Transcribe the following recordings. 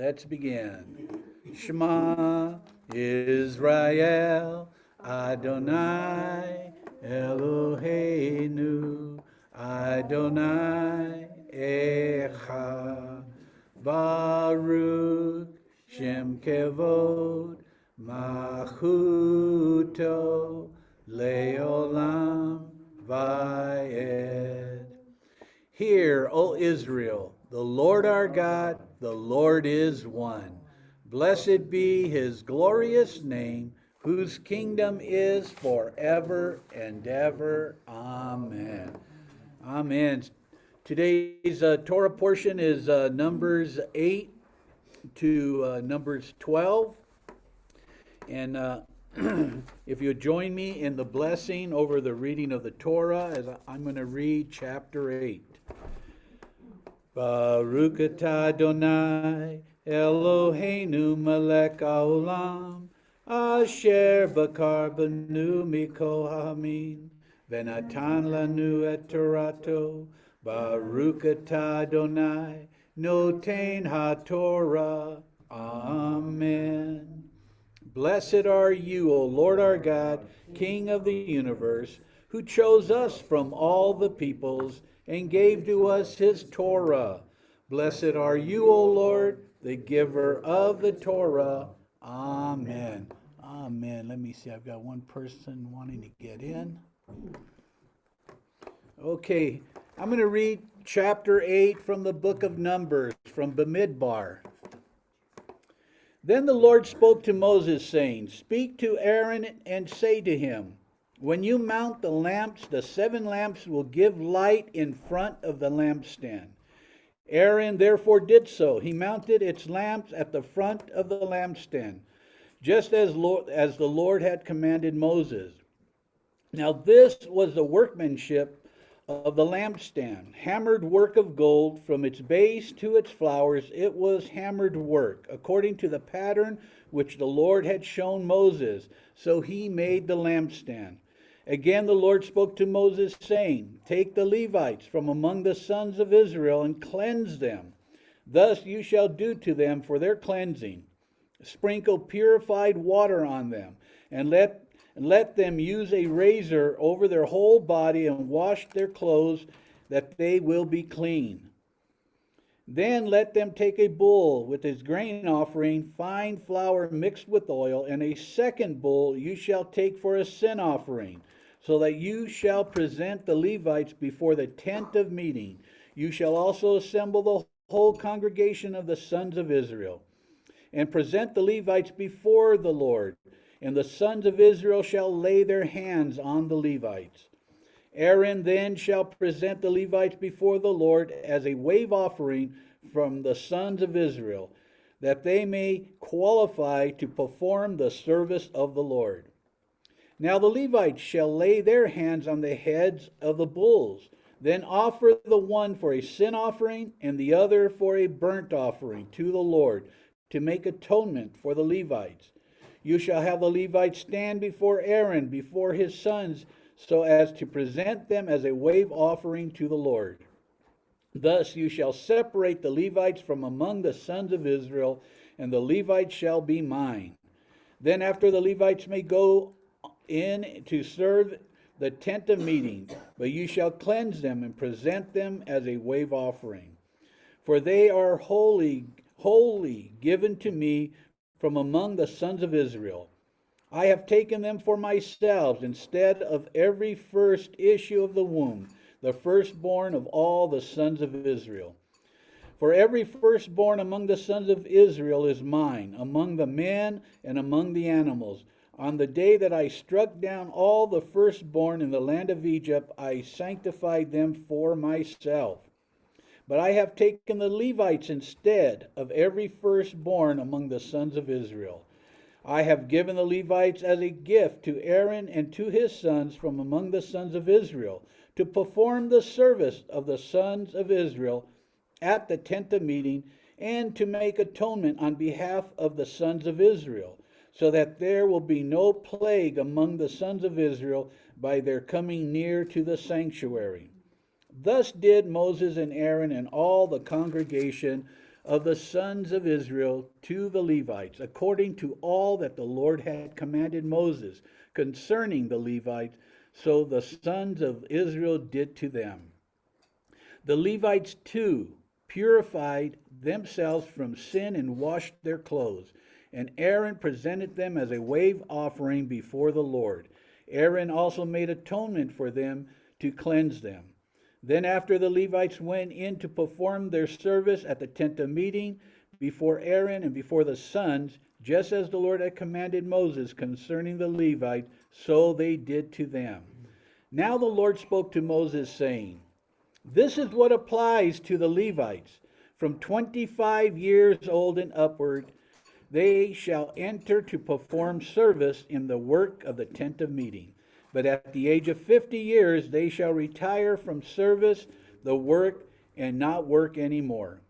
Let's begin. Shema Israel, Adonai Eloheinu, Adonai Echad. Baruch Shem Kevod Machuto Leolam Vayed. Hear, O Israel, the Lord our God, the Lord is one. Blessed be his glorious name, whose kingdom is forever and ever. Amen. Amen. Today's Torah portion is Numbers 8 to Numbers 12. And if you join me in the blessing over the reading of the Torah, as I'm going to read chapter 8. Baruch atah Adonai Eloheinu melech haolam asher bakar banu mikol ha'amin v'natan lanu et torato. Baruch atah Adonai noten haTorah. Amen. Blessed are you, O Lord our God, King of the universe, who chose us from all the peoples and gave to us his Torah. Blessed are you, O Lord, the giver of the Torah. Amen. Amen. Let me see. I've got one person wanting to get in. Okay. I'm going to read chapter 8 from the book of Numbers, from Bamidbar. Then the Lord spoke to Moses, saying, Speak to Aaron and say to him, When you mount the lamps, the 7 lamps will give light in front of the lampstand. Aaron therefore did so. He mounted its lamps at the front of the lampstand, just as the Lord had commanded Moses. Now this was the workmanship of the lampstand, hammered work of gold, from its base to its flowers. It was hammered work, according to the pattern which the Lord had shown Moses. So he made the lampstand. Again the Lord spoke to Moses, saying, Take the Levites from among the sons of Israel and cleanse them. Thus you shall do to them for their cleansing. Sprinkle purified water on them, and let them use a razor over their whole body and wash their clothes, that they will be clean. Then let them take a bull with his grain offering, fine flour mixed with oil, and a second bull you shall take for a sin offering, so that you shall present the Levites before the tent of meeting. You shall also assemble the whole congregation of the sons of Israel, and present the Levites before the Lord. And the sons of Israel shall lay their hands on the Levites. Aaron then shall present the Levites before the Lord as a wave offering from the sons of Israel, that they may qualify to perform the service of the Lord. Now the Levites shall lay their hands on the heads of the bulls, then offer the one for a sin offering and the other for a burnt offering to the Lord, to make atonement for the Levites. You shall have the Levites stand before Aaron, before his sons, so as to present them as a wave offering to the Lord. Thus you shall separate the Levites from among the sons of Israel, and the Levites shall be mine. Then after the Levites may go in to serve the tent of meeting, but you shall cleanse them and present them as a wave offering. For they are holy given to me from among the sons of Israel. I have taken them for myself instead of every first issue of the womb, the firstborn of all the sons of Israel. For every firstborn among the sons of Israel is mine, among the men and among the animals. On the day that I struck down all the firstborn in the land of Egypt, I sanctified them for myself. But I have taken the Levites instead of every firstborn among the sons of Israel. I have given the Levites as a gift to Aaron and to his sons from among the sons of Israel, to perform the service of the sons of Israel at the tent of meeting, and to make atonement on behalf of the sons of Israel, so that there will be no plague among the sons of Israel by their coming near to the sanctuary. Thus did Moses and Aaron and all the congregation of the sons of Israel to the Levites, according to all that the Lord had commanded Moses concerning the Levites, so the sons of Israel did to them. The Levites too purified themselves from sin and washed their clothes, and Aaron presented them as a wave offering before the Lord. Aaron also made atonement for them to cleanse them. Then after the Levites went in to perform their service at the tent of meeting before Aaron and before the sons, just as the Lord had commanded Moses concerning the Levites, so they did to them. Now the Lord spoke to Moses, saying, this is what applies to the Levites. From 25 years old and upward, they shall enter to perform service in the work of the tent of meeting. But at the age of 50 years, they shall retire from service, the work, and not work any more.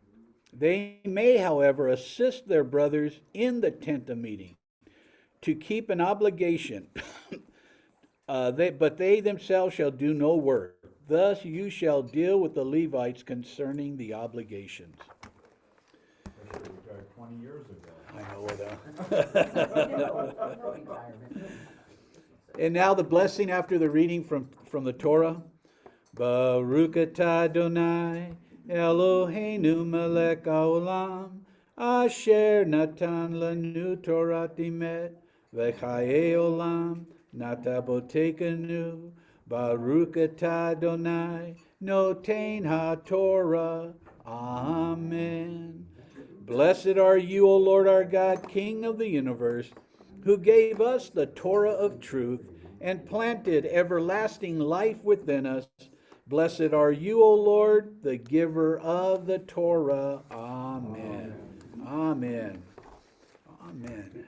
They may, however, assist their brothers in the tent of meeting to keep an obligation, but they themselves shall do no work. Thus you shall deal with the Levites concerning the obligations. I should have retired 20 years ago. I know that. And now the blessing after the reading from the Torah. Baruch atah Adonai Eloheinu melech haolam asher natan lanu Torah emet v'chayei olam nata botekenu Baruch atah Adonai noten ha-Torah. Amen. Blessed are you, O Lord our God, King of the universe, who gave us the Torah of truth and planted everlasting life within us. Blessed are you, O Lord, the giver of the Torah. Amen. Amen. Amen.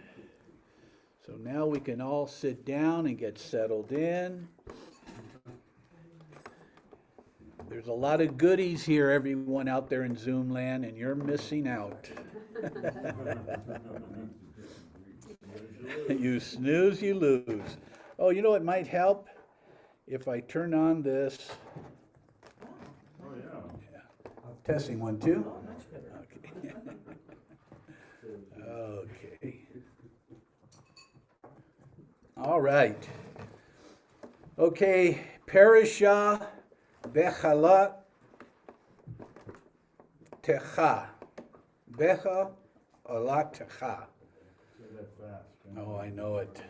So now we can all sit down and get settled in. There's a lot of goodies here, everyone out there in Zoom land, and you're missing out. You snooze, you lose. Oh, you know what might help? If I turn on this. Oh, yeah. Testing 1, 2. Okay. Okay. All right. Okay, Parashah Beha'alotcha. Beha'alotcha. Say that fast. Oh, I know it.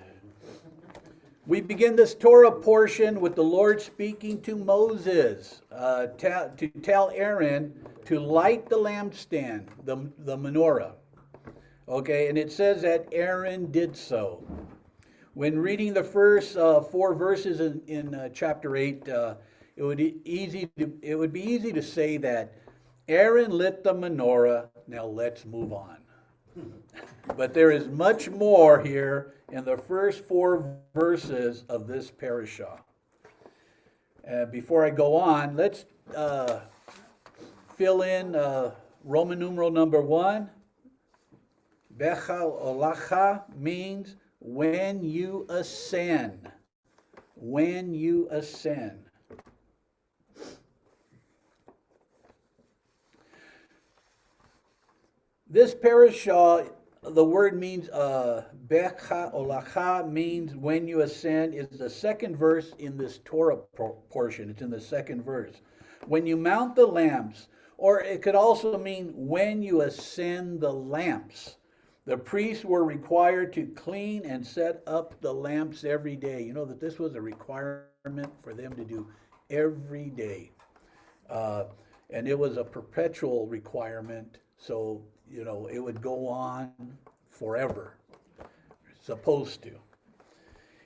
We begin this Torah portion with the Lord speaking to Moses to tell Aaron to light the lampstand, the menorah. Okay, and it says that Aaron did so. When reading the first 4 verses in chapter 8, it would be easy to say that Aaron lit the menorah. Now let's move on. But there is much more here in the first 4 verses of this parashah. Before I go on, let's fill in Roman numeral number 1. Beha'alotcha means when you ascend. When you ascend. This parashah, the word means Beha'alotcha means when you ascend, is the second verse in this Torah portion. It's in the second verse. When you mount the lamps, or it could also mean when you ascend the lamps. The priests were required to clean and set up the lamps every day. You know that this was a requirement for them to do every day. And it was a perpetual requirement, so, you know, it would go on forever. Supposed to.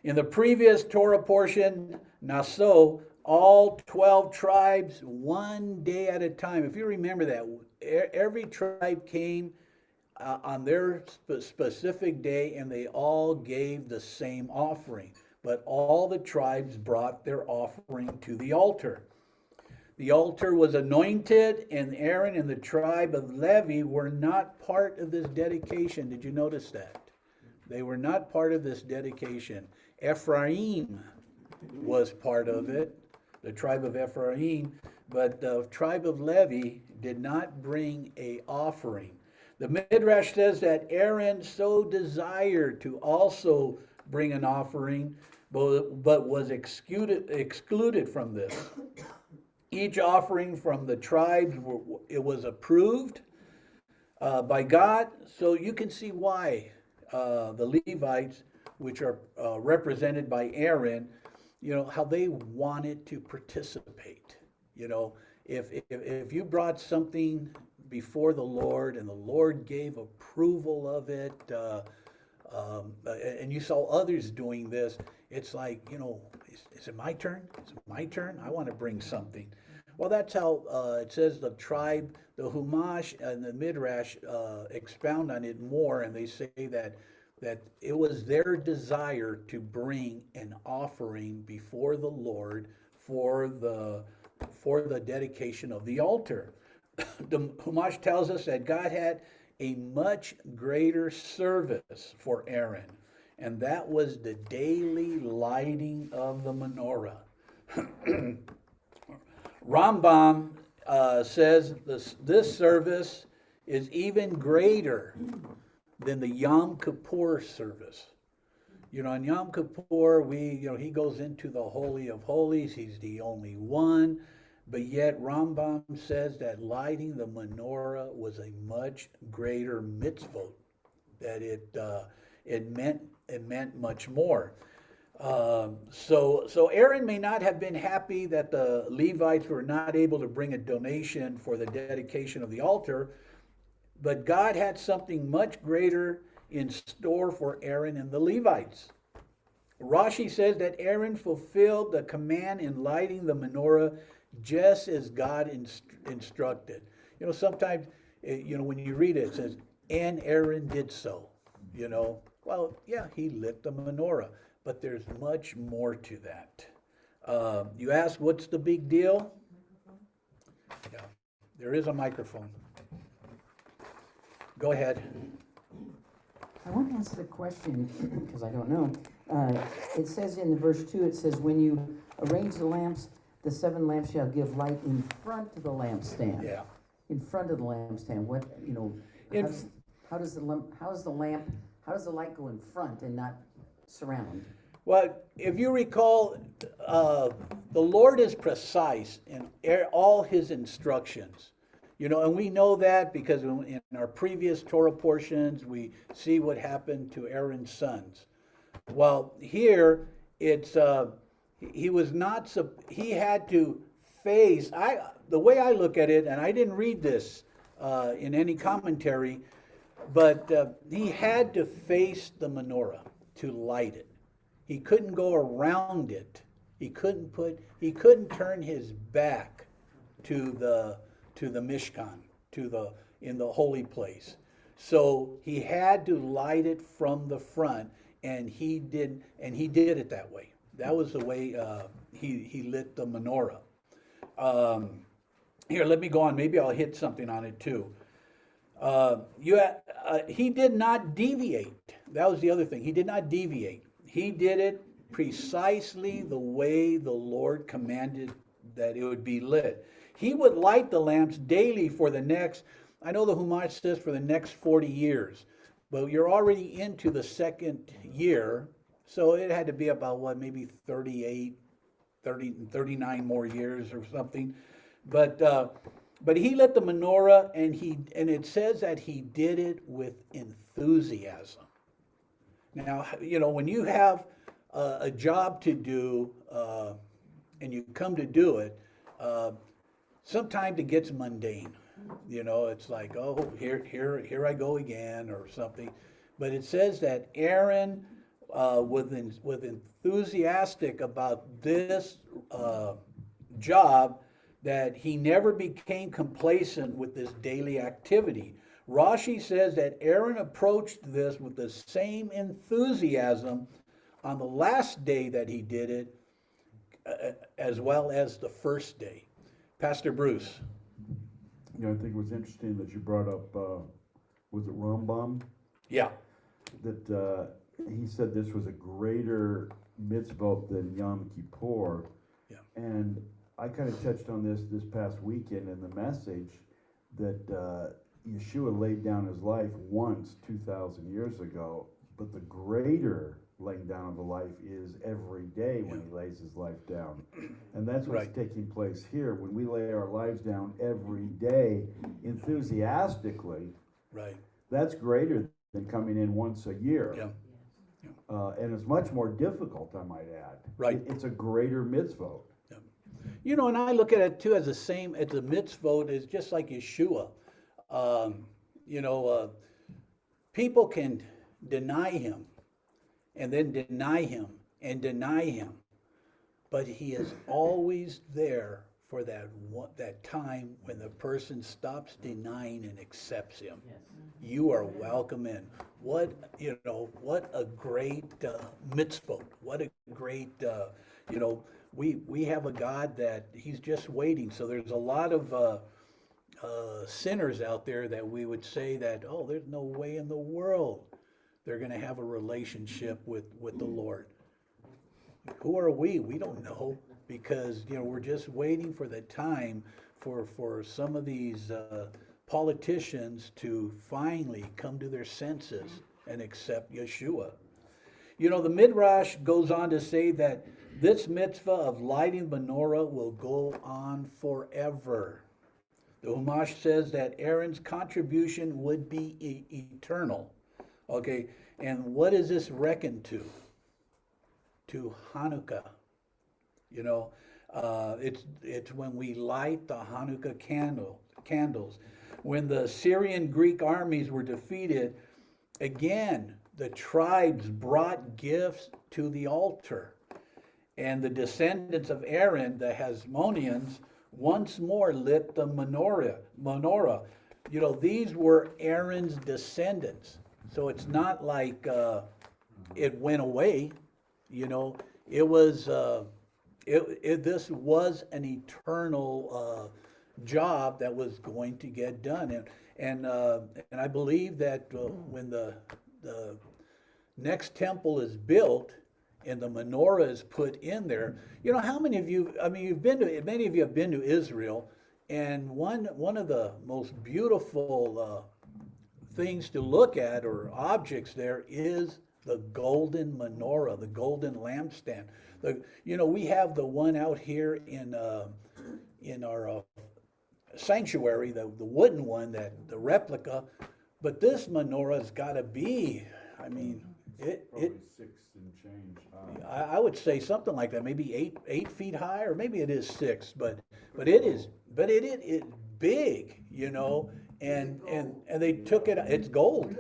In the previous Torah portion, Naso, all 12 tribes, one day at a time. If you remember that, every tribe came on their specific day, and they all gave the same offering. But all the tribes brought their offering to the altar. The altar was anointed, and Aaron and the tribe of Levi were not part of this dedication. Did you notice that? They were not part of this dedication. Ephraim was part of it, the tribe of Ephraim, but the tribe of Levi did not bring a offering. The Midrash says that Aaron so desired to also bring an offering, but was excluded from this. Each offering from the tribes, it was approved by God. So you can see why the Levites, which are represented by Aaron, how they wanted to participate. If you brought something before the Lord and the Lord gave approval of it, and you saw others doing this, it's like, is it my turn? Is it my turn? I want to bring something. Well, that's how it says the tribe, the Humash and the Midrash expound on it more, and they say that it was their desire to bring an offering before the Lord for the dedication of the altar. The Humash tells us that God had a much greater service for Aaron, and that was the daily lighting of the menorah. Rambam says this service is even greater than the Yom Kippur service. On Yom Kippur, he goes into the Holy of Holies. He's the only one. But yet Rambam says that lighting the menorah was a much greater mitzvot, that it meant much more. So Aaron may not have been happy that the Levites were not able to bring a donation for the dedication of the altar, but God had something much greater in store for Aaron and the Levites. Rashi says that Aaron fulfilled the command in lighting the menorah just as God instructed. Sometimes, when you read it, it says, and Aaron did so. Well, yeah, he lit the menorah, but there's much more to that. You ask, what's the big deal? Yeah, there is a microphone. Go ahead. I want to answer the question because I don't know. It says in the verse 2, it says, when you arrange the lamps, the 7 lamps shall give light in front of the lampstand. Yeah. In front of the lampstand. What, how does the light go in front and not surround? Well, if you recall, the Lord is precise in all his instructions. And we know that because in our previous Torah portions, we see what happened to Aaron's sons. Well, here, it's, he had to face, the way I look at it, and I didn't read this in any commentary, but he had to face the menorah to light it. He couldn't go around it. He couldn't turn his back to the Mishkan, in the holy place. So he had to light it from the front, and he did it that way. That was the way he lit the menorah. Here, let me go on. Maybe I'll hit something on it too. He did not deviate. That was the other thing. He did not deviate. He did it precisely the way the Lord commanded that it would be lit. He would light the lamps daily for the next, I know the Humash says for the next 40 years, but you're already into the second year, so it had to be about, maybe 39 more years or something. But he lit the menorah, and it says that he did it with enthusiasm. Now, when you have a job to do and you come to do it, sometimes it gets mundane. It's like, oh, here I go again or something. But it says that Aaron was enthusiastic about this job, that he never became complacent with this daily activity. Rashi says that Aaron approached this with the same enthusiasm on the last day that he did it, as well as the first day. Pastor Bruce. I think it was interesting that you brought up, was it Rambam? Yeah. That he said this was a greater mitzvot than Yom Kippur. Yeah. And I kind of touched on this past weekend in the message, that Yeshua laid down his life once 2,000 years ago, but the greater laying down of the life is every day when he lays his life down. And that's what's Right. taking place here. When we lay our lives down every day enthusiastically, Right. that's greater than coming in once a year. Yeah. And it's much more difficult, I might add. Right. It's a greater mitzvah. You know, and I look at it too as the same as the mitzvot is just like Yeshua. You know, people can deny him and then deny him and deny him, but he is always there for that time when the person stops denying and accepts him. You are welcome in. What a great mitzvah. What a great we have a God that he's just waiting. So there's a lot of sinners out there that we would say that, oh, there's no way in the world they're going to have a relationship with the Lord. Who are we? We don't know, because we're just waiting for the time for some of these politicians to finally come to their senses and accept Yeshua. The Midrash goes on to say that this mitzvah of lighting menorah will go on forever. The Humash says that Aaron's contribution would be eternal. Okay, and what is this reckoned to? To Hanukkah. It's when we light the Hanukkah candles. When the Syrian Greek armies were defeated, again, the tribes brought gifts to the altar. And the descendants of Aaron, the Hasmoneans, once more lit the menorah. These were Aaron's descendants. So it's not like it went away. It was this was an eternal job that was going to get done, and I believe that when the next temple is built and the menorah is put in there, how many of you? I mean, many of you have been to Israel, and one of the most beautiful things to look at or objects there is the golden menorah, the golden lampstand. We have the one out here in our sanctuary, the wooden one, the replica, but this menorah's got to be, I mean, Probably 6 and change. I would say something like that, maybe 8 feet high, or maybe it is 6, but it is big, and they took it. It's gold.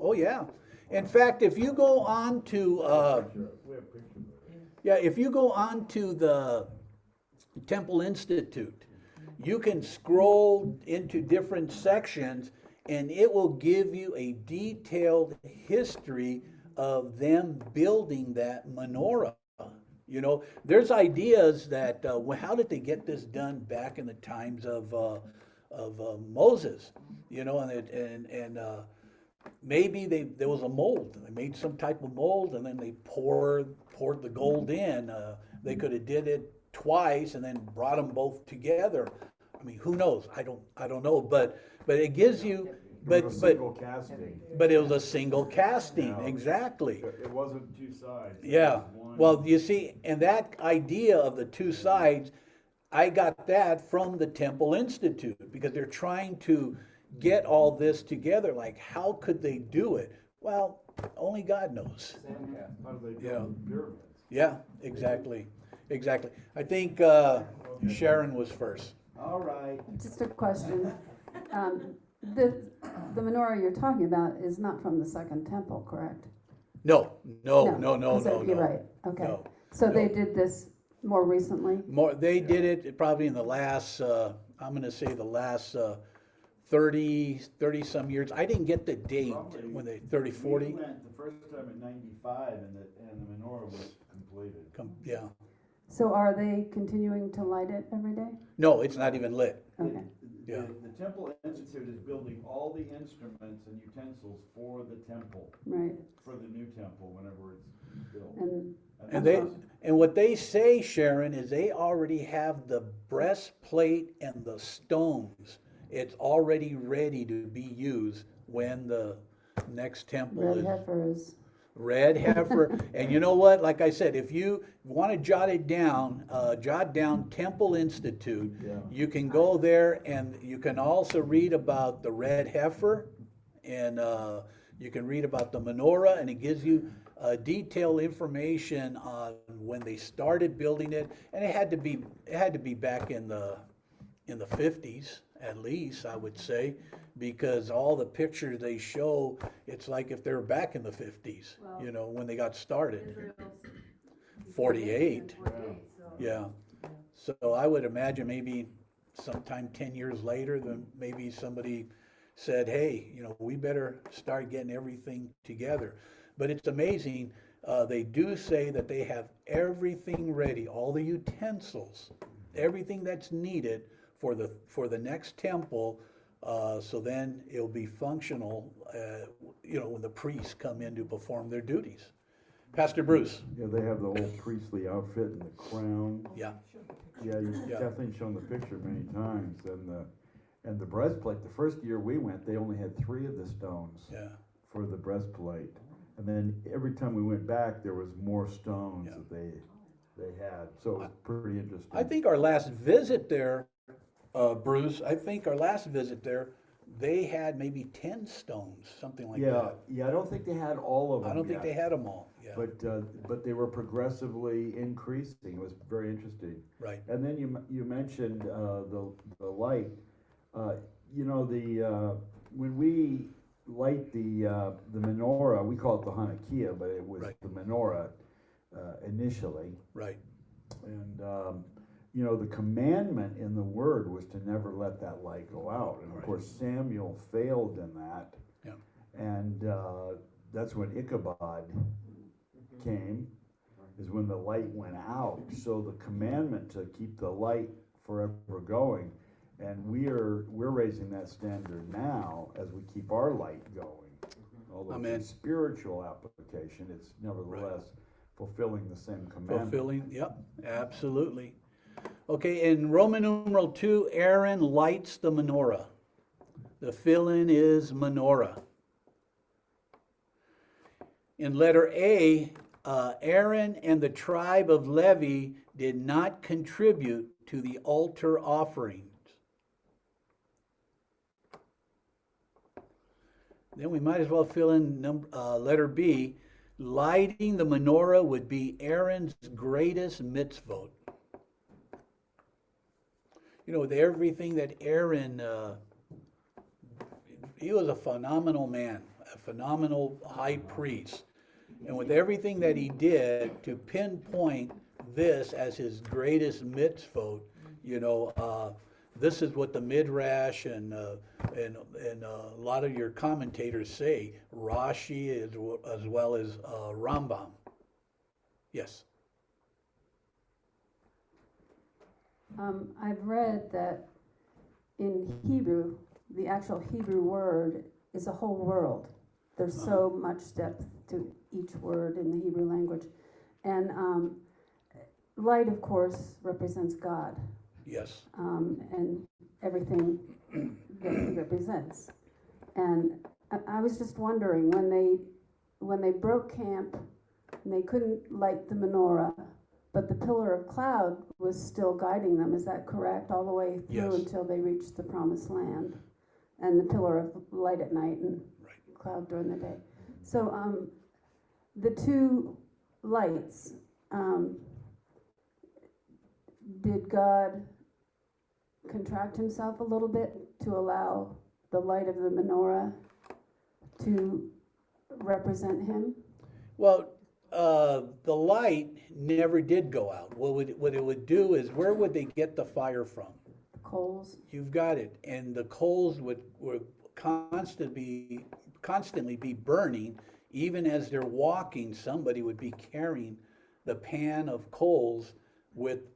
Oh yeah. In fact, if you go on to if you go on to the Temple Institute, you can scroll into different sections, and it will give you a detailed history of them building that menorah. There's ideas that how did they get this done back in the times of Moses? And maybe there was a mold. They made some type of mold, and then they poured the gold in. They could have did it twice and then brought them both together. I mean, who knows? I don't know. But it gives you. But single casting. But it was a single casting, Yeah. Exactly. It wasn't 2 sides. Yeah. It was one. Well, you see, and that idea of the 2 sides, I got that from the Temple Institute, because they're trying to get all this together. Like, how could they do it? Well, only God knows. How do they Yeah. build the pyramids? Yeah, exactly. I think Sharon was first. All right. Just a question. The menorah you're talking about is not from the Second Temple, correct? No. So you're right. Okay. No, So no. they did this more recently? They did it probably in the last, I'm going to say the last 30 some years. I didn't get the date Probably. when they 30, 40. We went the first time in 95, and the menorah was completed. Yeah. So are they continuing to light it every day? No, it's not even lit. Okay. Yeah. The Temple Institute is building all the instruments and utensils for the temple, Right. for the new temple, whenever it's built. And what they say, Sharon, is they already have the breastplate and the stones it's already ready to be used when the next temple Red is. heifer is, Red heifer. And you know what? Like I said, if you want to jot it down, jot down Temple Institute. Yeah. You can go there and you can also read about the red heifer, and you can read about the menorah, and it gives you detailed information on when they started building it. And it had to be back in the 50s at least, I would say, because all the pictures they show, it's like if they were back in the 50s, you know, when they got started. Israel's 48, 48, so. yeah. So I would imagine maybe sometime 10 years later, then maybe somebody said, hey, you know, we better start getting everything together. But it's amazing, they do say that they have everything ready, all the utensils, everything that's needed for the next temple, so then it'll be functional, you know, when the priests come in to perform their duties. Pastor Bruce. Yeah, they have the whole priestly outfit and the crown. Yeah, Yeah, Yeah. Kathleen's shown the picture many times, and the breastplate, the first year we went, they only had 3 of the stones yeah, for the breastplate. And then every time we went back, there was more stones Yeah. that they had, so it was pretty interesting. I think our last visit there, Bruce, I think our last visit there, they had maybe 10 stones, something like Yeah, that. yeah, I don't think they had all of them I don't think yet, they had them all, yeah, but they were progressively increasing. It was very interesting. right, And then you mentioned the light. You know, when we light the menorah, we call it the Hanukkah, but it was Right. the menorah initially. right, And you know, the commandment in the word was to never let that light go out. And of Right. course, Samuel failed in that. Yeah. And that's when Ichabod came, is when the light went out. So the commandment to keep the light forever going, and we're raising that standard now as we keep our light going. Although Amen. it's a spiritual application, it's nevertheless fulfilling the same commandment. fulfilling, yep, absolutely. Okay, in Roman numeral 2, Aaron lights the menorah. The fill-in is menorah. In letter A, Aaron and the tribe of Levi did not contribute to the altar offerings. Then we might as well fill in letter B. Lighting the menorah would be Aaron's greatest mitzvot. You know, with everything that Aaron, he was a phenomenal man, a phenomenal high priest. And with everything that he did to pinpoint this as his greatest mitzvot, you know, this is what the Midrash and a lot of your commentators say, Rashi as well as Rambam. Yes. I've read that in Hebrew, the actual Hebrew word is a whole world. There's so much depth to each word in the Hebrew language. And light, of course, represents God, Yes. and everything that he represents. And I was just wondering, when they broke camp and they couldn't light the menorah, but the pillar of cloud was still guiding them, is that correct? All the way through Yes. until they reached the promised land. And the pillar of light at night and Right. cloud during the day. So the 2 lights, did God contract himself a little bit to allow the light of the menorah to represent him? Well, the light never did go out. What it would do is, where would they get the fire from? The coals? You've got it. And the coals would constantly be burning. Even as they're walking, somebody would be carrying the pan of coals with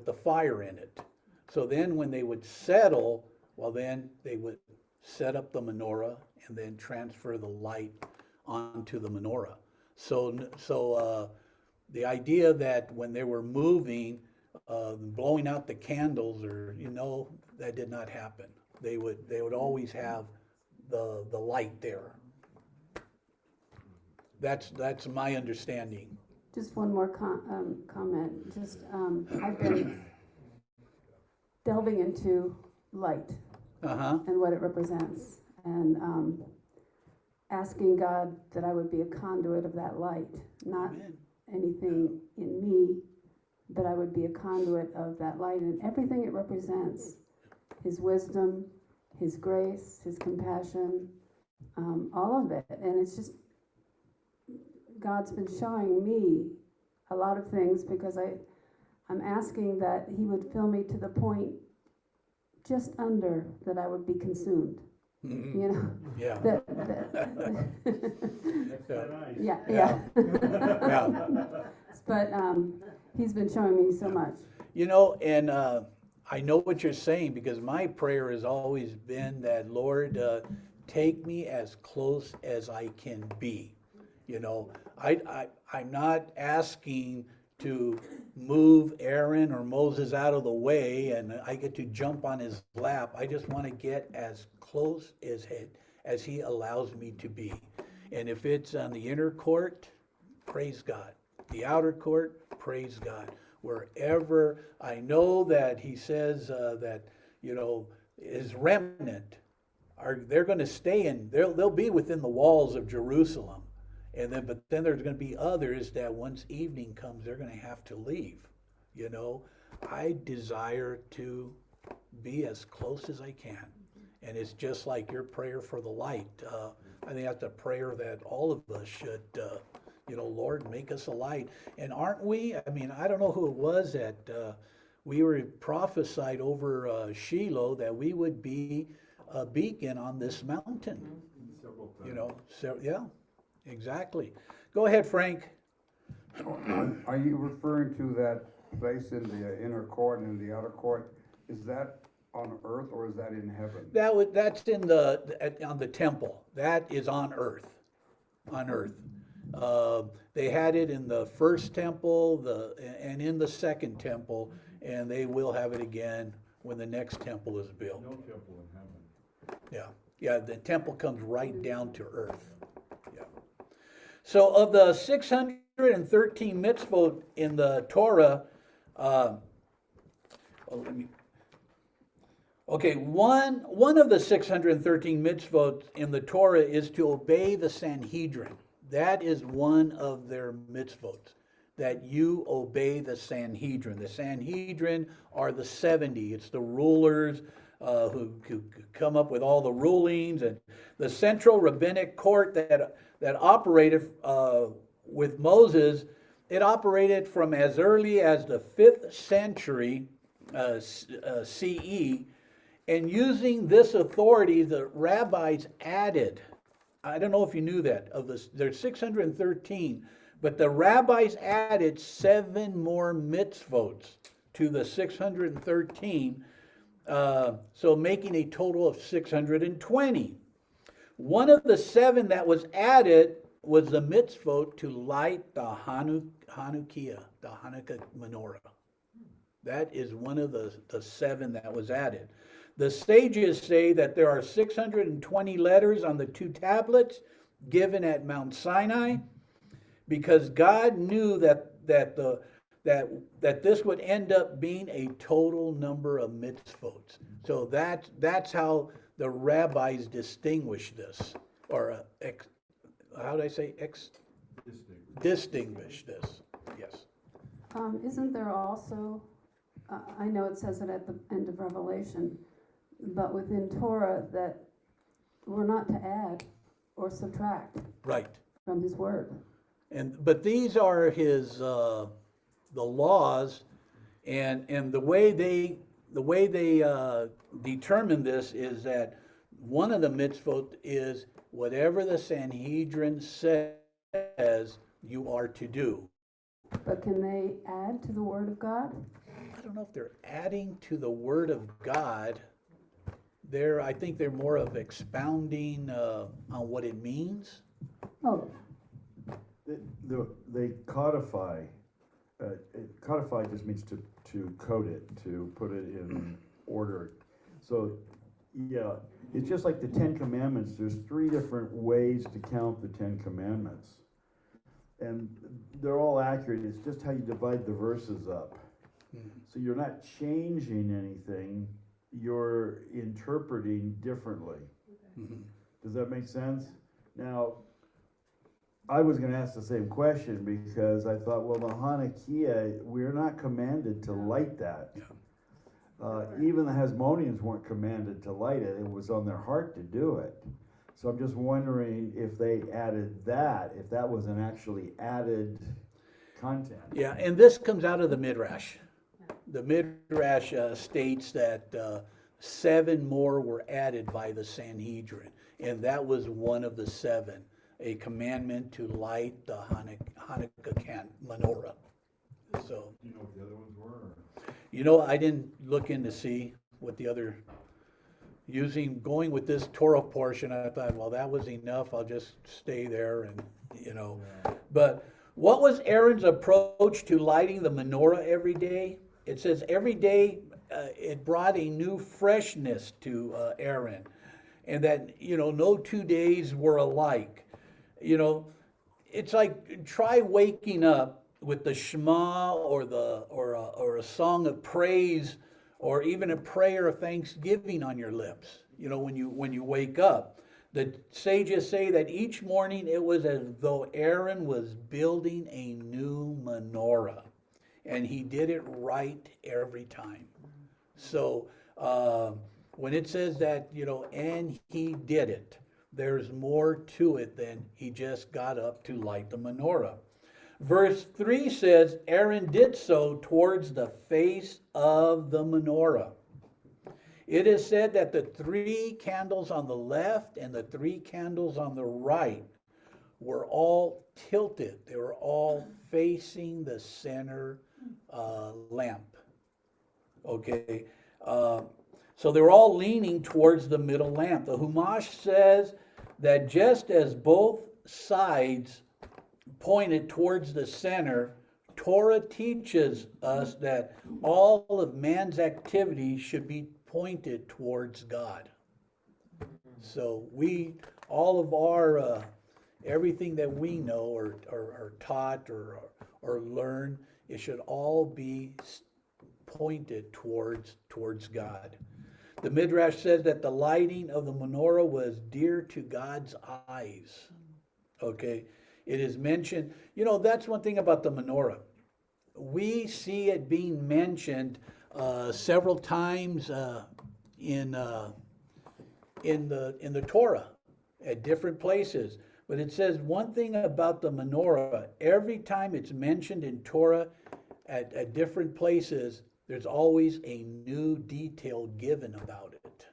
the fire in it. So then when they would settle, well, then they would set up the menorah and then transfer the light onto the menorah. So the idea that when they were moving, blowing out the candles, or, you know, that did not happen. they would always have the light there. That's my understanding. Just one more comment. Just I've been delving into light Uh-huh. and what it represents, and asking God that I would be a conduit of that light, not Amen. anything in me, but I would be a conduit of that light and everything it represents. His wisdom, His grace, His compassion, all of it. And it's just, God's been showing me a lot of things because I'm asking that He would fill me to the point just under that I would be consumed. Mhm. You know, Yeah. yeah, Yeah. yeah. Yeah. But He's been showing me so much. You know, and I know what you're saying because my prayer has always been that, Lord, take me as close as I can be. You know, I'm not asking to move Aaron or Moses out of the way and I get to jump on his lap. I just want to get as close as he allows me to be. And if it's on the inner court, praise God. The outer court, praise God. Wherever I know that he says that, you know, his remnant they're going to stay in, they'll be within the walls of Jerusalem. But then there's going to be others that once evening comes, they're going to have to leave. You know, I desire to be as close as I can. And it's just like your prayer for the light. I think that's a prayer that all of us should, you know, Lord, make us a light. And aren't we? I mean, I don't know who it was that we were prophesied over Shiloh that we would be a beacon on this mountain. Several times. You know, so yeah, exactly. Go ahead, Frank. Are you referring to that place in the inner court and in the outer court? Is that on earth or is that in heaven? That's on the temple. That is on earth. On earth. They had it in the first temple, and in the second temple, and they will have it again when the next temple is built. No temple in heaven. Yeah, yeah. The temple comes right down to earth. Yeah. So of the 613 mitzvot in the Torah, one of the 613 mitzvot in the Torah is to obey the Sanhedrin. That is one of their mitzvot, that you obey the Sanhedrin. The Sanhedrin are the 70. It's the rulers who come up with all the rulings, and the central rabbinic court that operated with Moses. It operated from as early as the 5th century CE, and using this authority, the rabbis added, I don't know if you knew that, there's 613, but the rabbis added 7 more mitzvot to the 613, so making a total of 620. One of the 7 that was added was the mitzvot to light the Hanukkah, the Hanukkah menorah. That is one of the 7 that was added. The sages say that there are 620 letters on the 2 tablets given at Mount Sinai, because God knew that this would end up being a total number of mitzvot. So that's how the rabbis distinguish this, or how do I say distinguish this? Yes. Isn't there also, I know it says it at the end of Revelation, but within Torah that we're not to add or subtract Right. from His Word. But these are his the laws, and the way they determine this is that one of the mitzvot is whatever the Sanhedrin says you are to do. But can they add to the Word of God? I don't know if they're adding to the Word of God. I think they're more of expounding on what it means. Oh, They codify. Codify just means to code it, to put it in order. So Yeah, it's just like the Ten Commandments. There's 3 different ways to count the Ten Commandments. And they're all accurate. It's just how you divide the verses up. So you're not changing anything, you're interpreting differently. Does that make sense? Now, I was going to ask the same question because I thought, well, the Hanukkah, we're not commanded to light that. Even the Hasmoneans weren't commanded to light it. It was on their heart to do it. So I'm just wondering if they added that, if that was an actually added content. Yeah, and this comes out of the Midrash. The Midrash states that 7 more were added by the Sanhedrin, and that was one of the 7, a commandment to light the Hanukkah menorah. So, Do you know what the other ones were? you know, I didn't look in to see what the other, going with this Torah portion, I thought, well, that was enough, I'll just stay there and, you know. But what was Aaron's approach to lighting the menorah every day? It says every day it brought a new freshness to Aaron, and that, you know, no 2 days were alike. You know, it's like try waking up with the Shema or a song of praise or even a prayer of thanksgiving on your lips. You know, when you wake up, the sages say that each morning it was as though Aaron was building a new menorah, and he did it right every time. So when it says that, you know, and he did it, there's more to it than he just got up to light the menorah. Verse 3 says, Aaron did so towards the face of the menorah. It is said that the 3 candles on the left and the 3 candles on the right were all tilted. They were all facing the center lamp. Okay. So they were all leaning towards the middle lamp. The Humash says that just as both sides pointed towards the center, Torah teaches us that all of man's activity should be pointed towards God. So all of our, everything that we know or are taught or learn, it should all be pointed towards God. The Midrash says that the lighting of the menorah was dear to God's eyes. Okay, it is mentioned. You know, that's one thing about the menorah. We see it being mentioned several times in the Torah at different places. But it says one thing about the menorah. Every time it's mentioned in Torah at different places, there's always a new detail given about it.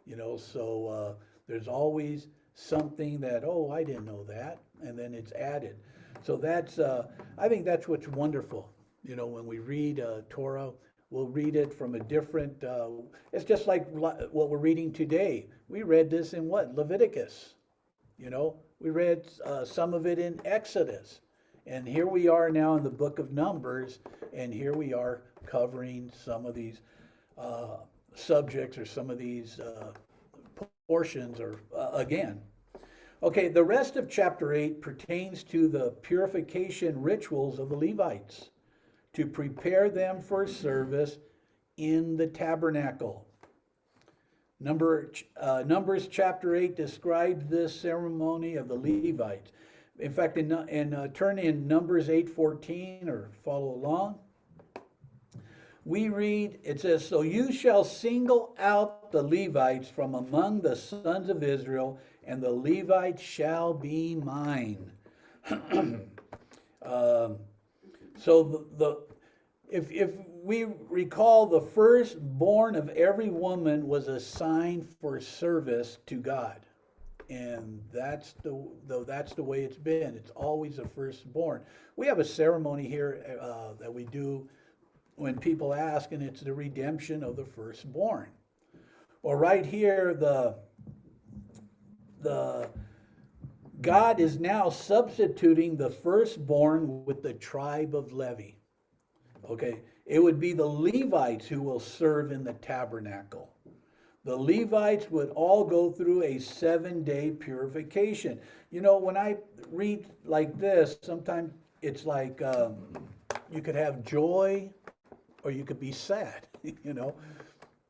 You know, so there's always something that, oh, I didn't know that, and then it's added. So that's, I think that's what's wonderful. You know, when we read Torah, we'll read it from a different, it's just like what we're reading today. We read this in what? Leviticus. You know, we read some of it in Exodus. And here we are now in the book of Numbers, and here we are covering some of these subjects or some of these portions or again. Okay, the rest of chapter 8 pertains to the purification rituals of the Levites to prepare them for service in the tabernacle. Numbers chapter 8 describes this ceremony of the Levites. In fact, turn in Numbers 8:14 or follow along. We read, it says, "So you shall single out the Levites from among the sons of Israel, and the Levites shall be mine." So if we recall, the firstborn of every woman was assigned for service to God. And that's the way it's been. It's always the firstborn. We have a ceremony here that we do when people ask, and it's the redemption of the firstborn. Well, right here, the God is now substituting the firstborn with the tribe of Levi. Okay, it would be the Levites who will serve in the tabernacle. the Levites would all go through a 7-day purification. You know, when I read like this, sometimes it's like you could have joy or you could be sad, you know.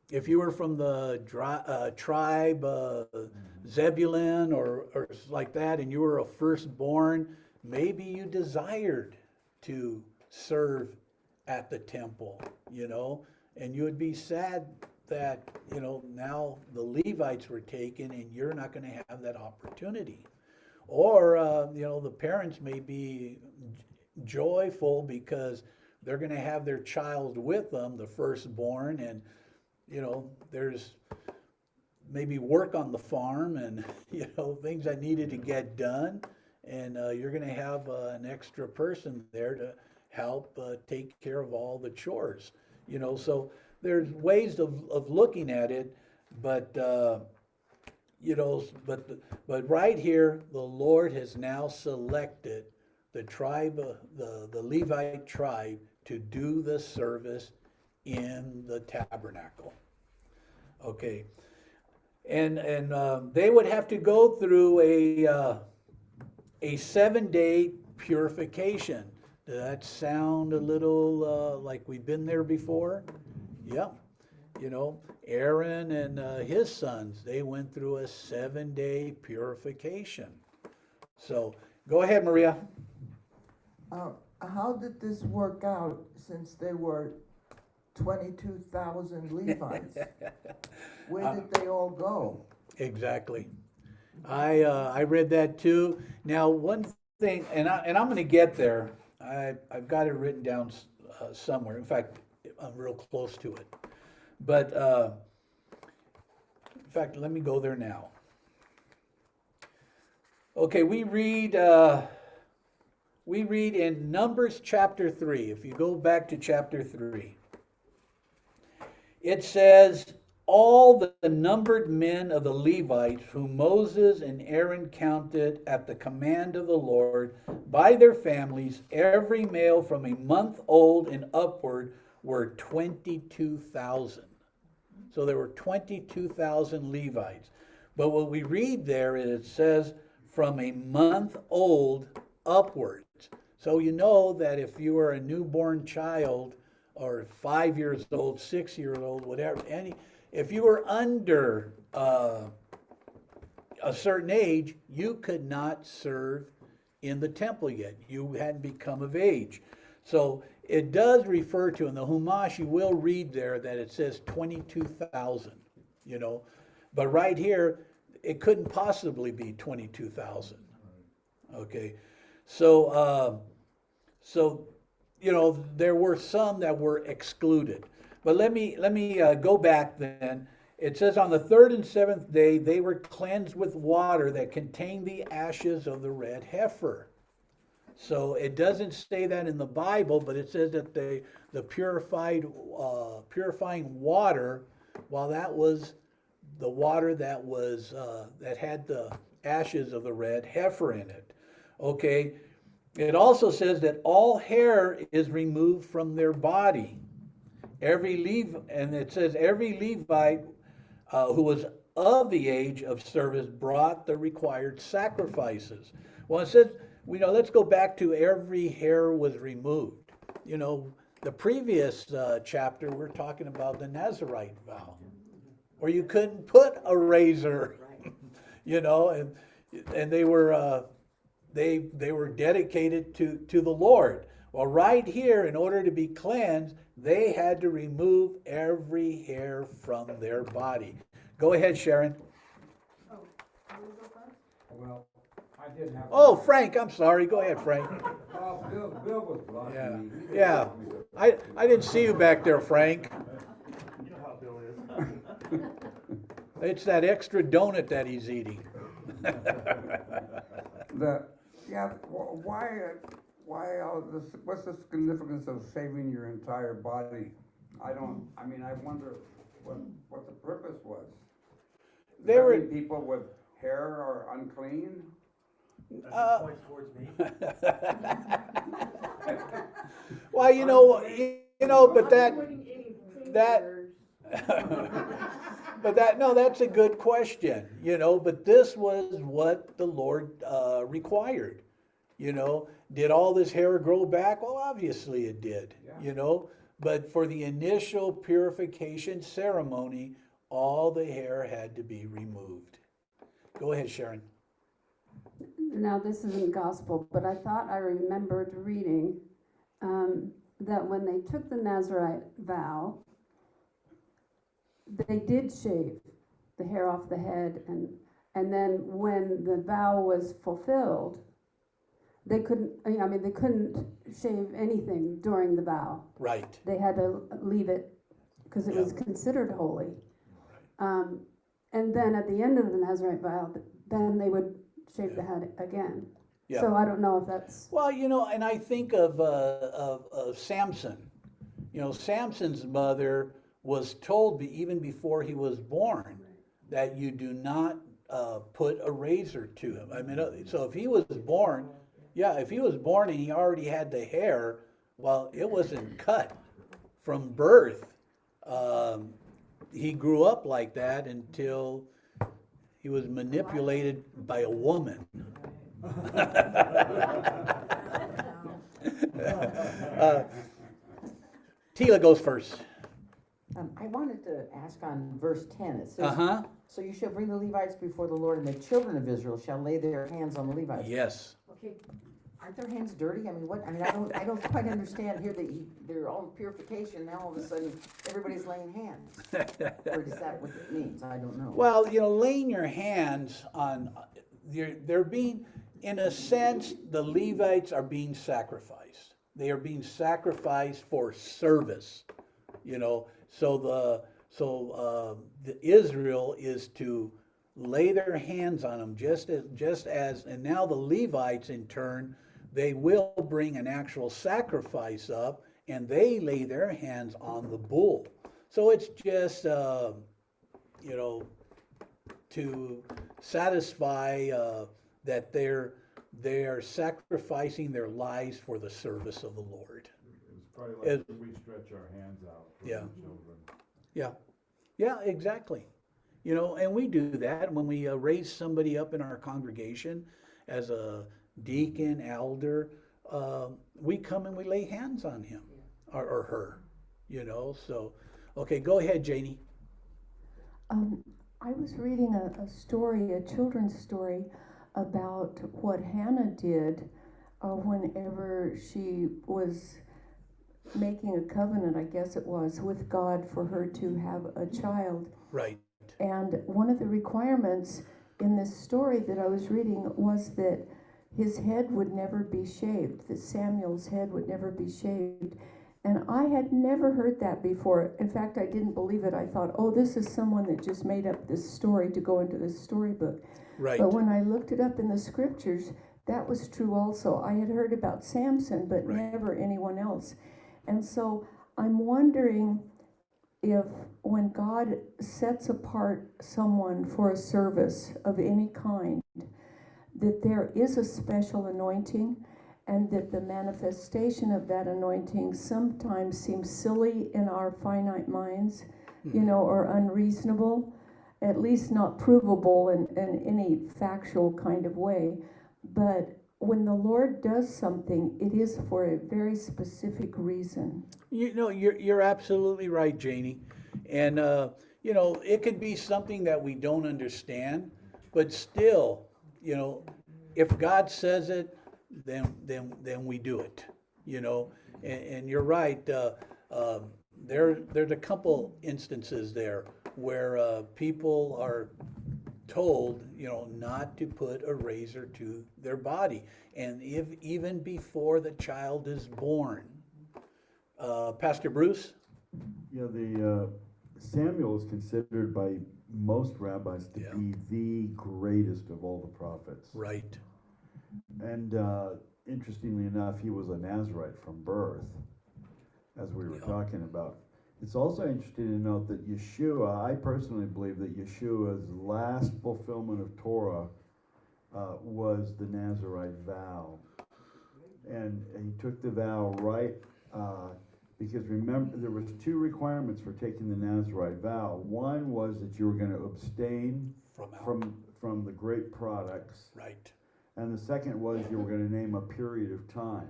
If you were from the tribe Zebulun or like that, and you were a firstborn, maybe you desired to serve at the temple, you know, and you would be sad that, you know, now the Levites were taken and you're not going to have that opportunity. Or, you know, the parents may be joyful because they're going to have their child with them, the firstborn, and, you know, there's maybe work on the farm and, you know, things that needed to get done. And you're going to have an extra person there to help take care of all the chores, you know. So there's ways of looking at it, but, you know, but right here, the Lord has now selected the tribe, the Levite tribe, to do the service in the tabernacle. Okay. And they would have to go through a 7-day purification. Does that sound a little like we've been there before? Yeah. You know, Aaron and his sons, they went through a 7-day purification. So go ahead, Maria. How did this work out since there were 22,000 Levites? Where did they all go? Exactly. I read that too. Now, one thing, and I'm going to get there. I've got it written down somewhere. In fact, I'm real close to it. But in fact, let me go there now. Okay, we read in Numbers chapter 3. If you go back to chapter 3, it says, all the numbered men of the Levites whom Moses and Aaron counted at the command of the Lord by their families, every male from a month old and upward, were 22,000. So there were 22,000 Levites. But what we read there is it says from a month old upwards. So you know that if you are a newborn child or 5 years old, 6 years old, whatever, if you were under a certain age, you could not serve in the temple yet. You hadn't become of age. So it does refer to, in the Humash, you will read there that it says 22,000, you know. But right here, it couldn't possibly be 22,000. Okay. So, you know, there were some that were excluded. But let me go back then. It says on the 3rd and 7th day, they were cleansed with water that contained the ashes of the red heifer. So it doesn't say that in the Bible, but it says that the purifying water, while that was the water that was that had the ashes of the red heifer in it. Okay. It also says that all hair is removed from their body. And it says every Levite who was of the age of service brought the required sacrifices. Well, it says, you know, let's go back to every hair was removed. You know, the previous chapter, we're talking about the Nazarite vow, where you couldn't put a razor, you know, and they were dedicated to the Lord. Well, right here, in order to be cleansed, they had to remove every hair from their body. Go ahead, Sharon. Well, I did have. Oh, Frank, I'm sorry. Go ahead, Frank. Bill was blocking Yeah, me. yeah. I didn't see you back there, Frank. You know how Bill is. It's that extra donut that he's eating. What's the significance of shaving your entire body? I wonder what the purpose was. They were People with hair are unclean? Points towards me. well, but that But that's a good question, but this was what the Lord required. Did all this hair grow back? Well, obviously it did, but for the initial purification ceremony, all the hair had to be removed. Go ahead, Sharon. Now, this isn't gospel, but I thought I remembered reading that when they took the Nazarite vow, they did shave the hair off the head, and then when the vow was fulfilled, they couldn't shave anything during the vow. Right. They had to leave it because it was considered holy. And then at the end of the Nazarite vow, then they would shave the head again. Yeah. So I don't know if that's... Well, and I think of Samson. Samson's mother was told even before he was born that you do not put a razor to him. I mean, so if he was born and he already had the hair, well, it wasn't cut from birth. He grew up like that until he was manipulated by a woman. Tila goes first. I wanted to ask on verse 10. It says, Uh-huh. So you shall bring the Levites before the Lord, and the children of Israel shall lay their hands on the Levites. Yes. Okay, aren't their hands dirty? I mean, what? I mean, I don't quite understand here that they're all purification. Now all of a sudden, everybody's laying hands. Or is that what it means? I don't know. Well, laying your hands on, they're being, in a sense, the Levites are being sacrificed. They are being sacrificed for service, So the Israel is to lay their hands on them, just as, and now the Levites in turn, they will bring an actual sacrifice up, and they lay their hands on the bull. So it's just, to satisfy that they're sacrificing their lives for the service of the Lord. It's probably like we stretch our hands out for Yeah. the children. Yeah, exactly. And we do that when we raise somebody up in our congregation as a deacon, elder. We come and we lay hands on him or her, So, okay, go ahead, Janie. I was reading a story, a children's story, about what Hannah did whenever she was making a covenant, I guess it was, with God for her to have a child. Right. And one of the requirements in this story that I was reading was that his head would never be shaved, that Samuel's head would never be shaved. And I had never heard that before. In fact, I didn't believe it. I thought, oh, this is someone that just made up this story to go into this storybook. Right. But when I looked it up in the scriptures, that was true also. I had heard about Samson, but never anyone else. And so I'm wondering if when God sets apart someone for a service of any kind, that there is a special anointing, and that the manifestation of that anointing sometimes seems silly in our finite minds, or unreasonable, at least not provable in any factual kind of way. But when the Lord does something, it is for a very specific reason. You're absolutely right, Janie. And, it could be something that we don't understand, but still, if God says it, then we do it, and you're right. There's a couple instances there where people are told, not to put a razor to their body, and even before the child is born. Pastor Bruce? The Samuel is considered by most rabbis to be the greatest of all the prophets. Right. And interestingly enough, he was a Nazarite from birth, as we were talking about. It's also interesting to note that Yeshua, I personally believe that Yeshua's last fulfillment of Torah was the Nazarite vow. And he took the vow right Because remember, there was two requirements for taking the Nazarite vow. One was that you were going to abstain from the grape products. Right. And the second was you were going to name a period of time.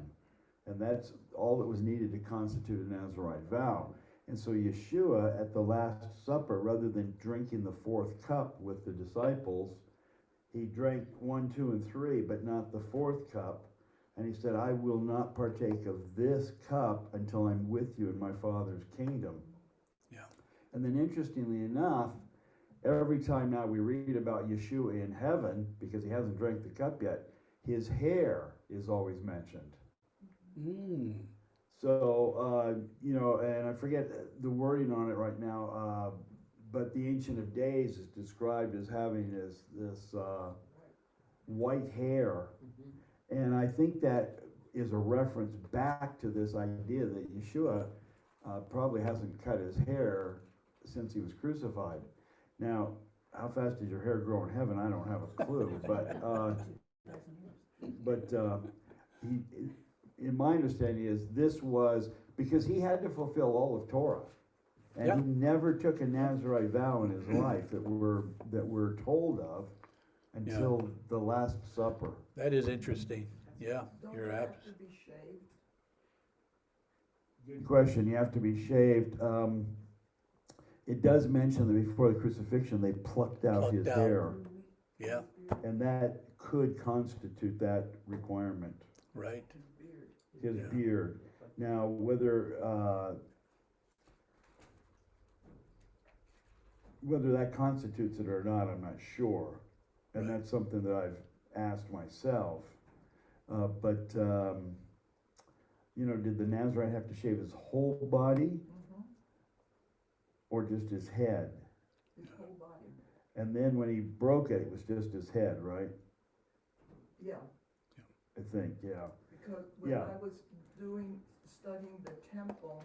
And that's all that was needed to constitute a Nazarite vow. And so Yeshua, at the Last Supper, rather than drinking the fourth cup with the disciples, he drank 1, 2, and 3, but not the fourth cup. And he said, I will not partake of this cup until I'm with you in my Father's kingdom. Yeah. And then interestingly enough, every time now we read about Yeshua in heaven, because he hasn't drank the cup yet, his hair is always mentioned. Mm. So, and I forget the wording on it right now, but the Ancient of Days is described as having this white hair. And I think that is a reference back to this idea that Yeshua probably hasn't cut his hair since he was crucified. Now, how fast does your hair grow in heaven? I don't have a clue, but he, in my understanding, is this was because he had to fulfill all of Torah, and Yeah. he never took a Nazarite vow in his life that we're told of until the Last Supper. That is interesting. Yeah, Don't you're they have apt. to be shaved? Good question. You have to be shaved. It does mention that before the crucifixion, they plucked out his Plucked out. hair, Yeah, and that could constitute that requirement. right. His Yeah. beard. Now, whether that constitutes it or not, I'm not sure, and Right. that's something that I've asked myself. But did the Nazarite have to shave his whole body or just his head? His whole body? And then when he broke it, it was just his head, right? Yeah, I think, yeah. because when Yeah. I was studying the temple,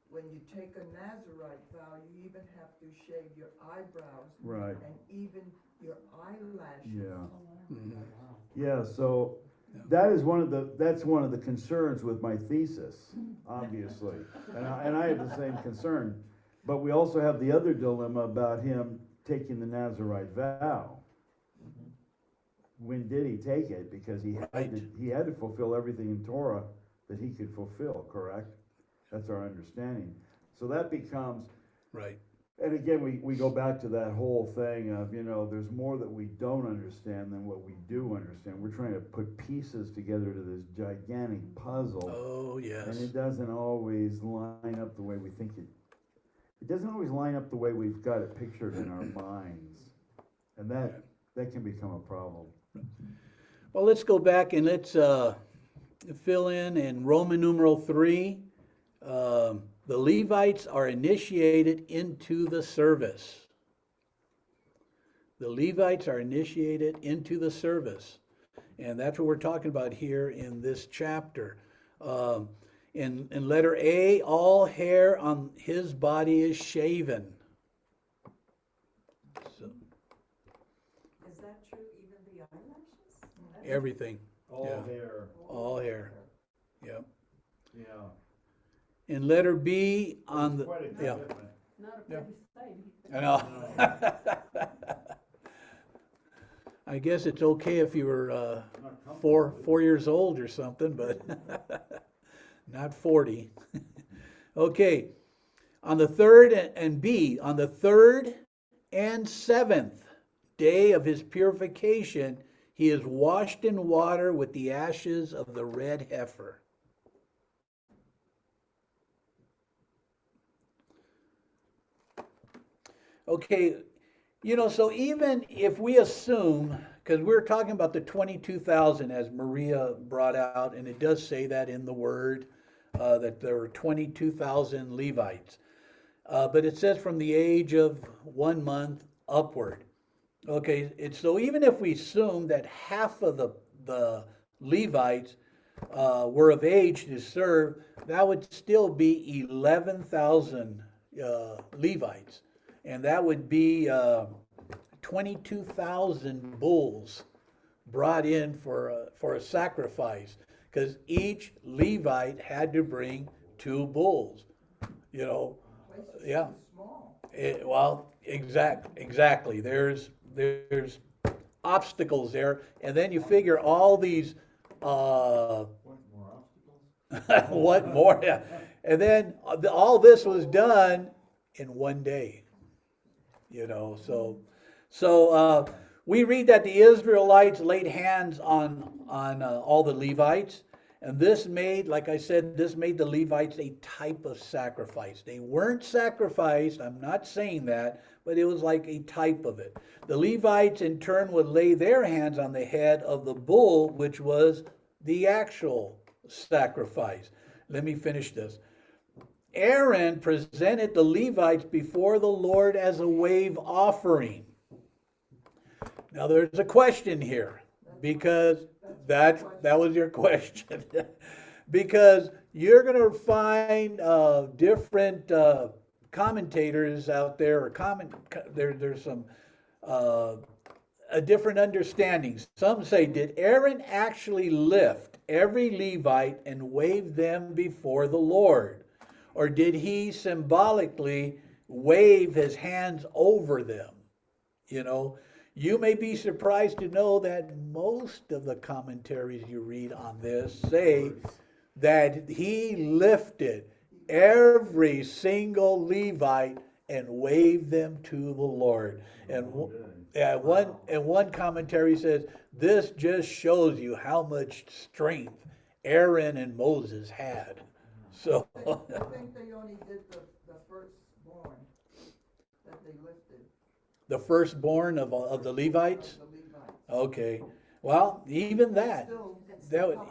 when you take a Nazarite vow, you even have to shave your eyebrows Right. and even your eyelashes. Yeah. Mhm. Yeah, so Yeah. that's one of the concerns with my thesis, obviously. And I have the same concern. But we also have the other dilemma about him taking the Nazarite vow. When did he take it? Because he had to fulfill everything in Torah that he could fulfill, correct? That's our understanding. So that becomes, Right. and again, we go back to that whole thing of, there's more that we don't understand than what we do understand. We're trying to put pieces together to this gigantic puzzle. Oh, And yes. it doesn't always line up the way we think it doesn't always line up the way we've got it pictured in our minds. And that can become a problem. Well, let's go back and let's fill in Roman numeral 3. The Levites are initiated into the service. The Levites are initiated into the service. And that's what we're talking about here in this chapter. In letter A, all hair on his body is shaven. So, Is that true, even the eyelashes? everything. All Yeah. hair. All hair. Yep. Yeah. In letter B, on the, Quite a yeah. commitment. Not a Yeah. pretty sight. I know. I guess it's okay if you were four years old or something, but not 40. Okay, on the third and B, on the third and seventh day of his purification, he is washed in water with the ashes of the red heifer. Okay, so even if we assume, because we're talking about the 22,000 as Maria brought out, and it does say that in the word, that there were 22,000 Levites. But it says from the age of 1 month upward. Okay, so even if we assume that half of the Levites were of age to serve, that would still be 11,000 Levites. And that would be 22,000 bulls brought in for a sacrifice, because each Levite had to bring 2 bulls, you know. Place is Yeah. too small. Well, exactly. There's obstacles there, and then you figure all these what more? Yeah. And then all this was done in one day, you know. So we read that the Israelites laid hands on all the Levites, and this made, like I said, this made the Levites a type of sacrifice. They weren't sacrificed. I'm not saying that, but it was like a type of it. The Levites in turn would lay their hands on the head of the bull, which was the actual sacrifice. Let me finish this. Aaron presented the Levites before the Lord as a wave offering. Now there's a question here, because that was your question. Because you're going to find different commentators out there, or there's some a different understandings. Some say, did Aaron actually lift every Levite and wave them before the Lord? Or did he symbolically wave his hands over them? You know, you may be surprised to know that most of the commentaries you read on this say that he lifted every single Levite and waved them to the Lord. And one commentary says this just shows you how much strength Aaron and Moses had. So I think they only did the firstborn that they lifted. the firstborn of the Levites. The Levites. Okay, well, even that, Still,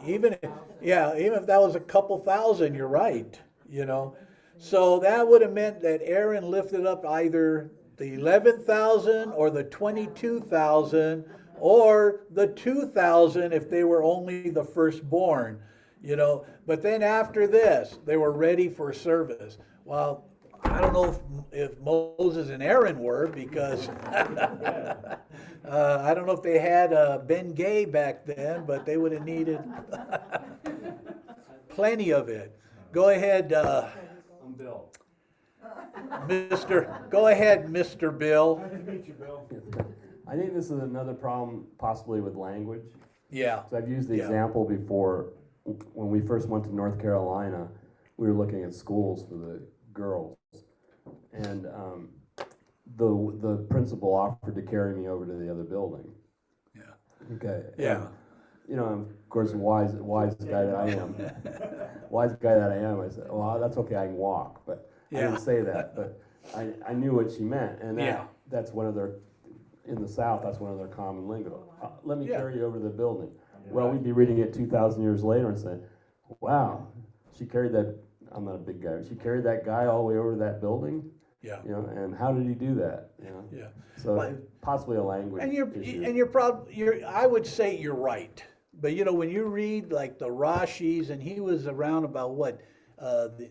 even if that was a couple thousand, you're right. You know, so that would have meant that Aaron lifted up either the 11,000 or the 22,000 or the 2,000 if they were only the firstborn. You know, but then after this, they were ready for service. Well, I don't know if Moses and Aaron were, because I don't know if they had Ben Gay back then, but they would have needed plenty of it. Go ahead, I'm Bill. Go ahead, Mr. Bill. Nice to meet you, Bill. I think this is another problem possibly with language. Yeah, So I've used the Yeah. example before. When we first went to North Carolina, we were looking at schools for the girls. And the principal offered to carry me over to the other building. Yeah. Okay. Yeah. And, you know, of course, wise guy that I am. Wise guy that I am, I said, well, that's okay, I can walk. But I Yeah. didn't say that. But I knew what she meant. And Yeah. that's one of their, in the South, that's one of their common lingo. Let me Yeah. carry you over to the building. Well, we'd be reading it 2,000 years later and say, wow, she carried that, I'm not a big guy, she carried that guy all the way over to that building? Yeah. You know, and how did he do that? You know? Yeah. So But- possibly a language And issue. I would say you're right. But you know, when you read like the Rashis, and he was around about what, the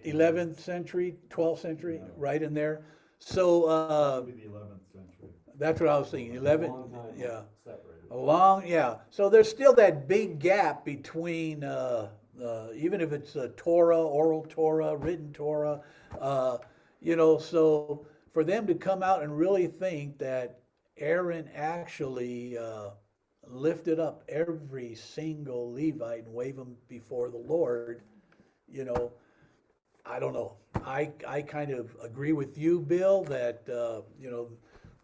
11th century, 12th century, right in there. So Maybe the 11th century. that's what I was thinking. 11, Long time yeah. separated. So there's still that big gap between, even if it's a Torah, oral Torah, written Torah, you know, so for them to come out and really think that Aaron actually lifted up every single Levite and waved them before the Lord, you know, I don't know. I kind of agree with you, Bill, that, you know,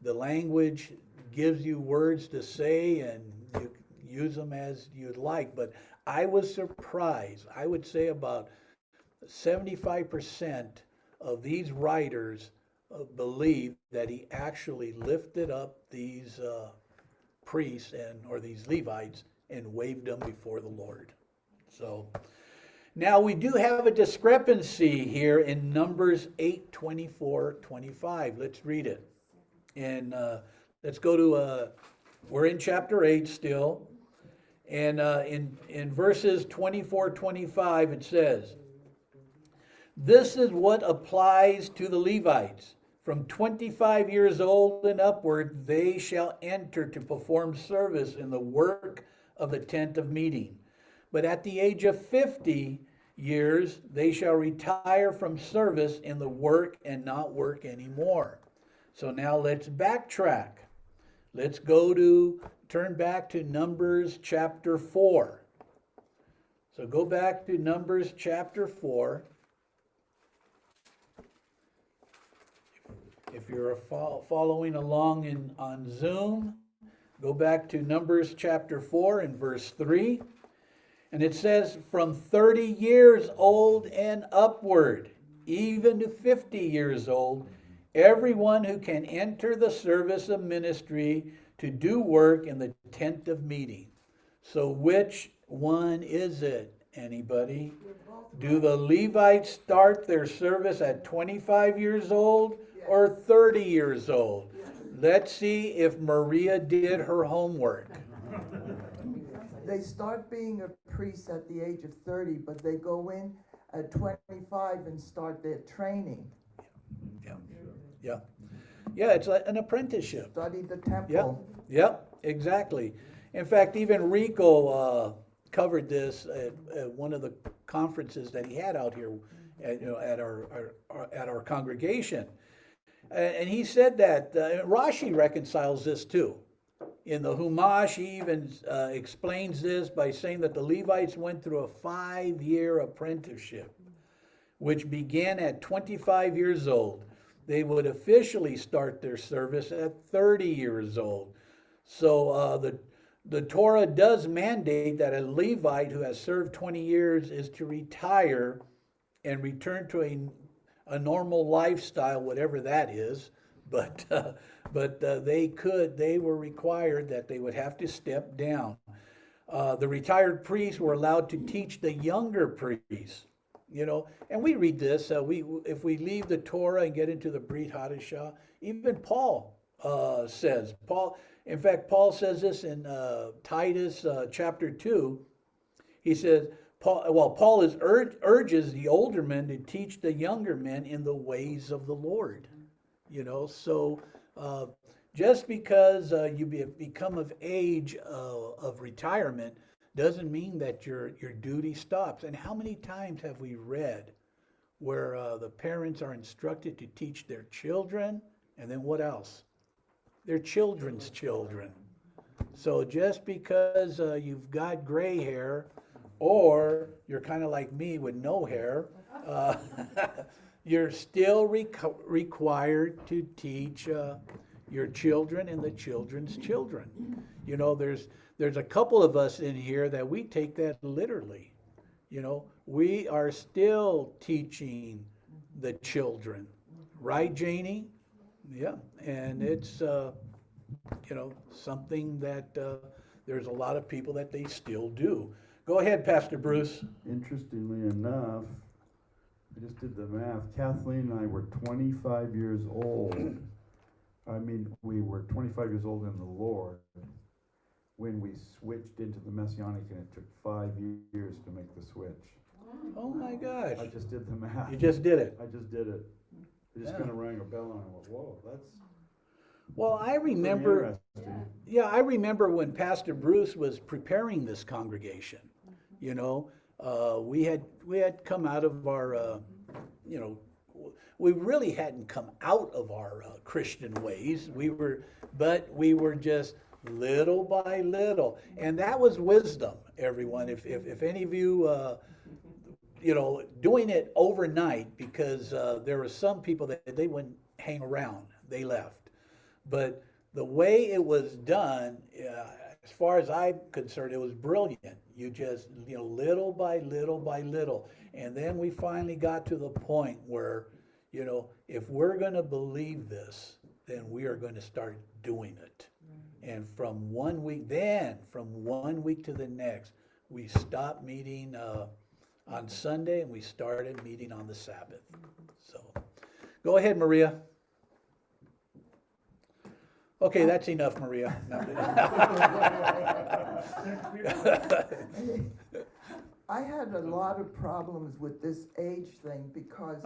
the language gives you words to say and you use them as you'd like. But I was surprised. I would say about 75% of these writers believe that he actually lifted up these priests or these Levites and waved them before the Lord. So now we do have a discrepancy here in Numbers 8:24-25. Let's read it. And let's go to, we're in chapter 8 still. And in verses 24-25 it says, "This is what applies to the Levites. From 25 years old and upward, they shall enter to perform service in the work of the tent of meeting. But at the age of 50, years, they shall retire from service in the work and not work anymore. So now let's backtrack. Let's turn back to Numbers chapter 4. So go back to Numbers chapter 4. If you're following along on Zoom, go back to Numbers chapter 4 and verse 3. And it says, from 30 years old and upward, even to 50 years old, everyone who can enter the service of ministry to do work in the tent of meeting. So which one is it? Anybody? Do the Levites start their service at 25 years old or 30 years old? Let's see if Maria did her homework. They start being a priest at the age of 30, but they go in at 25 and start their training. Yeah, it's like an apprenticeship. Study the temple. Yep, exactly. In fact, even Rico covered this at one of the conferences that he had out here at our congregation. And he said that Rashi reconciles this too. In the Humash, he even explains this by saying that the Levites went through a 5-year apprenticeship, which began at 25 years old. They would officially start their service at 30 years old. So the Torah does mandate that a Levite who has served 20 years is to retire and return to a normal lifestyle, whatever that is. But they were required that they would have to step down. The retired priests were allowed to teach the younger priests. And we read this. If we leave the Torah and get into the Beha'alotcha, even Paul says. In fact, Paul says this in Titus chapter 2. He says, Paul urges the older men to teach the younger men in the ways of the Lord. So just because you become of age of retirement doesn't mean that your duty stops. And how many times have we read where the parents are instructed to teach their children, and then what else? Their children's children. So just because you've got gray hair, or you're kind of like me with no hair, you're still required to teach your children and the children's children. There's a couple of us in here that we take that literally. We are still teaching the children. Right, Janie? Yeah. And it's, something that there's a lot of people that they still do. Go ahead, Pastor Bruce. Interestingly enough, I just did the math. Kathleen and I were 25 years old. We were 25 years old in the Lord when we switched into the Messianic, and it took 5 years to make the switch. Oh my gosh. I just did the math. You just did it. I just did it. It just kind of rang a bell, and I went, whoa, that's Well, I remember, interesting. I remember when Pastor Bruce was preparing this congregation. We had come out of our, we really hadn't come out of our Christian ways. We were just little by little, and that was wisdom. Everyone, if any of you, doing it overnight, because there were some people that they wouldn't hang around, they left. But the way it was done, as far as I'm concerned, it was brilliant. You just, little by little by little. And then we finally got to the point where, if we're going to believe this, then we are going to start doing it. And from 1 week to the next, we stopped meeting on Sunday and we started meeting on the Sabbath. So go ahead, Maria. Okay, that's enough, Maria. I had a lot of problems with this age thing because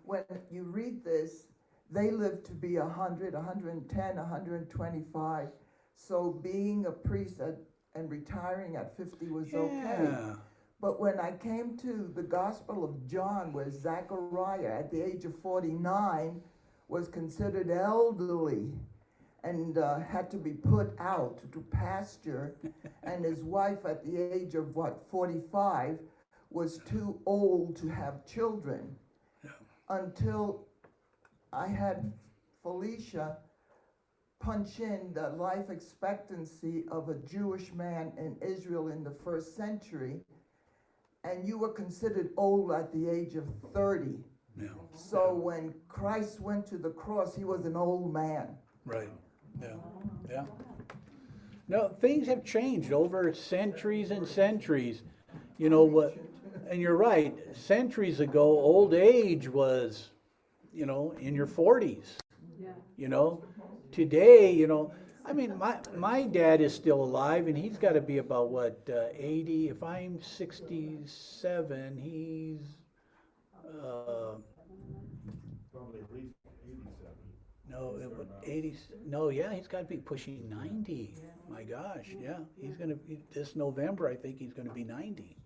when you read this, they live to be 100, 110, 125. So being a priest and retiring at 50 was okay. But when I came to the Gospel of John, where Zechariah, at the age of 49, was considered elderly and had to be put out to pasture, and his wife, at the age of 45, was too old to have children, until I had Felicia punch in the life expectancy of a Jewish man in Israel in the 1st century, and you were considered old at the age of 30. Yeah. So when Christ went to the cross, he was an old man. Right. Yeah. Yeah. No, things have changed over centuries and centuries. You know what? And you're right. Centuries ago, old age was, you know, in your 40s. Yeah. You know, today, you know, I mean, my dad is still alive, and he's got to be about what 80. If I'm 67, he's Probably at least 87. no, it would 80. No, yeah, he's got to be pushing 90. My gosh, yeah, he's gonna be this November. I think he's gonna be 90.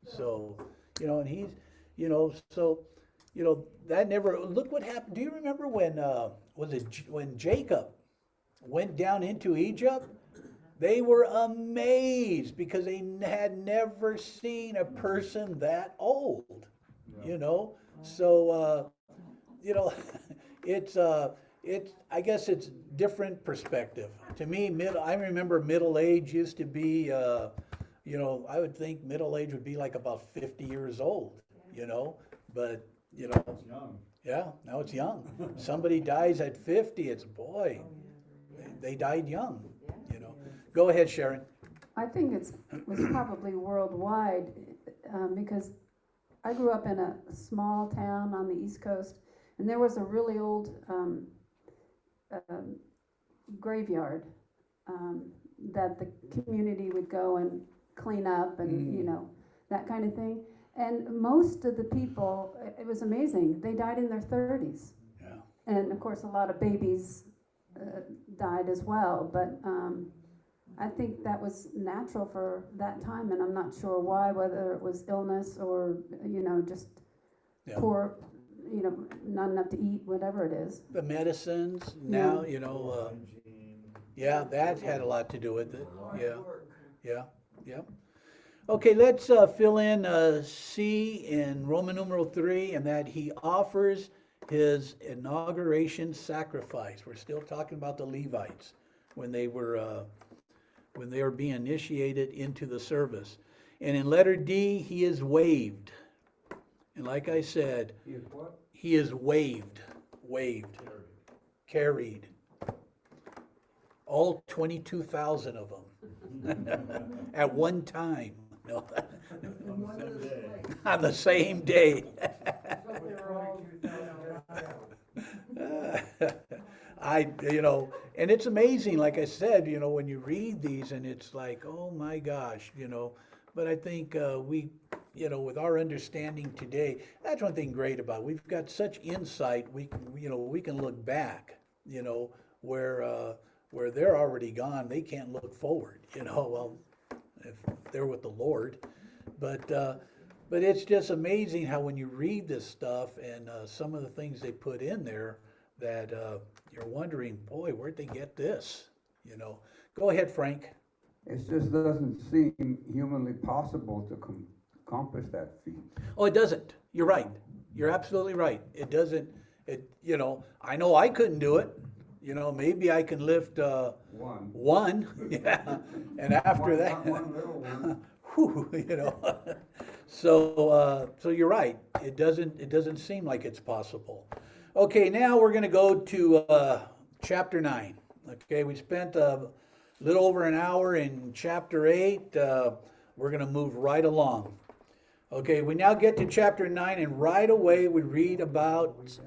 So, you know, and he's, you know, so, you know, that never. Look what happened. Do you remember when when Jacob went down into Egypt? They were amazed because they had never seen a person that old. You know, so you know, it's I guess it's different perspective. To me, I remember middle age used to be, you know, I would think middle age would be like about 50 years old, you know, but, you know, It's young. yeah, now it's young. Somebody dies at 50, it's, boy, they died young, you know. Go ahead, Sharon. I think it was probably worldwide, because I grew up in a small town on the East Coast, and there was a really old graveyard that the community would go and clean up and, you know, that kind of thing. And most of the people, it was amazing, they died in their 30s. Yeah. And of course, a lot of babies died as well, but I think that was natural for that time, and I'm not sure why, whether it was illness or, you know, just poor, you know, not enough to eat, whatever it is. The medicines now, you know, yeah, that had a lot to do with it. Yeah, yeah, yeah. Okay, let's fill in C in Roman numeral 3, and that he offers his inauguration sacrifice. We're still talking about the Levites when they were being initiated into the service. And in letter D, he is waived. And like I said, He is what? he is waived, carried. All 22,000 of them at one time. No. On the same day. You know, and it's amazing, like I said, you know, when you read these and it's like, oh my gosh, you know, but I think we, you know, with our understanding today, that's one thing great about it. We've got such insight, we can, you know, we can look back, you know, where they're already gone, they can't look forward, you know, well, if they're with the Lord, but it's just amazing how when you read this stuff and some of the things they put in there that you're wondering, boy, where'd they get this? You know, go ahead, Frank. It just doesn't seem humanly possible to accomplish that feat. Oh, it doesn't. You're right. You're absolutely right. It doesn't. You know I couldn't do it. You know, maybe I can lift one. Yeah, and after that, one little one. whew, you know. So you're right. It doesn't seem like it's possible. Okay, now we're going to go to chapter 9. Okay, we spent a little over an hour in chapter 8. We're going to move right along. Okay, we now get to chapter 9, and right away we read about,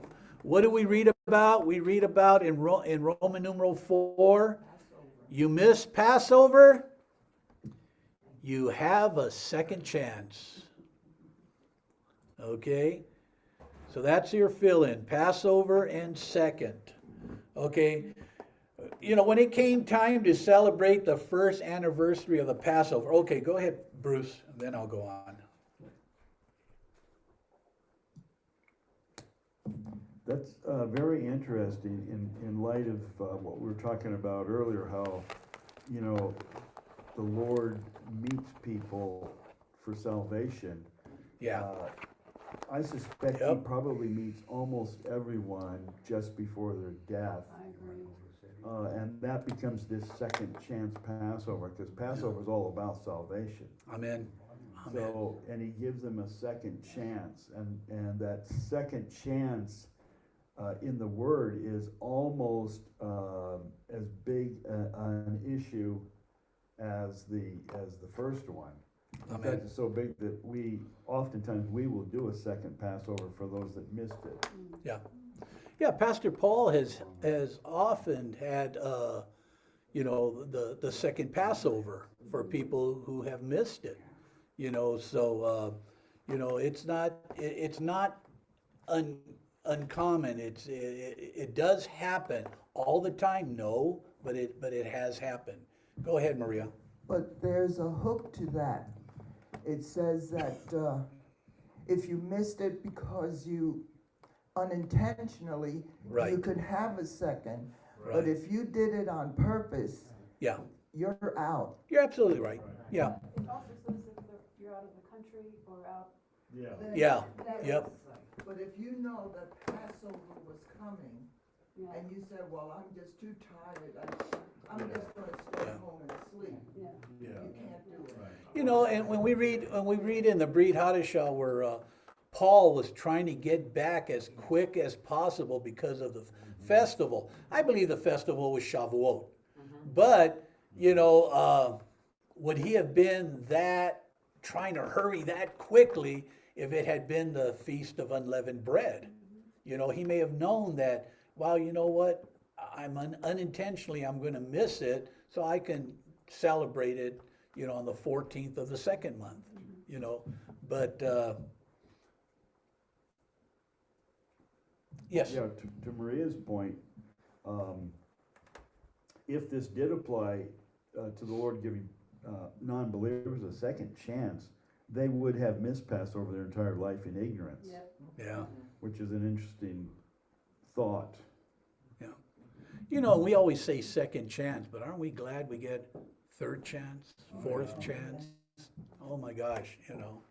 what do we read about? We read about in Roman numeral 4, you missed Passover, you have a second chance. Okay? So that's your fill-in, Passover and second. Okay, you know, when it came time to celebrate the first anniversary of the Passover, okay, go ahead, Bruce, and then I'll go on. That's very interesting in light of what we were talking about earlier, how, you know, the Lord meets people for salvation. Yeah. I suspect He Yep. probably meets almost everyone just before their death. I agree. And that becomes this second chance Passover, because Passover is all about salvation. Amen. Amen. So, and He gives them a second chance, and that second chance in the Word is almost as big an issue as the first one. In Amen. fact, it's so big that oftentimes we will do a second Passover for those that missed it. Yeah. Yeah, Pastor Paul has often had, you know, the second Passover for people who have missed it. You know, so, you know, it's not uncommon. It does happen all the time, no, but it has happened. Go ahead, Maria. But there's a hook to that. It says that if you missed it because you unintentionally, Right. you could have a second. Right. But if you did it on purpose, Yeah, you're out. you're absolutely right. Yeah, It also says if you're out of the country or out. Yeah. yeah, that yep. is- But if you know that Passover was coming, Yeah, and you said, well, I'm just too tired, I'm just gonna stay Yeah. home and sleep, yeah. Yeah. you can't do it. You know, and when we read in the Beha'alotcha where Paul was trying to get back as quick as possible because of the festival. I believe the festival was Shavuot. But, you know, would he have been that, trying to hurry that quickly if it had been the Feast of Unleavened Bread? You know, he may have known that, well, you know what, unintentionally I'm going to miss it, so I can celebrate it, you know, on the 14th of the second month, you know. But, yes. Yeah, to Maria's point, if this did apply to the Lord giving non-believers a second chance, they would have missed Passover their entire life in ignorance, Yeah. which is an interesting thought. You know, we always say second chance, but aren't we glad we get third chance, fourth chance? Oh my gosh, you know.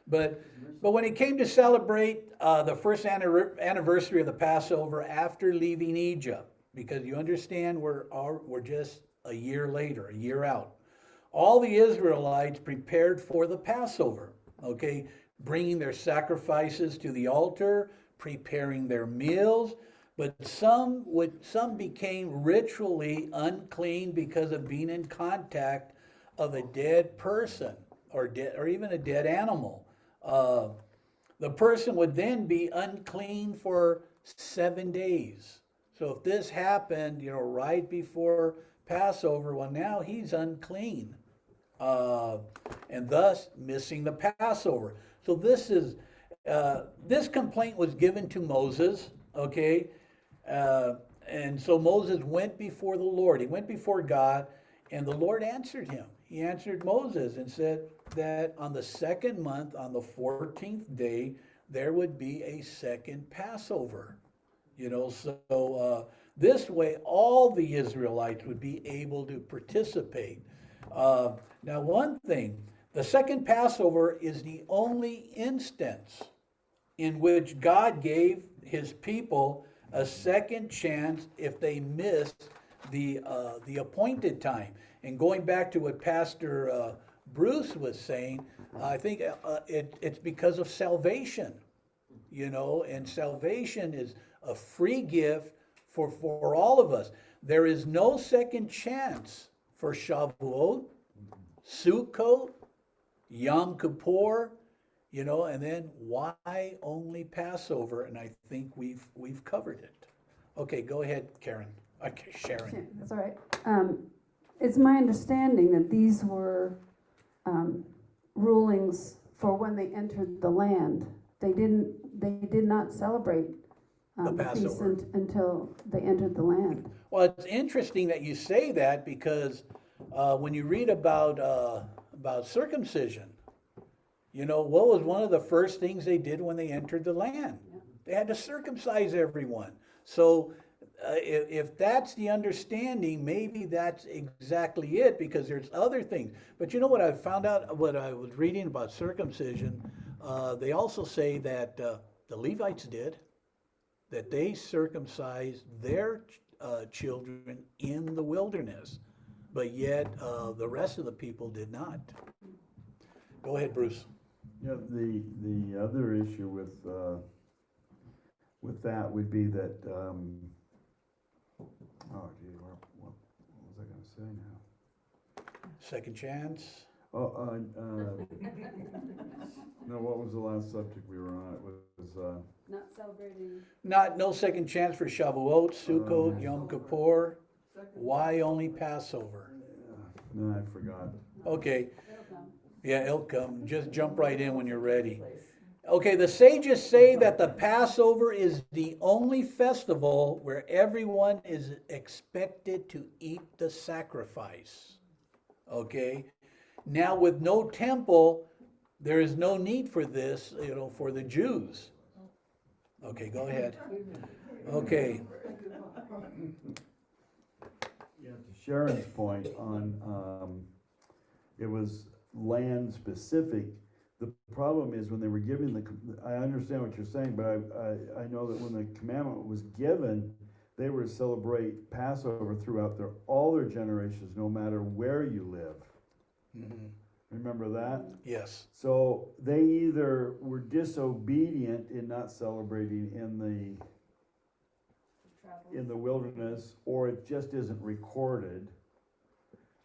But when it came to celebrate the first anniversary of the Passover after leaving Egypt, because you understand we're just a year later, a year out, all the Israelites prepared for the Passover, okay, bringing their sacrifices to the altar, preparing their meals. But some became ritually unclean because of being in contact of a dead person or even a dead animal. The person would then be unclean for 7 days. So if this happened, you know, right before Passover, well, now he's unclean, and thus missing the Passover. So this complaint was given to Moses, okay? And so Moses went before the Lord. He went before God, and the Lord answered him. He answered Moses and said that on the second month, on the 14th day, there would be a second Passover. You know, so this way all the Israelites would be able to participate. Now, one thing, the second Passover is the only instance in which God gave his people a second chance if they missed the appointed time. And going back to what Pastor Bruce was saying, I think it's because of salvation, you know, and salvation is a free gift for all of us. There is no second chance for Shavuot, Sukkot, Yom Kippur, you know, and then why only Passover? And I think we've covered it. Okay, go ahead, Karen. Okay, Sharon. Yeah, that's all right. It's my understanding that these were rulings for when they entered the land. They did not celebrate The the feast Passover. until they entered the land. Well, it's interesting that you say that because when you read about circumcision, you know, what was one of the first things they did when they entered the land? They had to circumcise everyone. So if that's the understanding, maybe that's exactly it, because there's other things. But you know what I found out, what I was reading about circumcision, they also say that the Levites did, that they circumcised their children in the wilderness, but yet the rest of the people did not. Go ahead, Bruce. Yeah, the other issue with that would be that, oh gee, what was I gonna say now? Second chance. Oh, no, what was the last subject we were on? It was, Not celebrating. No second chance for Shavuot, Sukkot, Yom Kippur. Why only Passover? no, I forgot. Okay, It'll come. yeah, it'll come. Just jump right in when you're ready. Okay, the sages say that the Passover is the only festival where everyone is expected to eat the sacrifice. Okay, now with no temple, there is no need for this, for the Jews. Okay, go ahead. Okay. Yeah, to Sharon's point on, it was land specific. The problem is when they were giving I understand what you're saying, but I know that when the commandment was given, they were to celebrate Passover throughout all their generations, no matter where you live. Mm-hmm. Remember that? Yes. So they either were disobedient in not celebrating in the wilderness, or it just isn't recorded,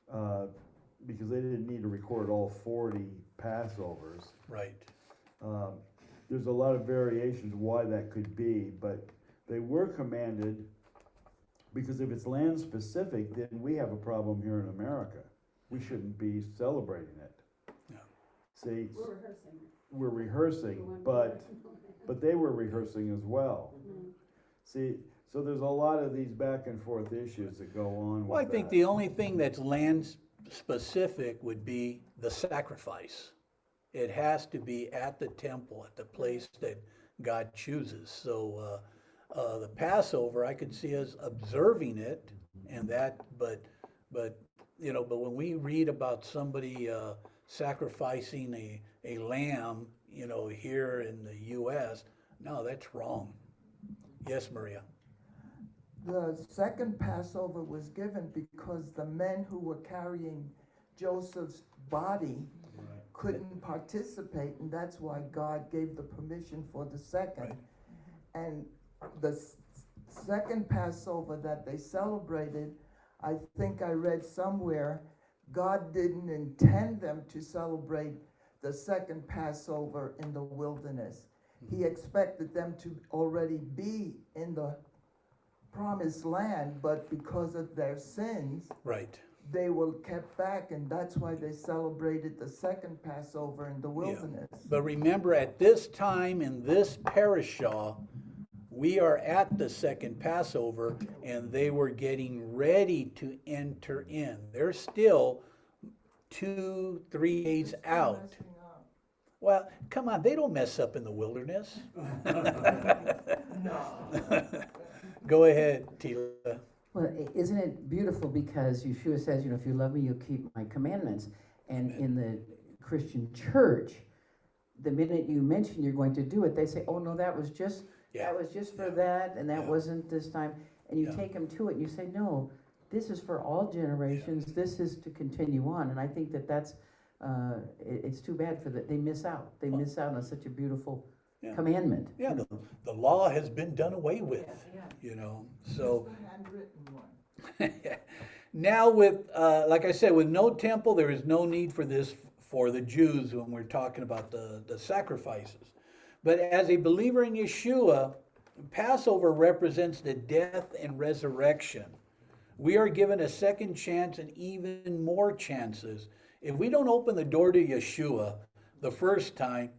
because they didn't need to record all 40 Passovers. Right. There's a lot of variations why that could be, but they were commanded, because if it's land specific, then we have a problem here in America. We shouldn't be celebrating it. Yeah. See, We're rehearsing. we're rehearsing, but they were rehearsing as well. Mm. See, so there's a lot of these back and forth issues that go on Well, I with think that. the only thing that's land specific would be the sacrifice. It has to be at the temple, at the place that God chooses. So the Passover, I could see us observing it, and that, but when we read about somebody sacrificing a lamb, here in the U.S., no, that's wrong. Yes, Maria. The second Passover was given because the men who were carrying Joseph's body couldn't participate, and that's why God gave the permission for the second. Right. And the second Passover that they celebrated, I think I read somewhere, God didn't intend them to celebrate the second Passover in the wilderness. He expected them to already be in the promised land, but because of their sins, Right. they were kept back, and that's why they celebrated the second Passover in the wilderness. But remember, at this time in this parashah, we are at the second Passover, and they were getting ready to enter in. They're still 2-3 days out. Well, come on, they don't mess up in the wilderness. Go ahead, Tila. Well, isn't it beautiful, because Yeshua says, if you love me, you'll keep my commandments. And in the Christian church, the minute you mention you're going to do it, they say, oh no, that was just for that, and that wasn't this time. And you take them to it, and you say, no, this is for all generations. This is to continue on. And I think that's it's too bad they miss out. They miss out on such a beautiful commandment. Yeah, the law has been done away with, so. The handwritten one. Now with, like I said, with no temple, there is no need for this for the Jews when we're talking about the sacrifices. But as a believer in Yeshua, Passover represents the death and resurrection. We are given a second chance and even more chances. If we don't open the door to Yeshua the first time,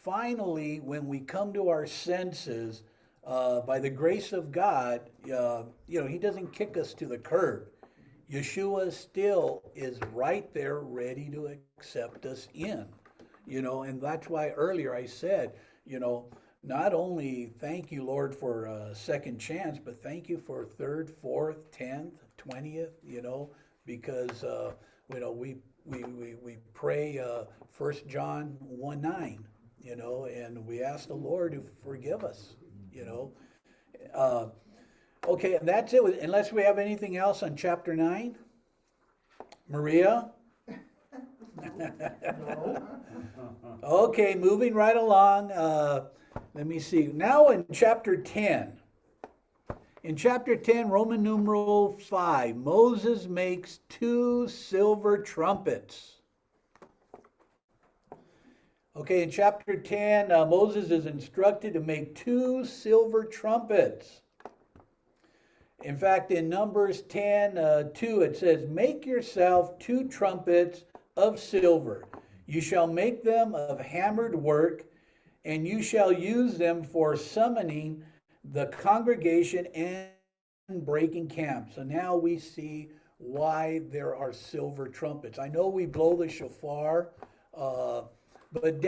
finally, when we come to our senses, by the grace of God, He doesn't kick us to the curb. Yeshua still is right there ready to accept us in, and that's why earlier I said, not only thank you, Lord, for a second chance, but thank you for third, fourth, 10th, 20th, because, we pray 1 John 1:9, and we ask the Lord to forgive us, Uh, okay, and that's it, unless we have anything else on chapter 9? Maria? Okay, moving right along. Let me see. Now in chapter 10. In chapter 10, Roman numeral 5, Moses makes 2 silver trumpets. Okay, in chapter 10, Moses is instructed to make 2 silver trumpets. In fact, in Numbers 10, 2, it says, make yourself 2 trumpets of silver. You shall make them of hammered work, and you shall use them for summoning the congregation and breaking camp. So now we see why there are silver trumpets. I know we blow the shofar, I'll get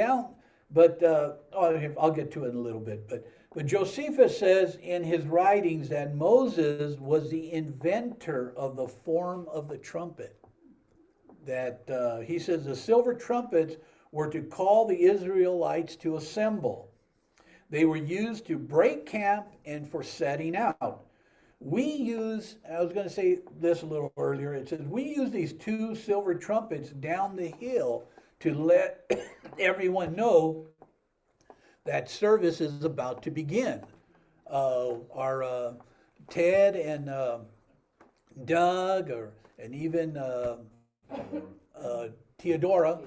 to it in a little bit. But Josephus says in his writings that Moses was the inventor of the form of the trumpet. That he says the silver trumpets were to call the Israelites to assemble. They were used to break camp and for setting out. I was going to say this a little earlier, it says we use these 2 silver trumpets down the hill to let everyone know that service is about to begin. Our Ted and Doug, and even Theodora,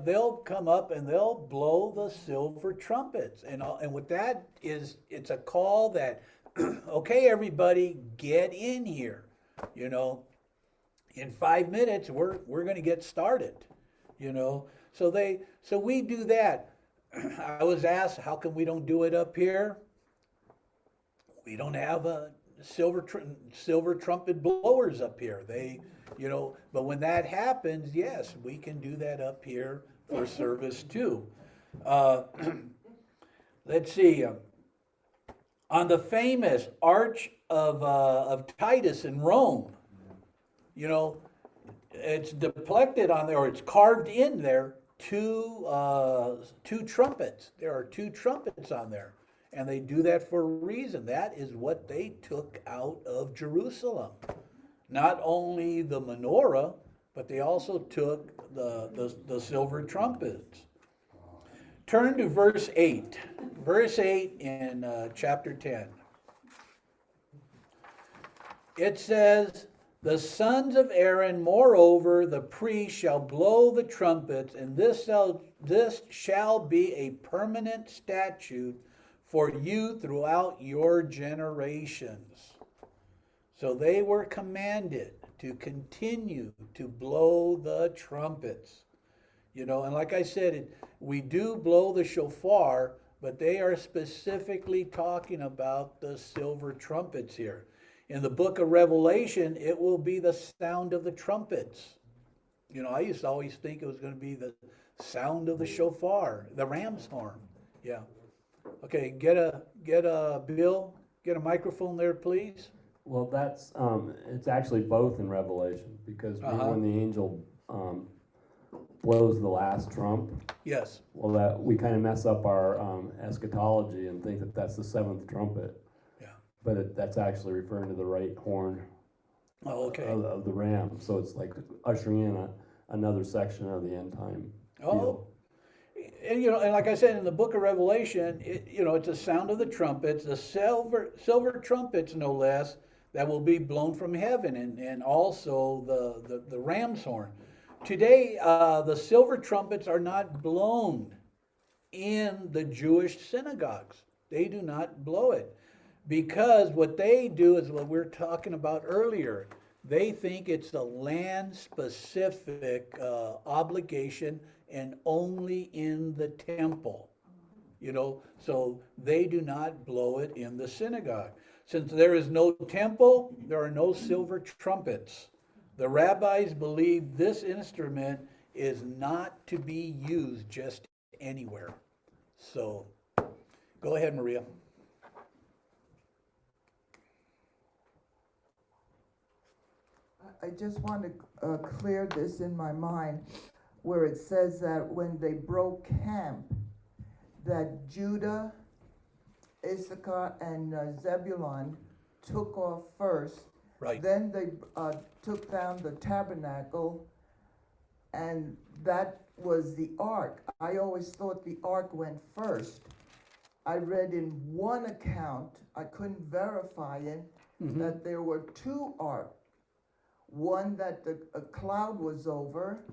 they'll come up and they'll blow the silver trumpets. And what that is, it's a call that, okay, everybody, get in here. In 5 minutes, we're going to get started. So we do that. I was asked, how come we don't do it up here? We don't have a silver trumpet blowers up here. But when that happens, yes, we can do that up here for service too. Let's see. On the famous Arch of Titus in Rome, it's depicted on there, or it's carved in there, 2 trumpets. There are 2 trumpets on there. And they do that for a reason. That is what they took out of Jerusalem. Not only the menorah, but they also took the silver trumpets. Turn to verse 8. Verse 8 in chapter 10. It says, the sons of Aaron, moreover, the priests shall blow the trumpets, and this shall be a permanent statute for you throughout your generations. So they were commanded to continue to blow the trumpets. And like I said, we do blow the shofar, but they are specifically talking about the silver trumpets here. In the book of Revelation, it will be the sound of the trumpets. I used to always think it was going to be the sound of the shofar, the ram's horn. Yeah. Okay, get a Bill, get a microphone there, please. Well, that's it's actually both in Revelation, because when the angel blows the last trump, yes. Well, that we kind of mess up our eschatology and think that that's the 7th trumpet. Yeah. But that's actually referring to the right horn. Oh, okay. Of the ram. So it's like ushering in another section of the end time. Oh. And and like I said, in the book of Revelation, it's the sound of the trumpets, the silver trumpets, no less, that will be blown from heaven, and also the ram's horn. Today, the silver trumpets are not blown in the Jewish synagogues. They do not blow it, because what they do is what we were talking about earlier. They think it's a land-specific obligation, and only in the temple. So they do not blow it in the synagogue. Since there is no temple, there are no silver trumpets. The rabbis believe this instrument is not to be used just anywhere. So Go ahead, Maria. I just want to clear this in my mind, where it says that when they broke camp, that Judah, Issachar, and Zebulun took off first. Right. Then they took down the tabernacle, and that was the ark. I always thought the ark went first. I read in one account, I couldn't verify it, that there were two arks. One that a cloud was over,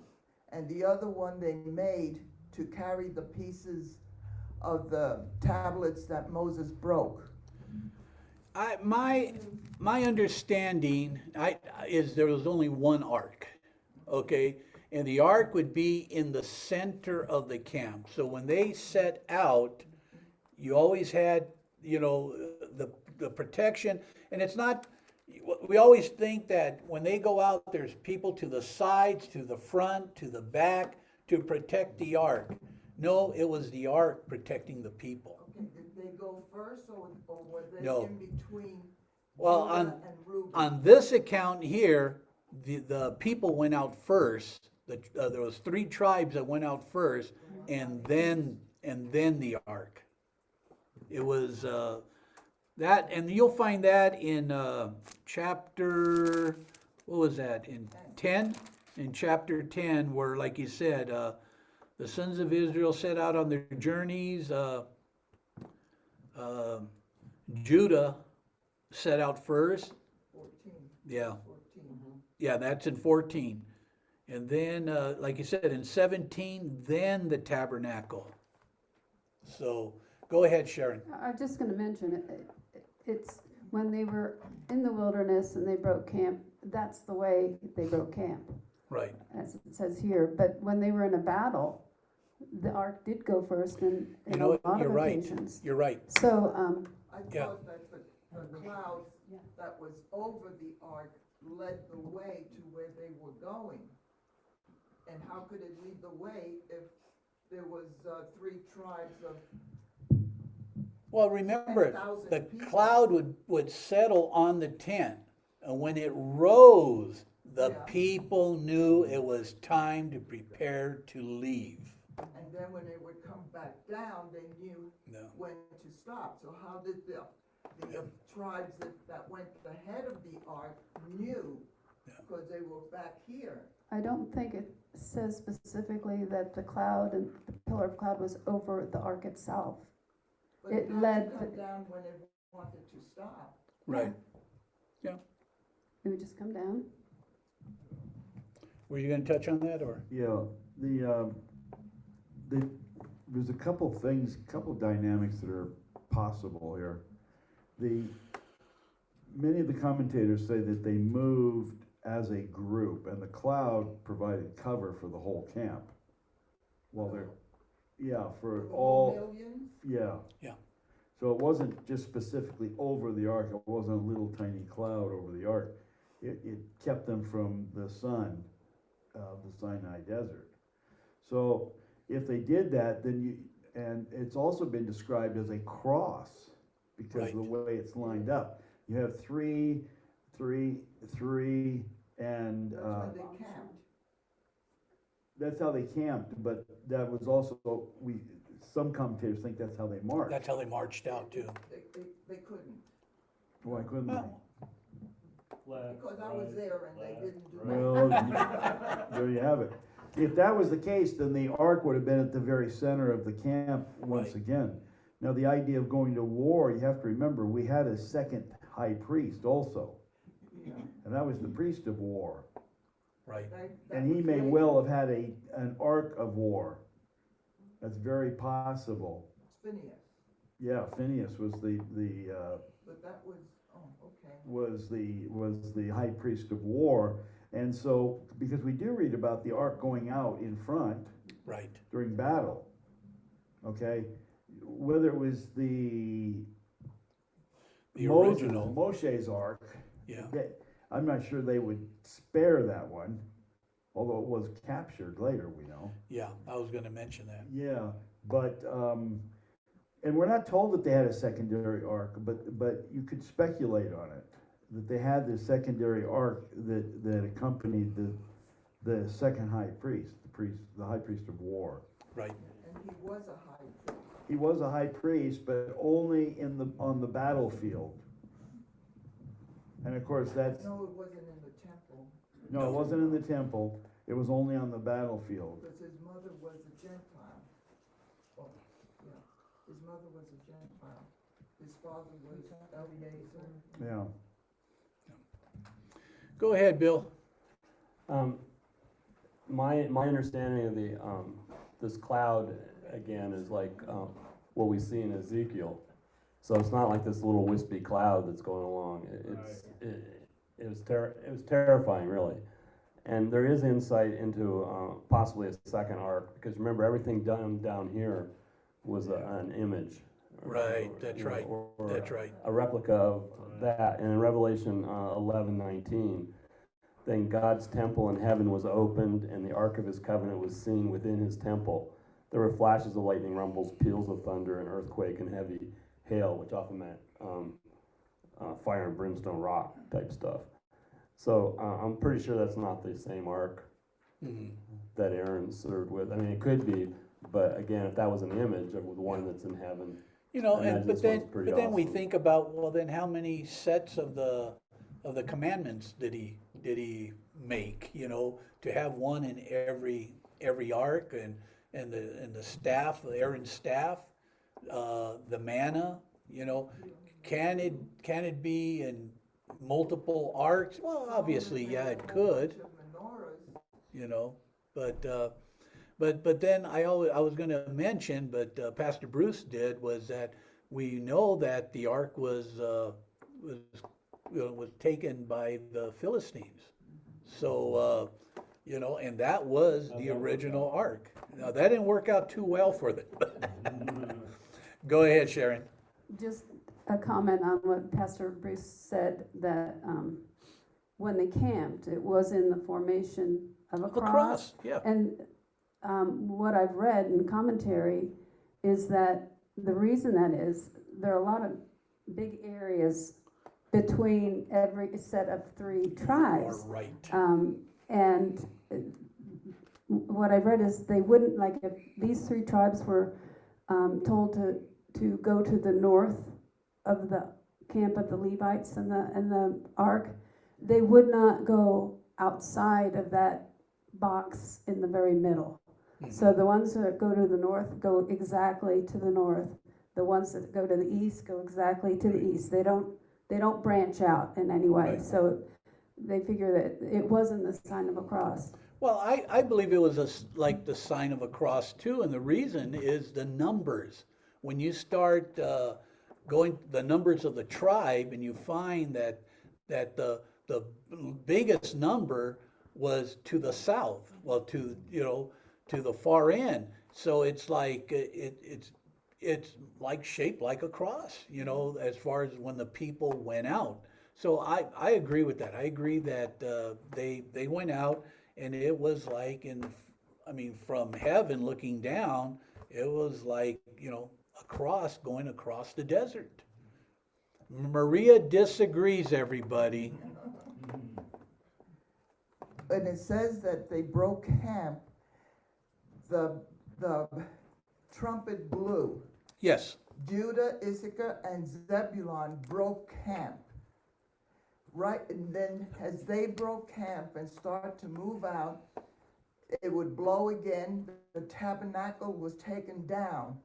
and the other one they made to carry the pieces of the tablets that Moses broke. My understanding is there was only one ark, okay? And the ark would be in the center of the camp. So when they set out, you always had, the protection. And it's not, we always think that when they go out, there's people to the sides, to the front, to the back to protect the ark. No, it was the ark protecting the people. Okay, did they go first, or were they No. in between Well, Judah and Reuben? on this account here, the people went out first. There was 3 tribes that went out first, and then the ark. It was that, and you'll find that in chapter, what was that, in 10? In chapter 10, where, like you said, the sons of Israel set out on their journeys. Judah set out first. 14. Yeah. 14. Yeah, that's in 14. And then, like you said, in 17, then the tabernacle. So, go ahead, Sharon. I'm just going to mention it's when they were in the wilderness and they broke camp. That's the way they broke camp, Right. as it says here. But when they were in a battle, the ark did go first, and You in know a what? lot You're of right. occasions. You're right. So I Yeah. thought that the cloud that was over the ark led the way to where they were going. And how could it lead the way if there was 3 tribes of Well, remember, 10,000 the people? cloud would settle on the tent. And when it rose, the Yeah. people knew it was time to prepare to leave. And then when they would come back down, they knew No. when to stop. So how did the tribes that went ahead of the ark knew? Yeah. Because they were back here. I don't think it says specifically that the cloud and the pillar of cloud was over the ark itself. But It had led to come the- down when they wanted to stop. Right. It would just come down. Were you going to touch on that, or? Yeah, there's a couple things, couple dynamics that are possible here. Many of the commentators say that they moved as a group, and the cloud provided cover for the whole camp. Well, for The all, millions? yeah. Yeah. So it wasn't just specifically over the ark, it wasn't a little tiny cloud over the ark. It kept them from the sun of the Sinai desert. So if they did that, then and it's also been described as a cross because of the way it's lined up. You have 3, 3, 3, and That's when they camped. that's how they camped, but that was also, some commentators think that's how they marched. That's how they marched out, too. They couldn't. Why couldn't Well, Because I was there and they didn't do they? that. Well, there you have it. If that was the case, then the ark would have been at the very center of the camp once Right. again. Now, the idea of going to war, you have to remember, we had a second high priest also. And that was the priest of war. Right. That And he was may later. well have had an ark of war. That's very possible. Phineas, Yeah, Phineas was but that was, okay. was the high priest of war. And so, because we do read about the ark going out in front Right. during battle, okay? Whether it was the Moses, original. Moshe's ark, Yeah. I'm not sure they would spare that one, although it was captured later, we know. Yeah, I was going to mention that. Yeah, but And we're not told that they had a secondary ark, but you could speculate on it, that they had this secondary ark that accompanied the second high priest, the high priest of war. Right. And he was a high priest. He was a high priest, but only on the battlefield. And of course, that's No, it wasn't in the temple, no, it wasn't in the temple. It was only on the battlefield. because his mother was a Gentile. Oh, yeah, his mother was a Gentile. His father was Eliezer. Yeah. Go ahead, Bill. My understanding of the this cloud again is like what we see in Ezekiel. So it's not like this little wispy cloud that's going along. It was terrifying, really. And there is insight into possibly a second ark, because remember, everything done down here was an image. Right, that's right, or that's right. A replica of that. And in Revelation 11:19, then God's temple in heaven was opened, and the ark of his covenant was seen within his temple. There were flashes of lightning, rumbles, peals of thunder, and earthquake, and heavy hail, which often meant fire and brimstone rock type stuff. So I'm pretty sure that's not the same ark that Aaron served with. I mean, it could be, but again, if that was an image of the one that's in heaven, You know, I imagine but this then, one's pretty we awesome. think about, well, then how many sets of the commandments did he make? You know, to have one in every ark, and the staff, Aaron's staff, the manna. You know, can it be in multiple arks? Well, obviously, yeah, it could. You know, but then I was going to mention, but Pastor Bruce did, was that we know that the ark was taken by the Philistines. So you know, and that was the original ark. Now that didn't work out too well for them. Go ahead, Sharon. Just a comment on what Pastor Bruce said, that when they camped, it was in the formation of a The cross. cross, yeah. And what I've read in commentary is that the reason that is, there are a lot of big areas between every set of three tribes. You are right. And what I've read is they wouldn't, like, if these three tribes were told to go to the north of the camp of the Levites and the ark, they would not go outside of that box in the very middle. So the ones that go to the north go exactly to the north. The ones that go to the east go exactly to the east. They don't branch out in any way. Right. So they figure that it wasn't the sign of a cross. Well, I believe it was like the sign of a cross too, and the reason is the numbers. When you start going the numbers of the tribe, and you find that the biggest number was to the south, well, to the far end. So it's like it's like shaped like a cross, you know, as far as when the people went out. So I agree with that. I agree that they went out, and it was like from heaven looking down, it was like, you know, a cross going across the desert. Maria disagrees, everybody. And it says that they broke camp, the trumpet blew. Yes. Judah, Issachar, and Zebulun broke camp. Right, and then as they broke camp and start to move out, it would blow again. The tabernacle was taken down.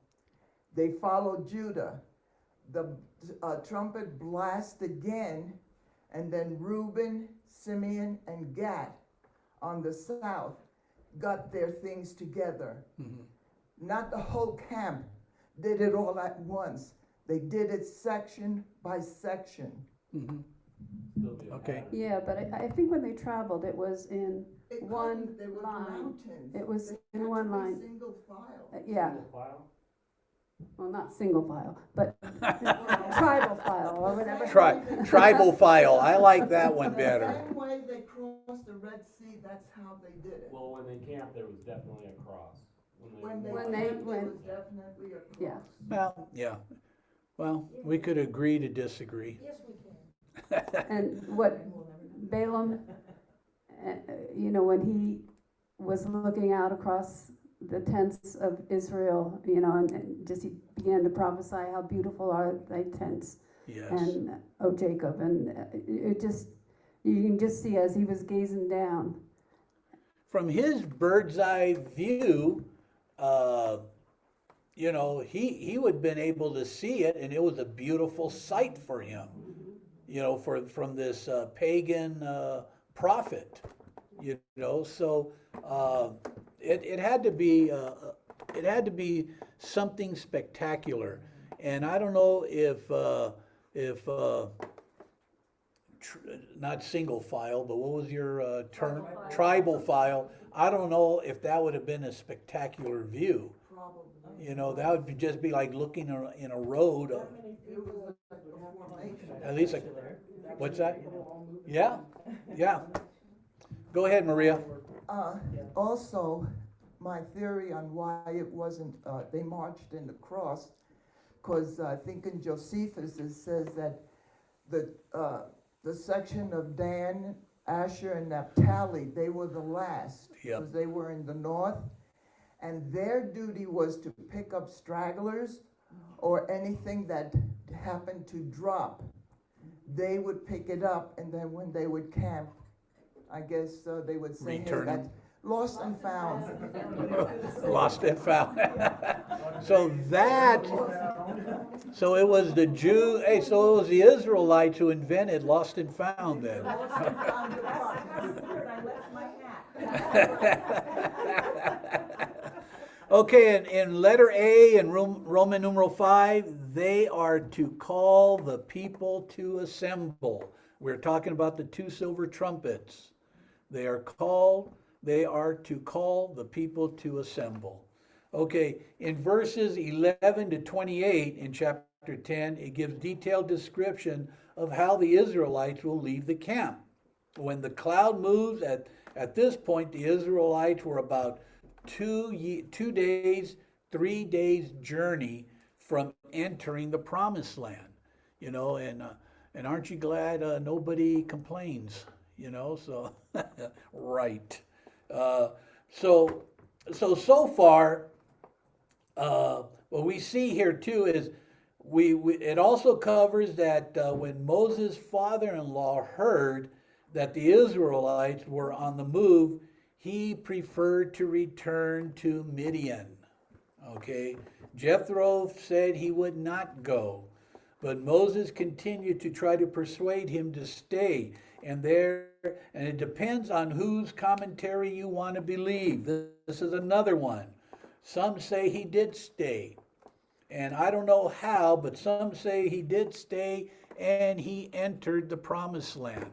They followed Judah. The trumpet blast again, and then Reuben, Simeon, and Gad on the south got their things together. Mm-hmm. Not the whole camp did it all at once. They did it section by section. Mm-hmm. Okay. Yeah, but I think when they traveled, it was in one There were line. mountains. It was They in had one to be line. single file. Yeah. Well, not single file, but tribal file or whatever. Tribal file. I like that one The better. same way they crossed the Red Sea, that's how they did it. Well, when they camped, there was definitely a cross. When they When camped, they it went- was definitely a cross. Yeah. Well, yeah. Well, we could agree to disagree. Yes, we can. And what Balaam, when he was looking out across the tents of Israel, and just he began to prophesy, how beautiful are thy tents, Yes. and O Jacob, and it just, you can just see as he was gazing down. From his bird's eye view, he would have been able to see it, and it was a beautiful sight for him. From this pagan prophet. So it had to be something spectacular, and I don't know if not single file, but what was your term? Tribal file. I don't know if that would have been a spectacular view. Probably. That would just be like looking in a road. It was like a formation. At least, what's that? Yeah, yeah. Go ahead, Maria. Also, my theory on why it wasn't, they marched in the cross, because I think in Josephus it says that the section of Dan, Asher, and Naphtali, they were the last, Yep. because they were in the north, and their duty was to pick up stragglers or anything that happened to drop. They would pick it up, and then when they would camp, I guess they would say, Return hey, them. that's lost and found. Lost and found. So it was the Jew. Hey, so it was the Israelites who invented lost and found then. Okay, in letter A in Roman numeral 5, they are to call the people to assemble. We're talking about the 2 silver trumpets. They are to call the people to assemble. Okay, in verses 11 to 28 in chapter 10, it gives detailed description of how the Israelites will leave the camp. When the cloud moves, at this point, the Israelites were about 2 days, 3 days journey from entering the promised land. And aren't you glad nobody complains? So right. So far, what we see here too is it also covers that when Moses' father-in-law heard that the Israelites were on the move, he preferred to return to Midian. Okay, Jethro said he would not go, but Moses continued to try to persuade him to stay. And it depends on whose commentary you want to believe. This is another one. Some say he did stay, and I don't know how, but some say he did stay and he entered the promised land.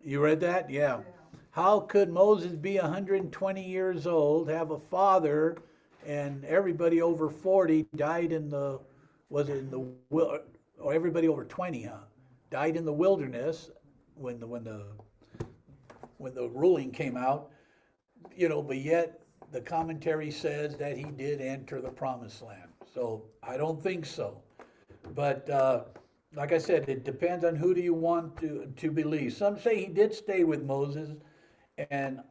You read that? Yeah. How could Moses be 120 years old, have a father, and everybody over 40 died or everybody over 20, died in the wilderness when the ruling came out, but yet the commentary says that he did enter the promised land. So I don't think so. But like I said, it depends on who do you want to believe. Some say he did stay with Moses, and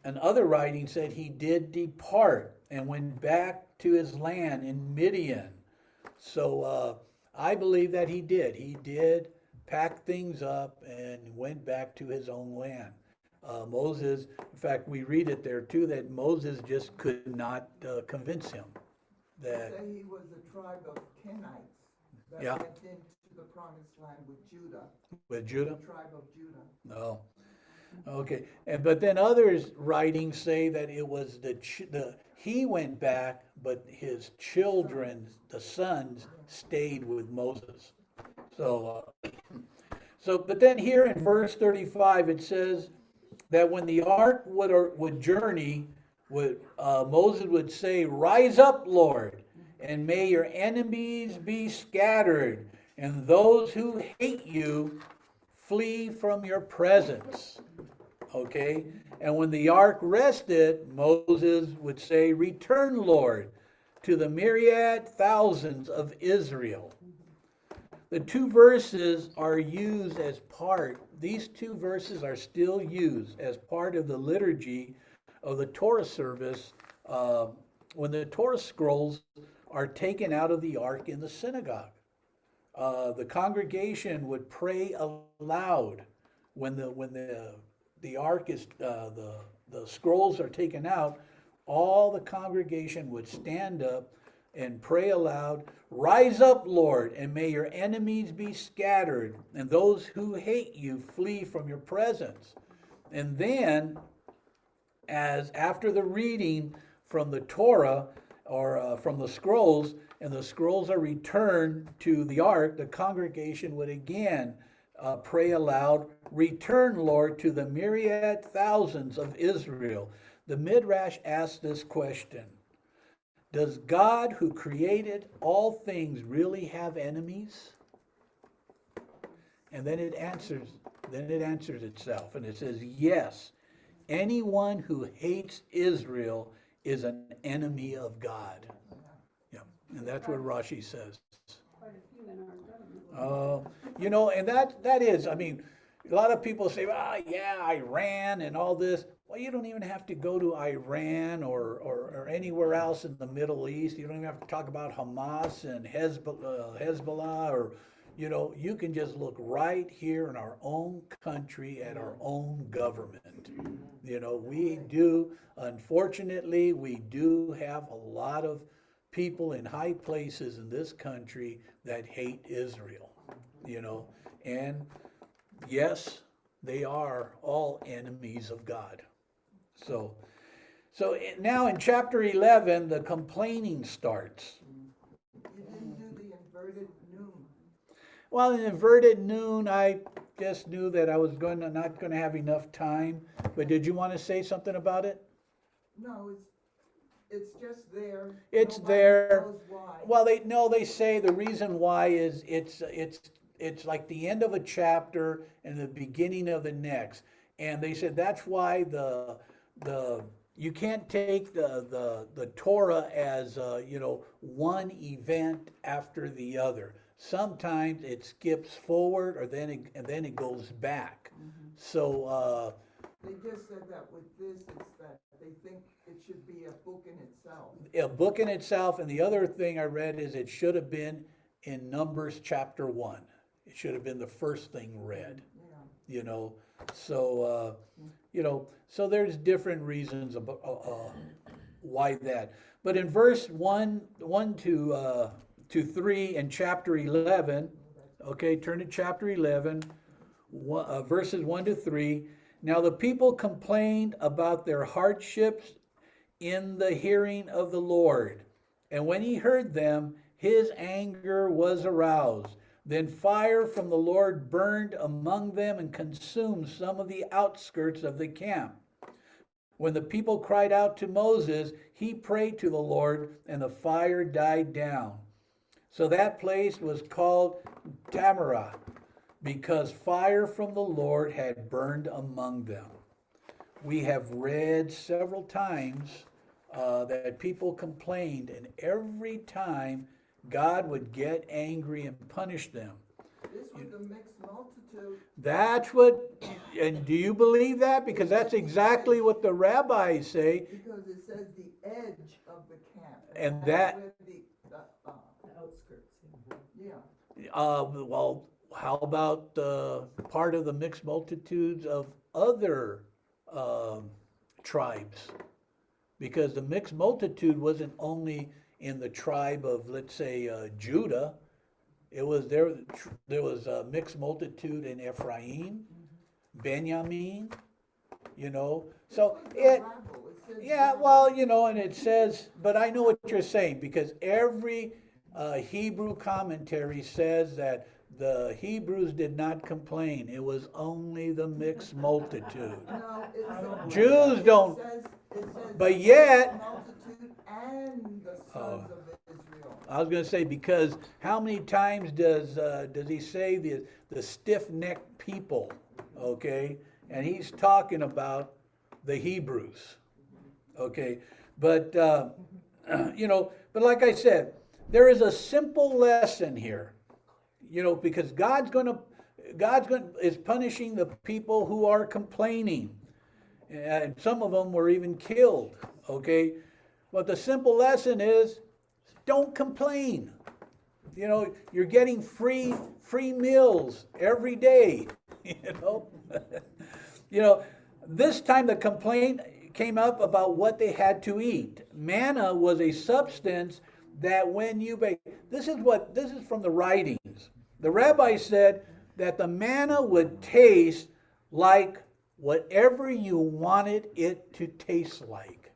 other writings said he did depart and went back to his land in Midian. So I believe that he did. He did pack things up and went back to his own land. Moses, in fact, we read it there too, that Moses just could not convince him that. Say he was a tribe of Kenites that Yeah. went into the promised land with Judah. With Judah? The tribe of Judah. No. Okay, but then others writings say that it was he went back, but his children, the sons, stayed with Moses. But then here in verse 35 it says that when the ark would journey, Moses would say, "Rise up, Lord, and may your enemies be scattered, and those who hate you flee from your presence." Okay? And when the ark rested, Moses would say, "Return, Lord, to the myriad thousands of Israel." The two verses are used as part, these two verses are still used as part of the liturgy of the Torah service when the Torah scrolls are taken out of the ark in the synagogue. The congregation would pray aloud when the ark is the scrolls are taken out. All the congregation would stand up and pray aloud, "Rise up, Lord, and may your enemies be scattered, and those who hate you flee from your presence." And then, as after the reading from the Torah or from the scrolls, and the scrolls are returned to the ark, the congregation would again pray aloud, "Return, Lord, to the myriad thousands of Israel." The Midrash asks this question: does God, who created all things, really have enemies? And then it answers itself, and it says, yes, anyone who hates Israel is an enemy of God. Yeah, and that's what Rashi says. Quite a few in our government. And that is, I mean, a lot of people say, yeah, Iran and all this. Well, you don't even have to go to Iran or anywhere else in the Middle East. You don't even have to talk about Hamas and Hezbollah, or, you can just look right here in our own country at our own government. Unfortunately, we do have a lot of people in high places in this country that hate Israel, and yes, they are all enemies of God. So now in chapter 11, the complaining starts. You didn't do the inverted noon. Well, in inverted noon, I just knew that I was not going to have enough time. But did you want to say something about it? No, it's just there. It's Nobody there. knows why. Well, they say the reason why is it's like the end of a chapter and the beginning of the next. And they said that's why you can't take the Torah as one event after the other. Sometimes it skips forward, and then it goes back. Mm-hmm. So They just said that with this, it's that they think it should be a book in itself. a book in itself, and the other thing I read is it should have been in Numbers chapter 1. It should have been the first thing read. Yeah. So there's different reasons about why that. But in verse 1 to 3 in chapter 11, okay, turn to chapter 11, verses 1 to 3. Now the people complained about their hardships in the hearing of the Lord. And when he heard them, his anger was aroused. Then fire from the Lord burned among them and consumed some of the outskirts of the camp. When the people cried out to Moses, he prayed to the Lord, and the fire died down. So that place was called Tamarah, because fire from the Lord had burned among them. We have read several times that people complained, and every time God would get angry and punish them. This was the mixed multitude. That's what, and do you believe that? Because that's exactly what the rabbis say. Because it says the edge of the camp. And that's that, where the Outskirts. yeah. well, how about part of the mixed multitudes of other tribes? Because the mixed multitude wasn't only in the tribe of, let's say, Judah. It was there was a mixed multitude in Ephraim, Benjamin, So and it says, but I know what you're saying, because every Hebrew commentary says that the Hebrews did not complain. It was only the mixed multitude. No, Jews don't, it says but yet, multitude and the sons of Israel. I was going to say, because how many times does he say the stiff-necked people, okay? and he's talking about the Hebrews. Okay, but but like I said, there is a simple lesson here, because God's going is punishing the people who are complaining, and some of them were even killed. Okay, but the simple lesson is, don't complain. You're getting free meals every day. you know, this time the complaint came up about what they had to eat. Manna was a substance that when you bake, this is from the writings. The rabbi said that the manna would taste like whatever you wanted it to taste like.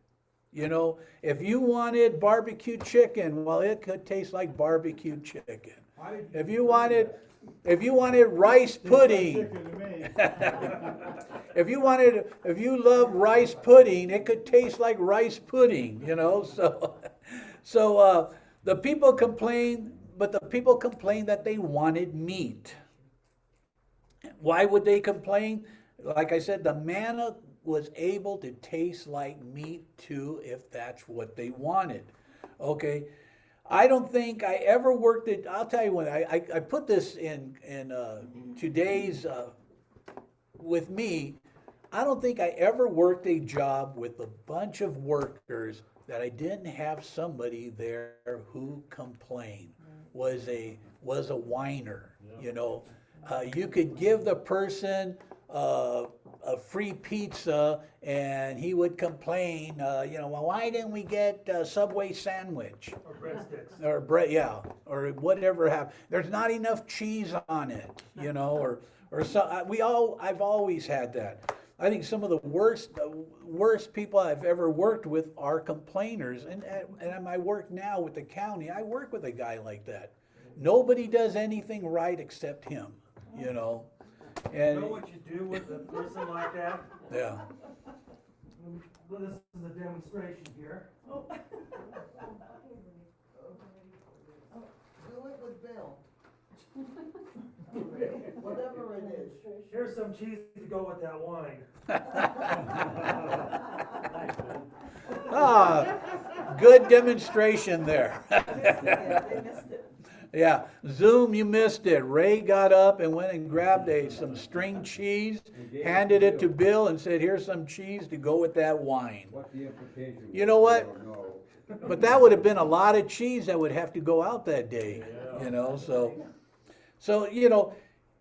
If you wanted barbecue chicken, well, it could taste like barbecue chicken. If you wanted rice pudding, if you love rice pudding, it could taste like rice pudding. So the people complained, but the people complained that they wanted meat. Why would they complain? Like I said, the manna was able to taste like meat too, if that's what they wanted. Okay, I don't think I ever worked it. I'll tell you what. I put this in today's with me. I don't think I ever worked a job with a bunch of workers that I didn't have somebody there who complained, was a whiner. You could give the person a free pizza, and he would complain, well, why didn't we get a Subway sandwich? Or breadsticks. Or bread, yeah, or whatever happened. There's not enough cheese on it, or so. I've always had that. I think some of the worst people I've ever worked with are complainers, and at my work now with the county, I work with a guy like that. Nobody does anything right except him, And You know what you do with a person like that? yeah. Well, this is a demonstration here. Do it with Bill. Whatever it is. Here's some cheese to go with that wine. Good demonstration there. They missed it. Yeah, Zoom, you missed it. Ray got up and went and grabbed some string cheese, handed it to Bill, and said, "Here's some cheese to go with that wine." What the implication? You know what? I don't know. But that would have been a lot of cheese that would have to go out that day. So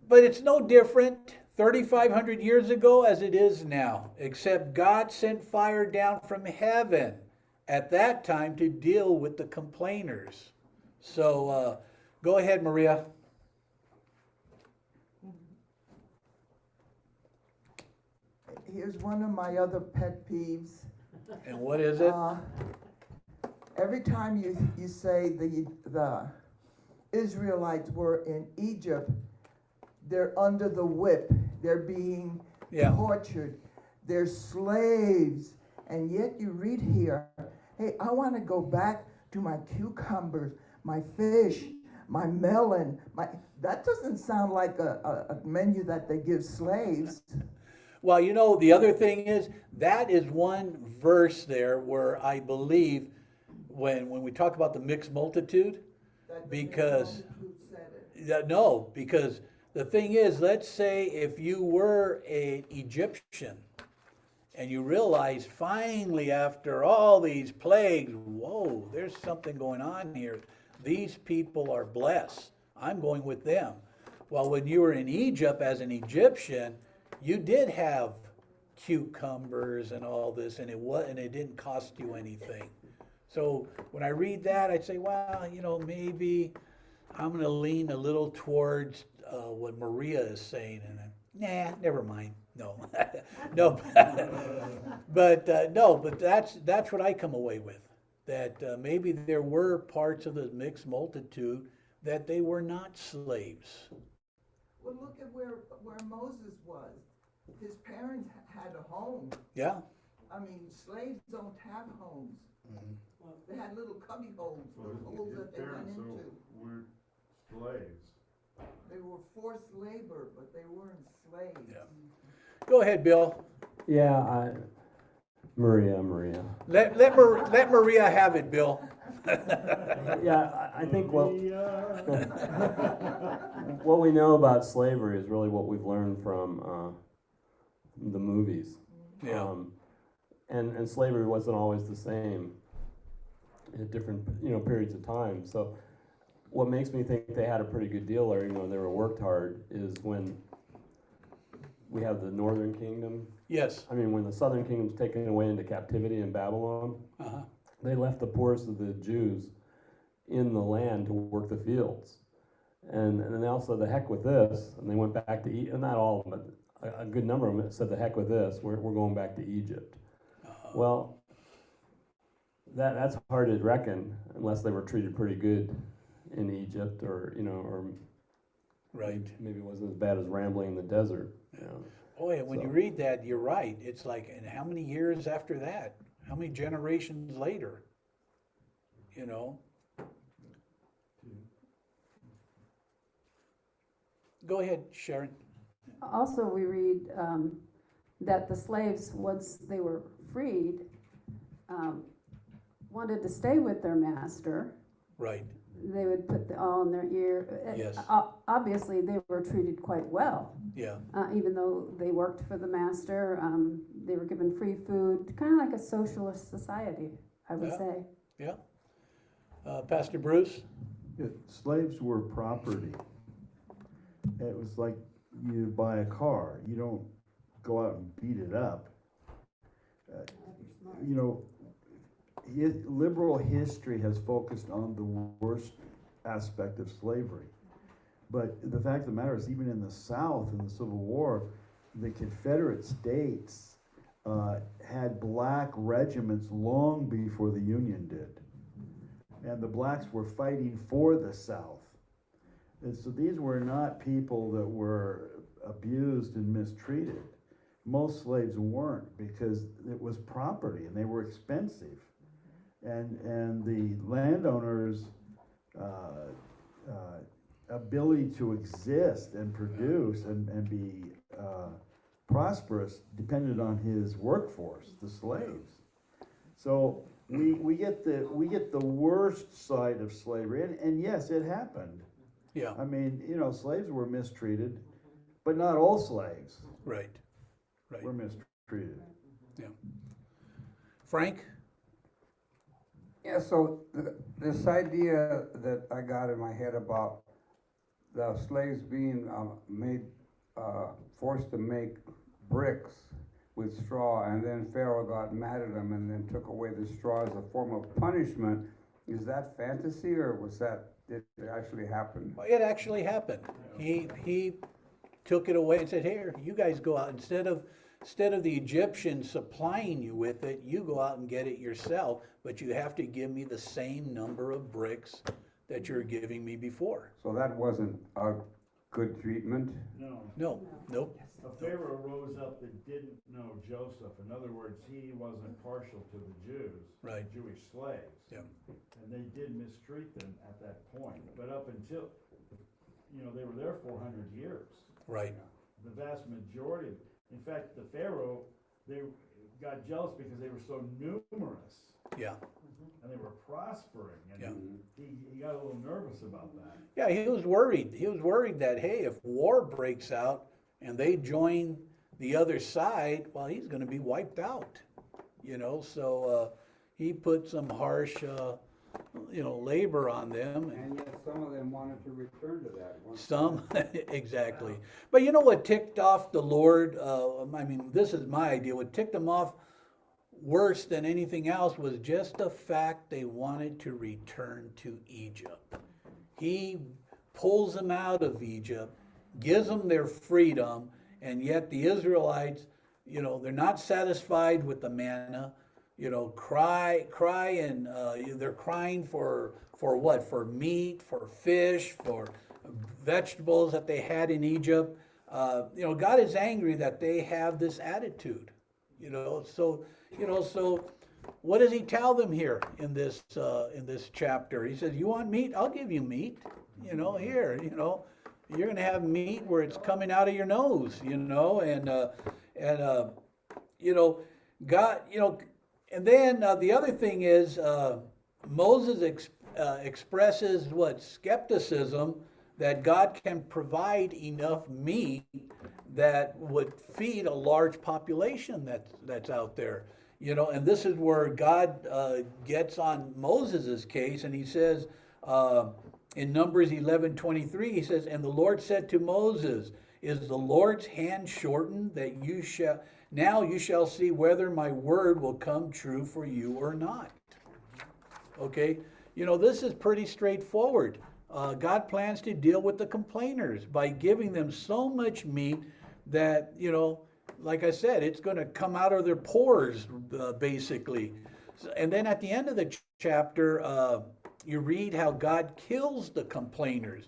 but it's no different 3,500 years ago as it is now, except God sent fire down from heaven at that time to deal with the complainers. So go ahead, Maria. Here's one of my other pet peeves. And what is it? Every time you say the Israelites were in Egypt, they're under the whip, they're being tortured, they're slaves, and yet you read here, hey, I want to go back to my cucumbers, my fish, my melon. That doesn't sound like a menu that they give slaves. Well, the other thing is, that is one verse there where I believe when we talk about the mixed multitude, because no, because the thing is, let's say if you were an Egyptian and you realize finally after all these plagues, whoa, there's something going on here. These people are blessed. I'm going with them. Well, when you were in Egypt as an Egyptian, you did have cucumbers and all this, and it didn't cost you anything. So when I read that, I'd say, well, maybe I'm going to lean a little towards what Maria is saying, and nah, never mind. No, no, but that's what I come away with. That maybe there were parts of the mixed multitude that they were not slaves. Well, look at where Moses was. His parents had a home. Yeah. I mean, slaves don't have homes. Mm-hmm. They had little cubby holes, holes that they went into. We're slaves. They were forced labor, but they weren't slaves. Yeah. Go ahead, Bill. Yeah, Maria. Let Maria have it, Bill. Yeah, I think what what we know about slavery is really what we've learned from the movies. Yeah. And slavery wasn't always the same at different periods of time. So what makes me think they had a pretty good deal there, even though they were worked hard, is when we have the Northern Kingdom. Yes. I mean, when the Southern Kingdom's taken away into captivity in Babylon, they left the poorest of the Jews in the land to work the fields. And then they also said, the heck with this, and they went back to Egypt. Not all of them, but a good number of them said, the heck with this, we're going back to Egypt. Well, that's hard to reckon unless they were treated pretty good in Egypt, or Right. maybe it wasn't as bad as rambling in the desert. Boy, when you read that, you're right. It's like, and how many years after that? How many generations later? Go ahead, Sharon. Also, we read that the slaves, once they were freed, wanted to stay with their master. Right. They would put the awl in their ear. Yes. Obviously, they were treated quite well. Yeah. Even though they worked for the master, they were given free food, kind of like a socialist society, I would say. Yeah. Pastor Bruce? Yeah, slaves were property. It was like you buy a car. You don't go out and beat it up. Liberal history has focused on the worst aspect of slavery. But the fact of the matter is, even in the South, in the Civil War, the Confederate States had black regiments long before the Union did. And the blacks were fighting for the South. And so these were not people that were abused and mistreated. Most slaves weren't, because it was property and they were expensive. And the landowners' ability to exist and produce and be prosperous depended on his workforce, the slaves. So we get the worst side of slavery, and yes, it happened. Yeah. I mean, slaves were mistreated, but not all slaves. Right. Were mistreated. Yeah. Frank? Yeah, so this idea that I got in my head about the slaves being forced to make bricks with straw, and then Pharaoh got mad at them and then took away the straw as a form of punishment. Is that fantasy, or did it actually happen? Well, it actually happened. He took it away and said, "Here, you guys go out. Instead of the Egyptians supplying you with it, you go out and get it yourself, but you have to give me the same number of bricks that you're giving me before." So that wasn't a good treatment? No, nope. A Pharaoh rose up that didn't know Joseph. In other words, he wasn't partial to the Jews, Right. Jewish slaves. Yeah. And they did mistreat them at that point. But up until, they were there 400 years. Right. The vast majority, in fact, the Pharaoh, they got jealous because they were so numerous. Yeah. And they were prospering, and Yeah. he got a little nervous about that. Yeah, he was worried. He was worried that, hey, if war breaks out and they join the other side, well, he's going to be wiped out. So he put some harsh, labor on them. And yet some of them wanted to return to that. Some, exactly. But you know what ticked off the Lord? This is my idea. What ticked him off worse than anything else was just the fact they wanted to return to Egypt. He pulls them out of Egypt, gives them their freedom, and yet the Israelites, they're not satisfied with the manna. Cry, and they're crying for what? For meat, for fish, for vegetables that they had in Egypt. God is angry that they have this attitude. So what does he tell them here in this chapter? He says, "You want meat? I'll give you meat. Here, you're going to have meat where it's coming out of your nose. And, you know, God, you know, and then the other thing is Moses expresses what skepticism that God can provide enough meat that would feed a large population that's out there. You know, and this is where God gets on Moses' case, and he says in Numbers 11:23, he says, "And the Lord said to Moses, is the Lord's hand shortened that you shall now you shall see whether my word will come true for you or not." Okay, you know, this is pretty straightforward. God plans to deal with the complainers by giving them so much meat that, you know, like I said, it's going to come out of their pores, basically. And then at the end of the chapter, you read how God kills the complainers.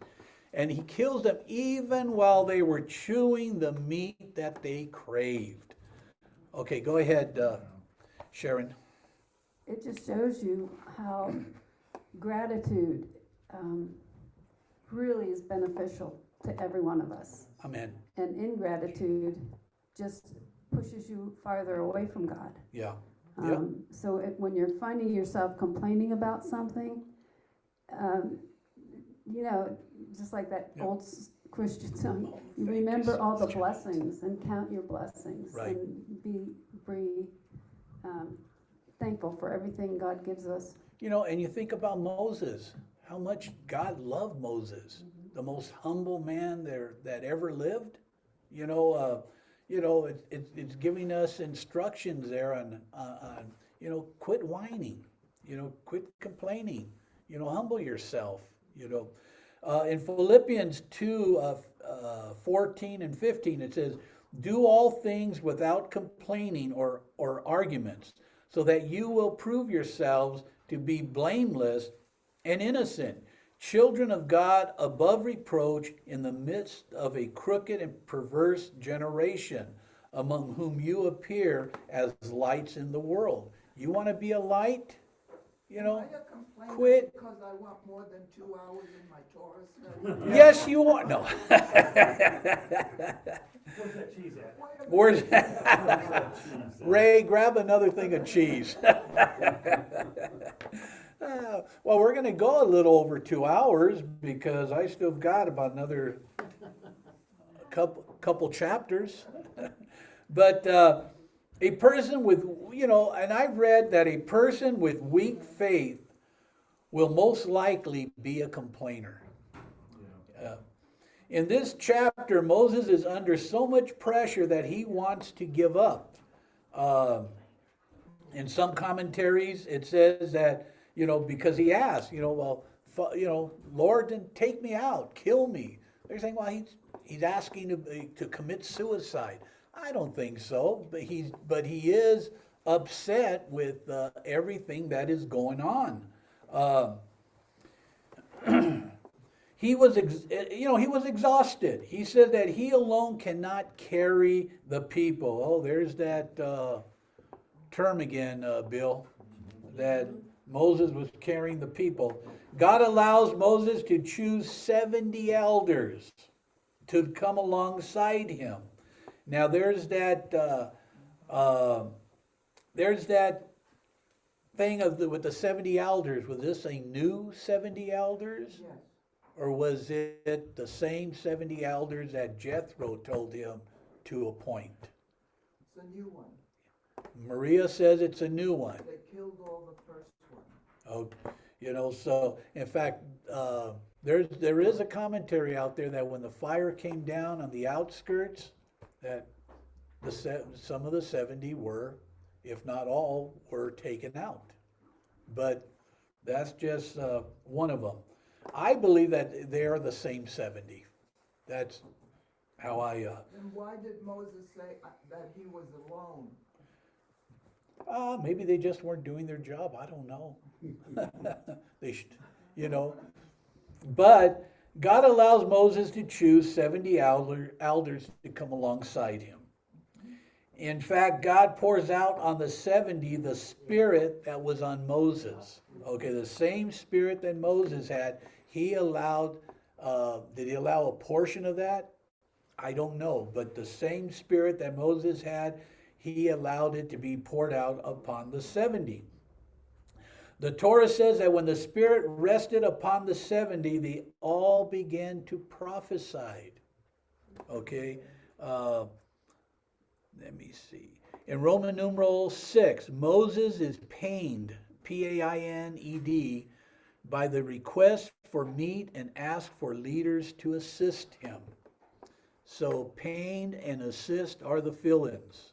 And he kills them even while they were chewing the meat that they craved. Okay, go ahead, Sharon. It just shows you how gratitude really is beneficial to every one of us. Amen. And ingratitude just pushes you farther away from God. Yeah. So when you're finding yourself complaining about something, you know, just like that old Christian song, you remember all the blessings and count your blessings, Right. and be thankful for everything God gives us. You know, and you think about Moses, how much God loved Moses, the most humble man there that ever lived. You know, it's giving us instructions there on you know, quit whining, you know, quit complaining, you know, humble yourself. You know, in Philippians 2:14 and 15, it says, "Do all things without complaining or arguments, so that you will prove yourselves to be blameless and innocent, children of God above reproach in the midst of a crooked and perverse generation, among whom you appear as lights in the world." You want to be a light? You know, quit. Because I want more than 2 hours in my torah study. Yes, you want. No. Where's that cheese at? Where's Ray, grab another thing of cheese. Well, we're going to go a little over 2 hours because I still got about another couple chapters. But a person with, you know, and I've read that a person with weak faith will most likely be a complainer. In this chapter, Moses is under so much pressure that he wants to give up. In some commentaries, it says that, you know, because he asked, you know, well, you know, Lord, then take me out, kill me. They're saying, well, he's asking to commit suicide. I don't think so, but he is upset with everything that is going on. He was exhausted. He said that he alone cannot carry the people. Oh, there's that term again, Bill, that Moses was carrying the people. God allows Moses to choose 70 elders to come alongside him. Now there's that thing with the 70 elders. Was this a new 70 elders? Yes. Or was it the same 70 elders that Jethro told him to appoint? It's a new one. Maria says it's a new one. They killed all the first one. Oh, you know, so in fact, there is a commentary out there that when the fire came down on the outskirts, that some of the 70 were, if not all, were taken out. But that's just one of them. I believe that they are the same 70. That's how I... Then why did Moses say that he was alone? Maybe they just weren't doing their job. I don't know. They should, you know. But God allows Moses to choose 70 elders to come alongside him. In fact, God pours out on the 70 the spirit that was on Moses. Okay, the same spirit that Moses had, he allowed, did he allow a portion of that? I don't know, but the same spirit that Moses had, he allowed it to be poured out upon the 70. The Torah says that when the Spirit rested upon the 70, they all began to prophesy. Okay? Uh, Let me see. In Roman numeral 6, Moses is pained, Pained, by the request for meat and asked for leaders to assist him. So pained and assist are the fill-ins.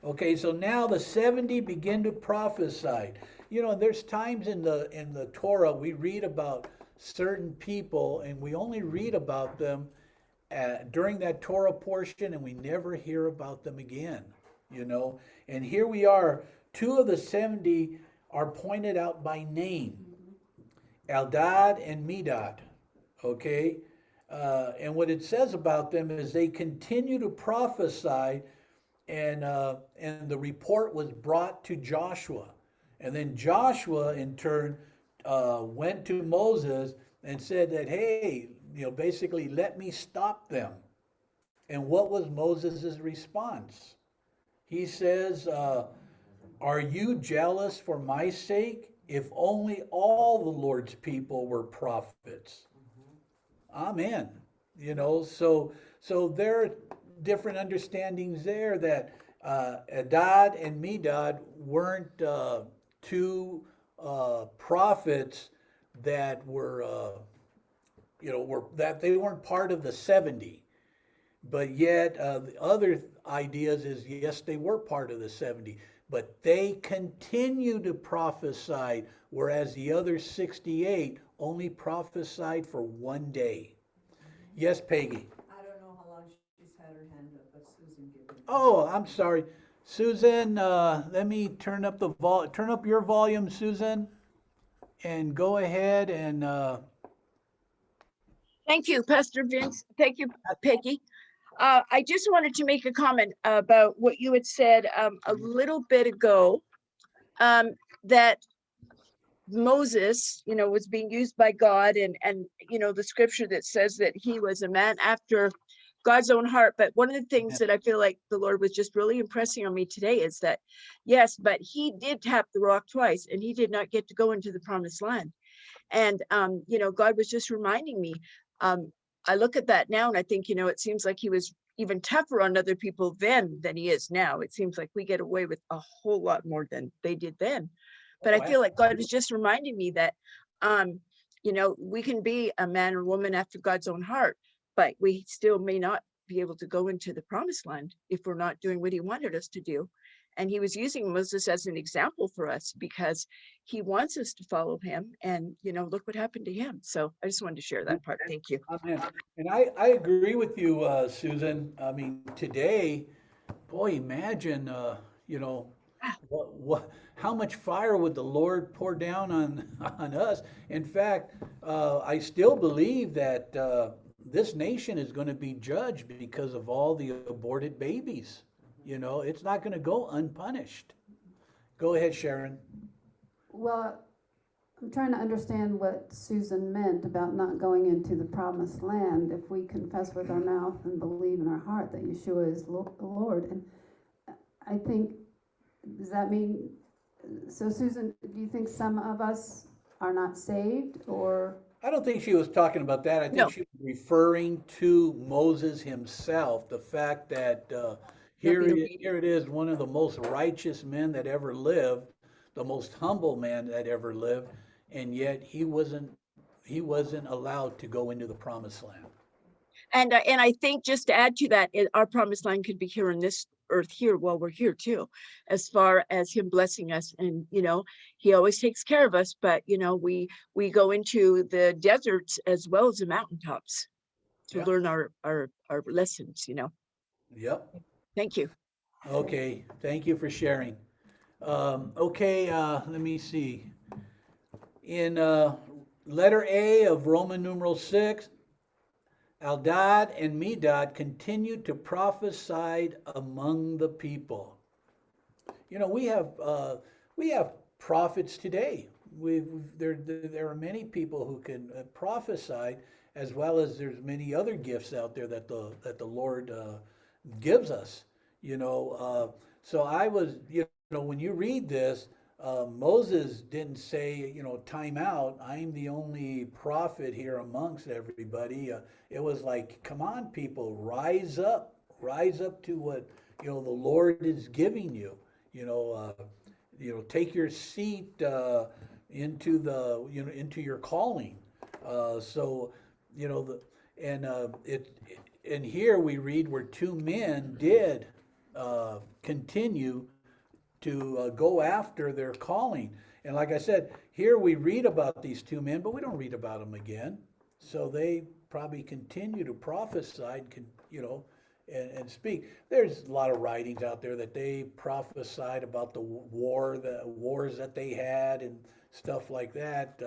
Okay, so now the 70 begin to prophesy. You know, there's times in the Torah we read about certain people and we only read about them during that Torah portion and we never hear about them again, you know. And here we are, two of the 70 are pointed out by name, Eldad and Medad, okay? And what it says about them is they continue to prophesy, and the report was brought to Joshua. And then Joshua, in turn, went to Moses and said that, hey, you know, basically, let me stop them. And what was Moses' response? He says, are you jealous for my sake? If only all the Lord's people were prophets. Amen. You know, so there are different understandings there that Adad and Medad weren't two prophets that were that they weren't part of the 70, but yet the other ideas is yes, they were part of the 70, but they continue to prophesy, whereas the other 68 only prophesied for one day. Yes, Peggy. I don't know how long she's had her hand up, but Susan gave me. Oh, I'm sorry, Susan. Let me turn up turn up your volume, Susan, and go ahead and. Thank you, Pastor Vince. Thank you, Peggy. I just wanted to make a comment about what you had said a little bit ago, that Moses, you know, was being used by God, and you know, the scripture that says that he was a man after God's own heart. But one of the things that I feel like the Lord was just really impressing on me today is that, yes, but he did tap the rock twice and he did not get to go into the promised land. And, you know, God was just reminding me, I look at that now and I think, you know, it seems like he was even tougher on other people then than he is now. It seems like we get away with a whole lot more than they did then. But I feel like God was just reminding me that, you know, we can be a man or woman after God's own heart, but we still may not be able to go into the promised land if we're not doing what he wanted us to do. And he was using Moses as an example for us because he wants us to follow him. And, you know, look what happened to him. So I just wanted to share that part. Thank you. Amen. And I agree with you, Susan. I mean, today, boy, imagine, you know, how much fire would the Lord pour down on us? In fact, I still believe that this nation is going to be judged because of all the aborted babies. You know, it's not going to go unpunished. Go ahead, Sharon. Well, I'm trying to understand what Susan meant about not going into the promised land. If we confess with our mouth and believe in our heart that Yeshua is Lord, and I think, does that mean, so Susan, do you think some of us are not saved, or? I don't think she was talking about that. I think she was referring to Moses himself, the fact that here it is, one of the most righteous men that ever lived, the most humble man that ever lived, and yet he wasn't allowed to go into the promised land. And I think just to add to that, our promised land could be here on this earth here while we're here too, as far as him blessing us. And, you know, he always takes care of us, but, you know, we go into the deserts as well as the mountaintops to learn our lessons, you know. Yep. Thank you. Okay, thank you for sharing. Okay, let me see. In letter A of Roman numeral 6, Eldad and Medad continued to prophesy among the people. You know, we have prophets today. There are many people who can prophesy, as well as there's many other gifts out there that the Lord gives us. So I was, when you read this, Moses didn't say, time out. I'm the only prophet here amongst everybody. It was like, come on, people, rise up to what the Lord is giving you. Take your seat into into your calling. And here we read where two men did continue to go after their calling. And like I said, here we read about these two men, but we don't read about them again. So they probably continue to prophesy, and speak. There's a lot of writings out there that they prophesied about the wars that they had and stuff like that.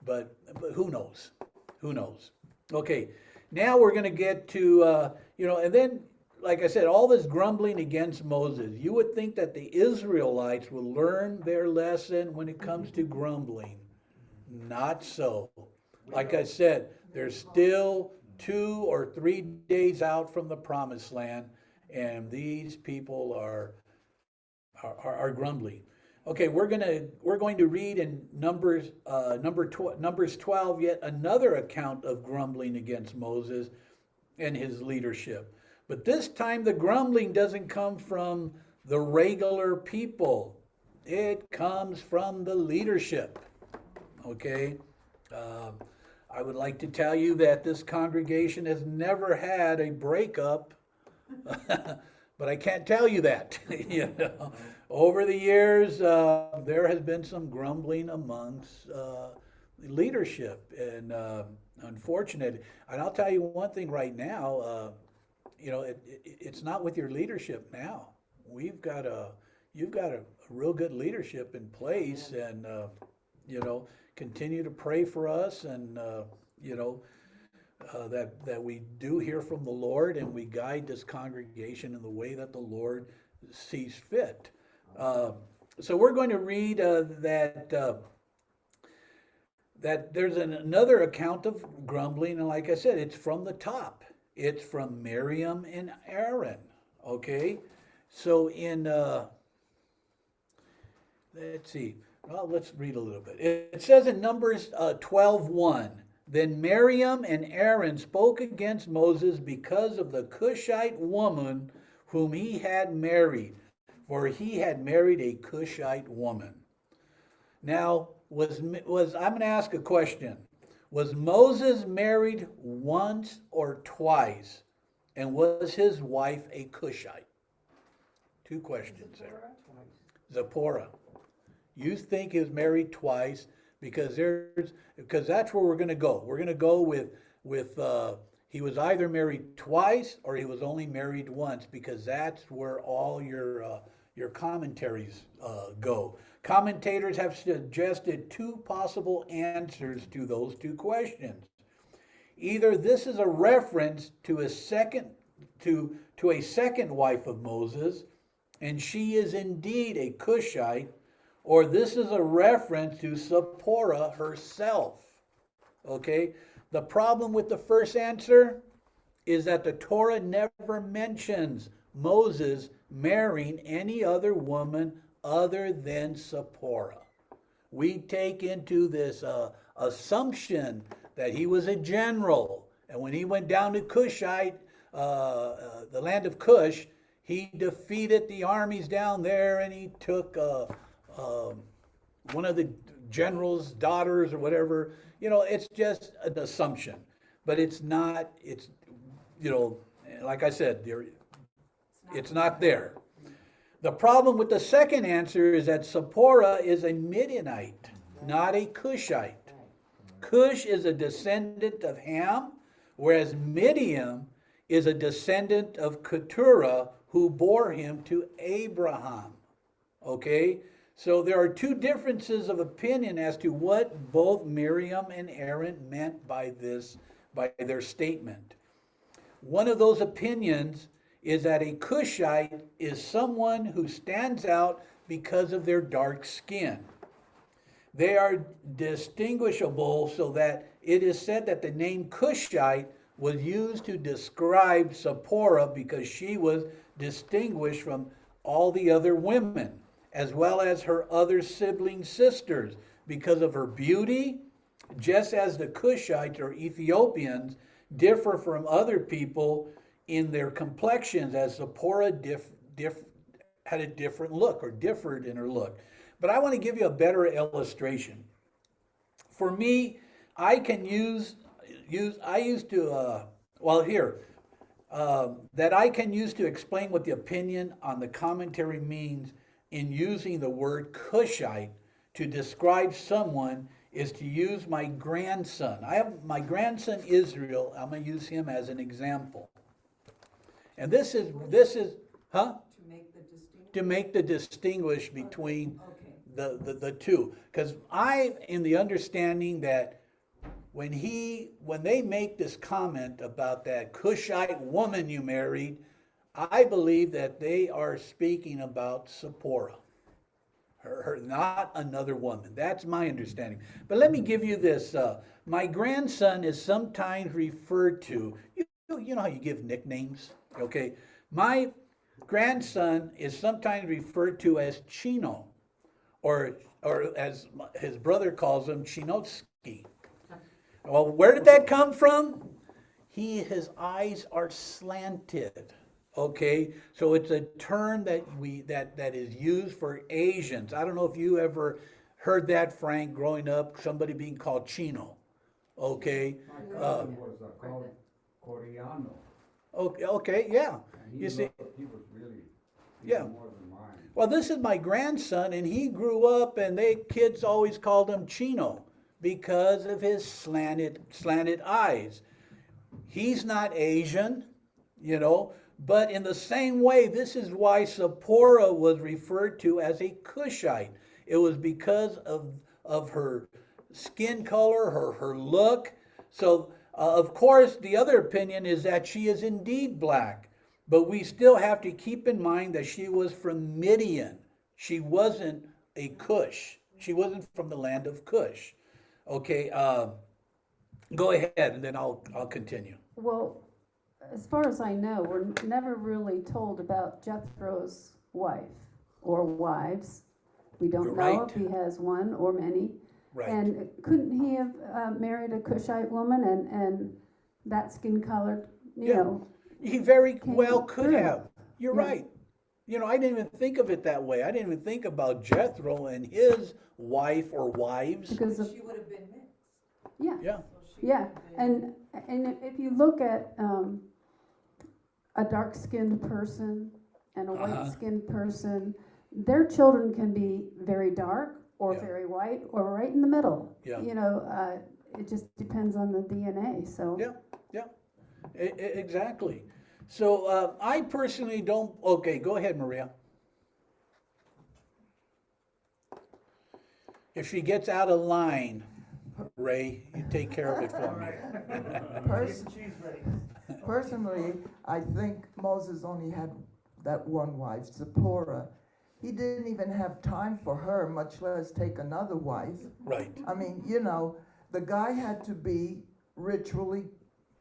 But who knows? Who knows? Okay, now we're going to get to, and then, like I said, all this grumbling against Moses. You would think that the Israelites will learn their lesson when it comes to grumbling. Not so. Like I said, there's still 2 or 3 days out from the promised land, and these people are grumbling. Okay, we're going to read in Numbers 12 yet another account of grumbling against Moses and his leadership. But this time the grumbling doesn't come from the regular people. It comes from the leadership. Okay? I would like to tell you that this congregation has never had a breakup, but I can't tell you that. Over the years, there has been some grumbling amongst leadership, and unfortunate. And I'll tell you one thing right now. It's not with your leadership now. You've got a real good leadership in place, and continue to pray for us, and that we do hear from the Lord, and we guide this congregation in the way that the Lord sees fit. So we're going to read that there's another account of grumbling, and like I said, it's from the top. It's from Miriam and Aaron. Okay, so in let's see. Well, let's read a little bit. It says in Numbers 12:1, then Miriam and Aaron spoke against Moses because of the Cushite woman whom he had married, for he had married a Cushite woman. Now, I'm going to ask a question. Was Moses married once or twice? And was his wife a Cushite? 2 questions there. Zipporah. You think he was married twice because that's where we're going to go. We're going to go with he was either married twice or he was only married once, because that's where all your commentaries go. Commentators have suggested 2 possible answers to those 2 questions. Either this is a reference to a second wife of Moses, and she is indeed a Cushite, or this is a reference to Zipporah herself. Okay? The problem with the first answer is that the Torah never mentions Moses marrying any other woman other than Zipporah. We take into this assumption that he was a general, and when he went down to Cushite, the land of Cush, he defeated the armies down there, and he took one of the general's daughters or whatever. It's just an assumption, but it's not. It's like I said, it's not there. The problem with the second answer is that Zipporah is a Midianite, not a Cushite. Cush is a descendant of Ham, whereas Midian is a descendant of Keturah, who bore him to Abraham. Okay? So there are 2 differences of opinion as to what both Miriam and Aaron meant by their statement. One of those opinions is that a Cushite is someone who stands out because of their dark skin. They are distinguishable so that it is said that the name Cushite was used to describe Zipporah because she was distinguished from all the other women, as well as her other sibling sisters, because of her beauty, just as the Cushites or Ethiopians differ from other people in their complexions, as Zipporah had a different look or differed in her look. But I want to give you a better illustration. For me, I can I used to, that I can use to explain what the opinion on the commentary means in using the word Cushite to describe someone is to use my grandson. I have my grandson Israel. I'm going to use him as an example. And this is, huh? To make the distinguish between the two. Because I, in the understanding that when they make this comment about that Cushite woman you married, I believe that they are speaking about Zipporah. Her, not another woman. That's my understanding. But let me give you this. My grandson is sometimes referred to, you know how you give nicknames? Okay. My grandson is sometimes referred to as Chino, or as his brother calls him, Chinotsky. Well, where did that come from? His eyes are slanted. Okay, so it's a term that is used for Asians. I don't know if you ever heard that, Frank, growing up, somebody being called Chino. Okay. My cousin was called Coreano. Okay, yeah. You see, he was really yeah. more than mine. Well, this is my grandson, and he grew up, and kids always called him Chino because of his slanted eyes. He's not Asian, you know. But in the same way, this is why Zipporah was referred to as a Cushite. It was because of her skin color, her look. So, of course, the other opinion is that she is indeed black. But we still have to keep in mind that she was from Midian. She wasn't a Cush. She wasn't from the land of Cush. Okay, go ahead, and then I'll continue. Well, as far as I know, we're never really told about Jethro's wife or wives. We don't You're know right. if he has one or many. Right. And couldn't he have married a Cushite woman and that skin colored, you know? He very well could through. have. You're right. You know, I didn't even think of it that way. I didn't even think about Jethro and his wife or wives. Because She would have been mixed. yeah. Yeah. Yeah, and if you look at a dark-skinned person and a white-skinned person, their children can be very dark or very white or right in the middle. Yeah. You know, it just depends on the DNA. So Yeah. Exactly. So I personally don't. Okay, go ahead, Maria. If she gets out of line, Ray, you take care of it for me. Personally, I think Moses only had that one wife, Zipporah. He didn't even have time for her, much less take another wife. Right. I mean, you know, the guy had to be ritually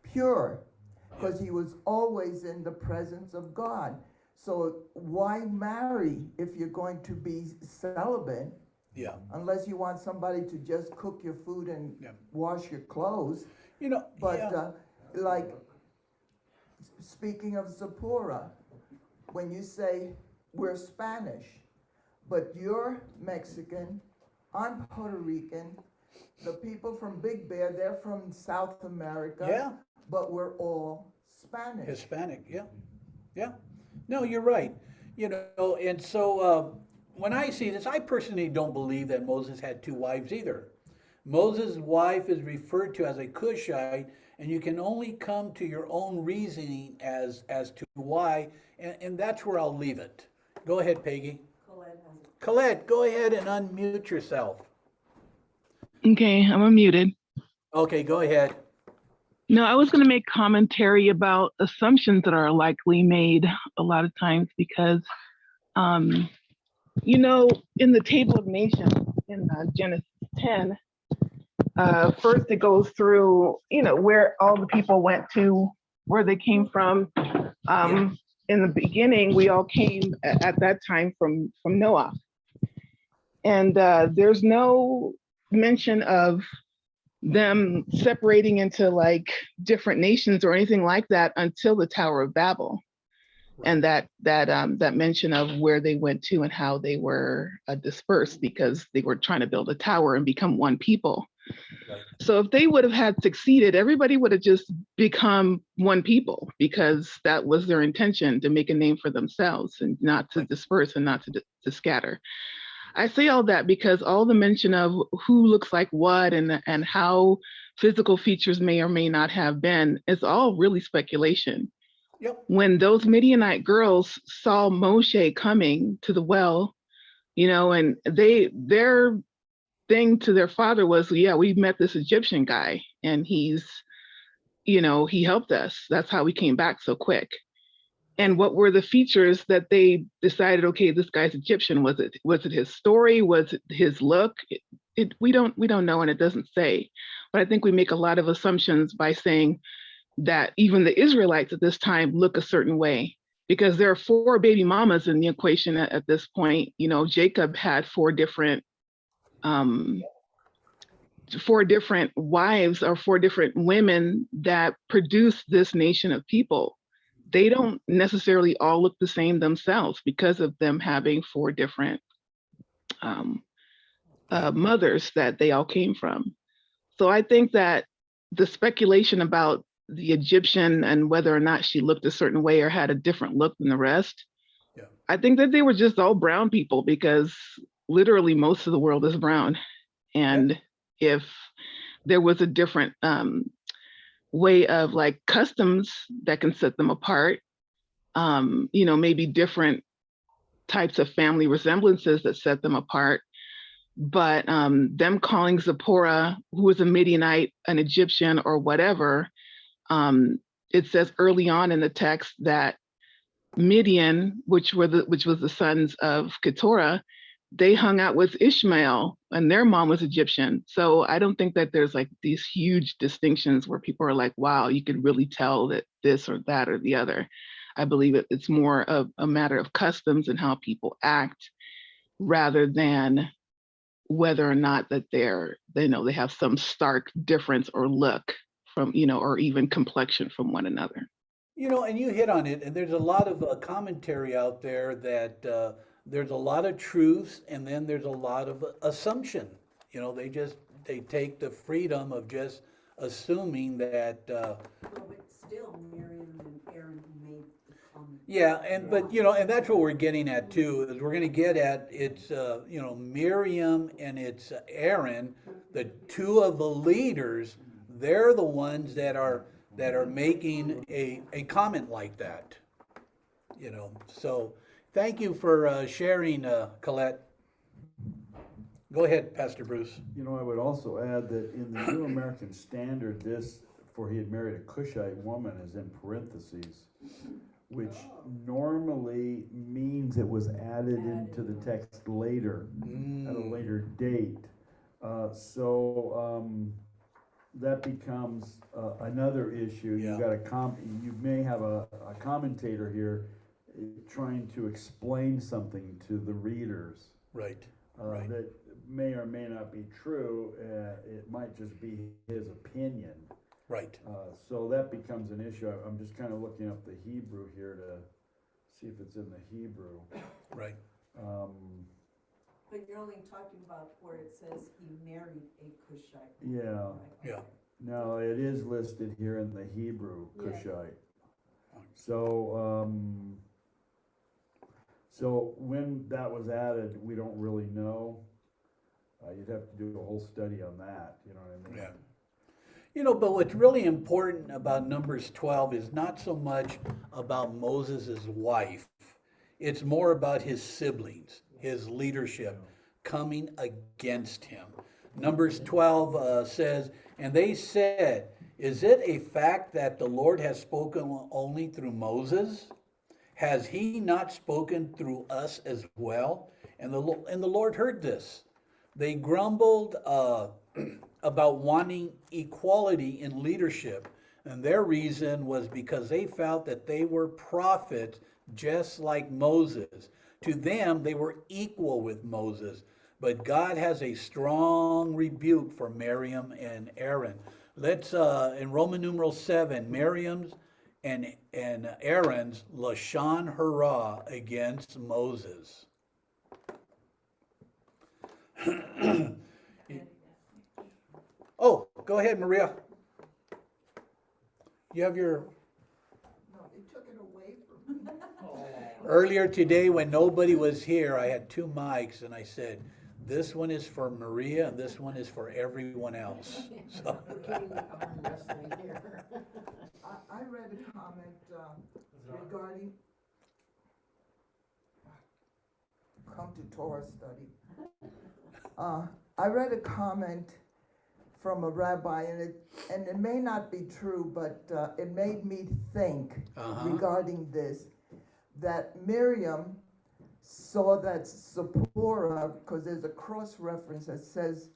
pure because he was always in the presence of God. So why marry if you're going to be celibate? Yeah. Unless you want somebody to just cook your food and wash your clothes. You know, But like, speaking of Zipporah, when you say we're Spanish, but you're Mexican, I'm Puerto Rican, the people from Big Bear, they're from South America. Yeah. But we're all Spanish. Hispanic, yeah. No, you're right. You know, and so when I see this, I personally don't believe that Moses had two wives either. Moses' wife is referred to as a Cushite, and you can only come to your own reasoning as to why, and that's where I'll leave it. Go ahead, Peggy. Colette, go ahead and unmute yourself. Okay, I'm unmuted. Okay, go ahead. No, I was going to make commentary about assumptions that are likely made a lot of times because, you know, in the Table of Nations in Genesis 10, first it goes through, where all the people went to, where they came from. In the beginning, we all came at that time from Noah. And there's no mention of them separating into like different nations or anything like that until the Tower of Babel. And that mention of where they went to and how they were dispersed because they were trying to build a tower and become one people. Right. So if they would have had succeeded, everybody would have just become one people because that was their intention, to make a name for themselves and not to disperse and not to scatter. I say all that because all the mention of who looks like what and how physical features may or may not have been is all really speculation. Yep. When those Midianite girls saw Moshe coming to the well, and their thing to their father was, yeah, we met this Egyptian guy and he helped us. That's how we came back so quick. And what were the features that they decided, okay, this guy's Egyptian? Was it his story? Was it his look? We don't know, and it doesn't say. But I think we make a lot of assumptions by saying that even the Israelites at this time look a certain way, because there are 4 baby mamas in the equation at this point. Jacob had 4 different wives or 4 different women that produced this nation of people. They don't necessarily all look the same themselves because of them having 4 different mothers that they all came from. So I think that the speculation about the Egyptian and whether or not she looked a certain way or had a different look than the rest, I think that they were just all brown people because literally most of the world is brown. And if there was a different way of like customs that can set them apart, maybe different types of family resemblances that set them apart. But them calling Zipporah, who was a Midianite, an Egyptian or whatever, it says early on in the text that Midian, which was the sons of Keturah, they hung out with Ishmael and their mom was Egyptian. So I don't think that there's like these huge distinctions where people are like, wow, you could really tell that this or that or the other. I believe it's more of a matter of customs and how people act rather than whether or not that they have some stark difference or look from, or even complexion from one another. And you hit on it, and there's a lot of commentary out there that there's a lot of truths, and then there's a lot of assumption. They take the freedom of just assuming that. Well, but still, Miriam and Aaron made the comment. Yeah, and that's what we're getting at too. Is we're going to get at it's Miriam and it's Aaron, the 2 of the leaders. They're the ones that are making a comment like that. So thank you for sharing, Colette. Go ahead, Pastor Bruce. I would also add that in the New American Standard, this, for he had married a Cushite woman, is in parentheses, which normally means it was added into the text later, at a later date. That becomes another issue. Yeah. You may have a commentator here trying to explain something to the readers. Right. That may or may not be true. It might just be his opinion. Right. So that becomes an issue. I'm just kind of looking up the Hebrew here to see if it's in the Hebrew. Right. But you're only talking about where it says he married a Cushite. Yeah. Right? Yeah. No, it is listed here in the Hebrew, Yeah. Cushite. So when that was added, we don't really know. You'd have to do a whole study on that, you know what I mean? Yeah. But what's really important about Numbers 12 is not so much about Moses' wife. It's more about his siblings, his leadership coming against him. Numbers 12 says, and they said, is it a fact that the Lord has spoken only through Moses? Has he not spoken through us as well? And the Lord heard this. They grumbled about wanting equality in leadership, and their reason was because they felt that they were prophets just like Moses. To them, they were equal with Moses. But God has a strong rebuke for Miriam and Aaron. Let's, in Roman numeral 7, Miriam's and Aaron's Lashon Hara against Moses. Oh, go ahead, Maria. You have your... No, they took it away from me. Earlier today, when nobody was here, I had two mics, and I said, this one is for Maria, and this one is for everyone else. So. I read a comment regarding, come to Torah study. I read a comment from a rabbi, and it may not be true, but it made me think regarding this, that Miriam saw that Zipporah, because there's a cross-reference that says,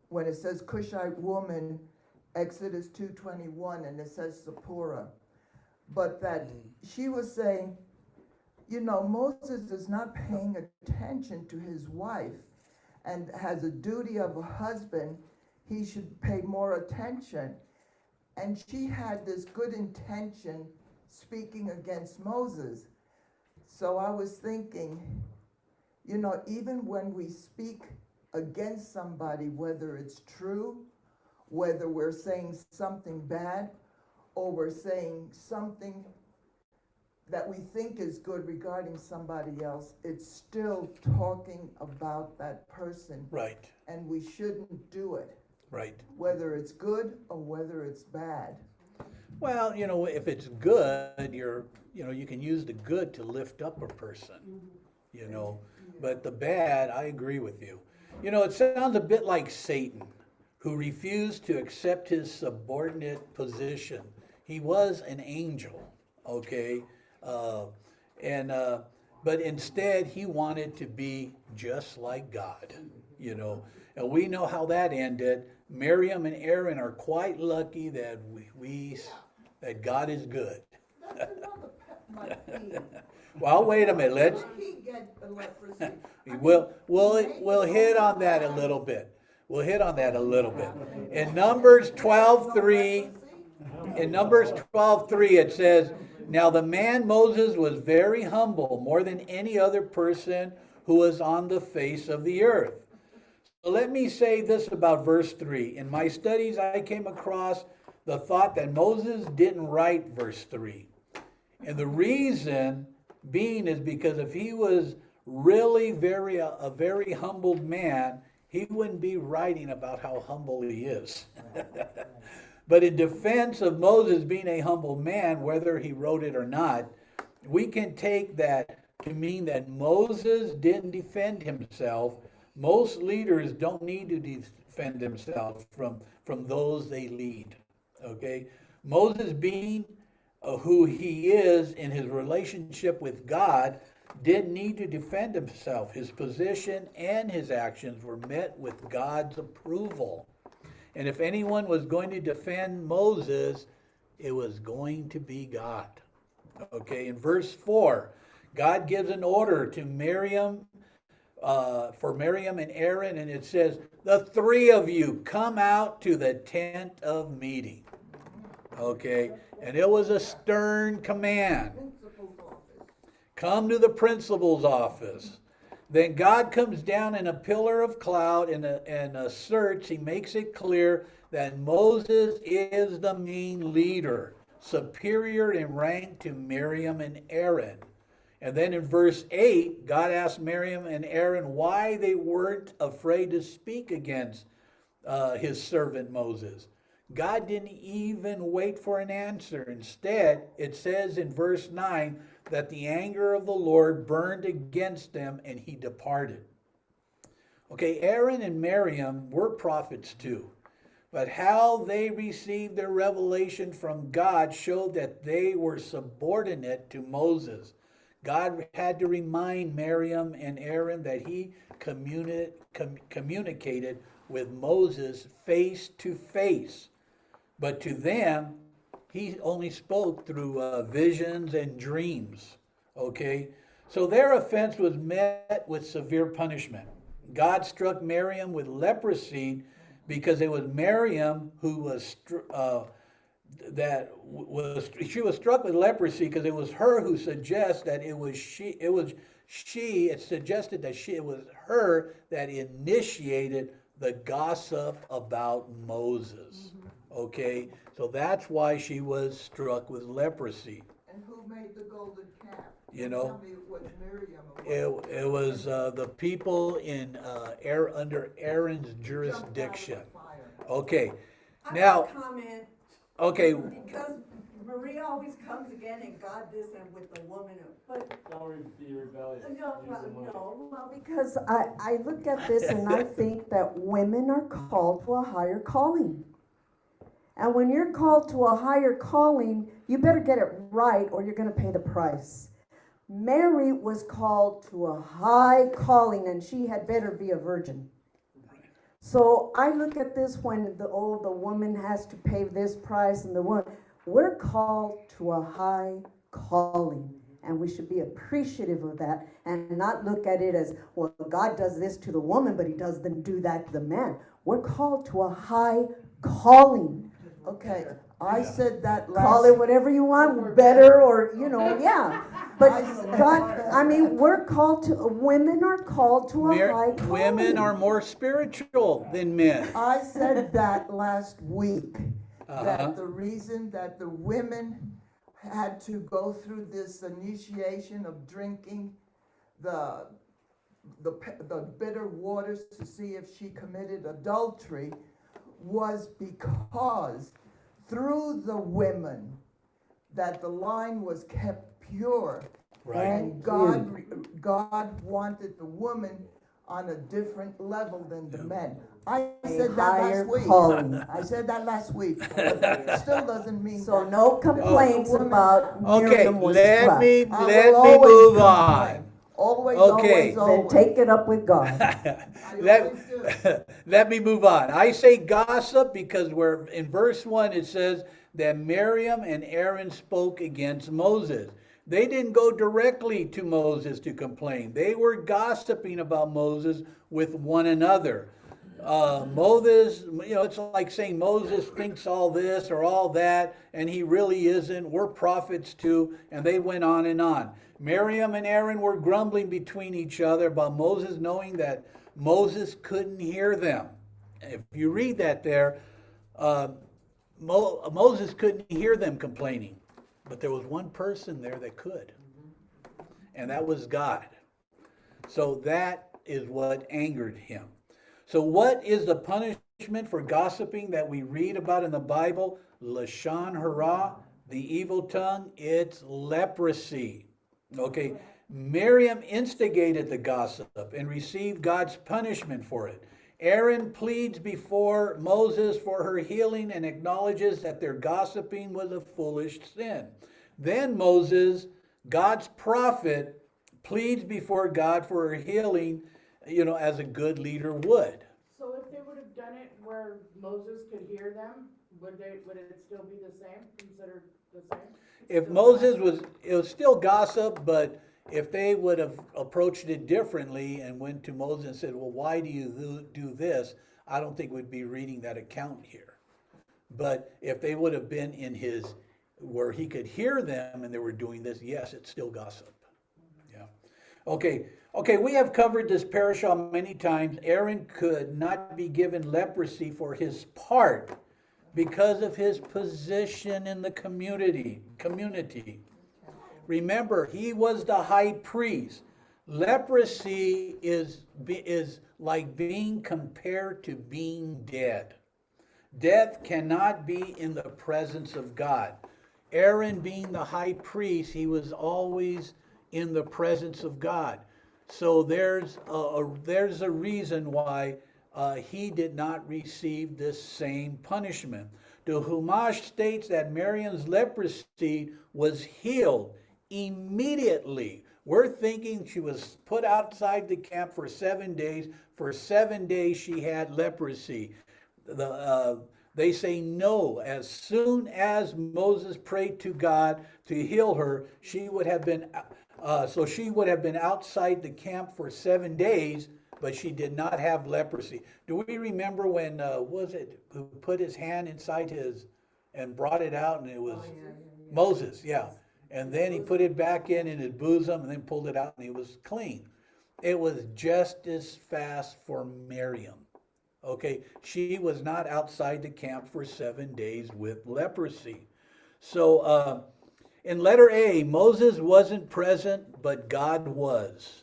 when it says Cushite woman, Exodus 2:21, and it says Zipporah, but that she was saying, you know, Moses is not paying attention to his wife and has a duty of a husband. He should pay more attention. And she had this good intention speaking against Moses. So I was thinking, you know, even when we speak against somebody, whether it's true, whether we're saying something bad, or we're saying something that we think is good regarding somebody else, it's still talking about that person. Right. And we shouldn't do it. Right. Whether it's good or whether it's bad. Well, you know, if it's good, you can use the good to lift up a person, you know. But the bad, I agree with you. You know, it sounds a bit like Satan, who refused to accept his subordinate position. He was an angel, okay? But instead, he wanted to be just like God, you know. And we know how that ended. Miriam and Aaron are quite lucky that that God is good. Well, wait a minute. Let's. We'll hit on that a little bit. We'll hit on that a little bit. In Numbers 12:3, it says, "Now the man Moses was very humble, more than any other person who was on the face of the earth." So let me say this about verse 3. In my studies, I came across the thought that Moses didn't write verse 3. And the reason being is because if he was really a very humbled man, he wouldn't be writing about how humble he is. But in defense of Moses being a humble man, whether he wrote it or not, we can take that to mean that Moses didn't defend himself. Most leaders don't need to defend themselves from those they lead. Okay? Moses, being who he is in his relationship with God, didn't need to defend himself. His position and his actions were met with God's approval. And if anyone was going to defend Moses, it was going to be God. Okay, in verse 4, God gives an order to Miriam, for Miriam and Aaron, and it says, "The three of you come out to the tent of meeting." Okay, and it was a stern command. Come to the principal's office. Then God comes down in a pillar of cloud and asserts, he makes it clear that Moses is the main leader, superior in rank to Miriam and Aaron. And then in verse 8, God asked Miriam and Aaron why they weren't afraid to speak against his servant Moses. God didn't even wait for an answer. Instead, it says in verse 9 that the anger of the Lord burned against them and he departed. Okay, Aaron and Miriam were prophets too, but how they received their revelation from God showed that they were subordinate to Moses. God had to remind Miriam and Aaron that he communicated with Moses face to face. But to them, he only spoke through visions and dreams. Okay? So their offense was met with severe punishment. God struck Miriam with leprosy because it was Miriam who was she was struck with leprosy because it was her who suggests that it was she it suggested that it was her that initiated the gossip about Moses. Okay, so that's why she was struck with leprosy. And who made the golden calf? You know, Tell me it was Miriam. Or it was the people in under Aaron's jurisdiction. Okay, now. Comment. Okay. Because Maria always comes again and God this and with the woman, but. Don't be rebellious. Well, Because I look at this and I think that women are called to a higher calling. And when you're called to a higher calling, you better get it right or you're going to pay the price. Mary was called to a high calling and she had better be a virgin. So I look at this when the woman has to pay this price and the one, we're called to a high calling. And we should be appreciative of that and not look at it as, well, God does this to the woman, but he doesn't do that to the man. We're called to a high calling. okay, I said that last. Call it whatever you want, better or, yeah. But God, I mean, women are called to a high calling. Women are more spiritual than men. I said that last week, that the reason that the women had to go through this initiation of drinking the bitter waters to see if she committed adultery was because through the women that the line was kept pure. Right. And God wanted the woman on a different level than the men. I said that last week. I said that last week. But that still doesn't mean So no complaints about Okay, Miriam was let me always move on. Always, Okay. always. Then take it up with God. Let me move on. I say gossip because in verse 1 it says that Miriam and Aaron spoke against Moses. They didn't go directly to Moses to complain. They were gossiping about Moses with one another. Moses, it's like saying Moses thinks all this or all that, and he really isn't. We're prophets too, and they went on and on. Miriam and Aaron were grumbling between each other about Moses, knowing that Moses couldn't hear them. If you read that there, Moses couldn't hear them complaining, but there was one person there that could, and that was God. So that is what angered him. So what is the punishment for gossiping that we read about in the Bible? Lashon hara, the evil tongue, it's leprosy. Okay, Miriam instigated the gossip and received God's punishment for it. Aaron pleads before Moses for her healing and acknowledges that their gossiping was a foolish sin. Then Moses, God's prophet, pleads before God for her healing, as a good leader would. So if they would have done it where Moses could hear them, would it still be the same, considered the same? If Moses it was still gossip, but if they would have approached it differently and went to Moses and said, well, why do you do this? I don't think we'd be reading that account here. But if they would have been in where he could hear them and they were doing this, yes, it's still gossip. Yeah. Okay, we have covered this parashah many times. Aaron could not be given leprosy for his part because of his position in the community. Remember, he was the high priest. Leprosy is like being compared to being dead. Death cannot be in the presence of God. Aaron being the high priest, he was always in the presence of God. So there's a reason why he did not receive this same punishment. The Humash states that Miriam's leprosy was healed immediately We're thinking she was put outside the camp for 7 days. For 7 days she had leprosy. They say no. As soon as Moses prayed to God to heal her, she would have been outside the camp for 7 days, but she did not have leprosy. Do we remember when was it who put his hand inside his and brought it out, and it was Moses, yeah. And then he put it back in his bosom and then pulled it out and he was clean. It was just as fast for Miriam. Okay, she was not outside the camp for 7 days with leprosy. So in letter A, Moses wasn't present, but God was.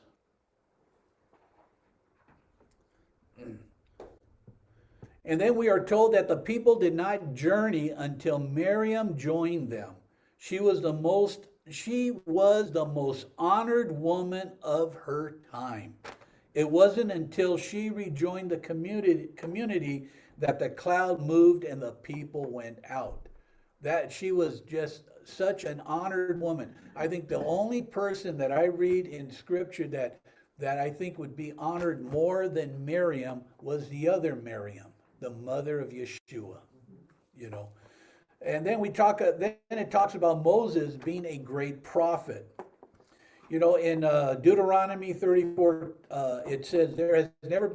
And then we are told that the people did not journey until Miriam joined them. She was the most honored woman of her time. It wasn't until she rejoined the community that the cloud moved and the people went out. That she was just such an honored woman. I think the only person that I read in scripture that I think would be honored more than Miriam was the other Miriam, the mother of Yeshua, you know. And then then it talks about Moses being a great prophet. You know, in Deuteronomy 34, it says, there has never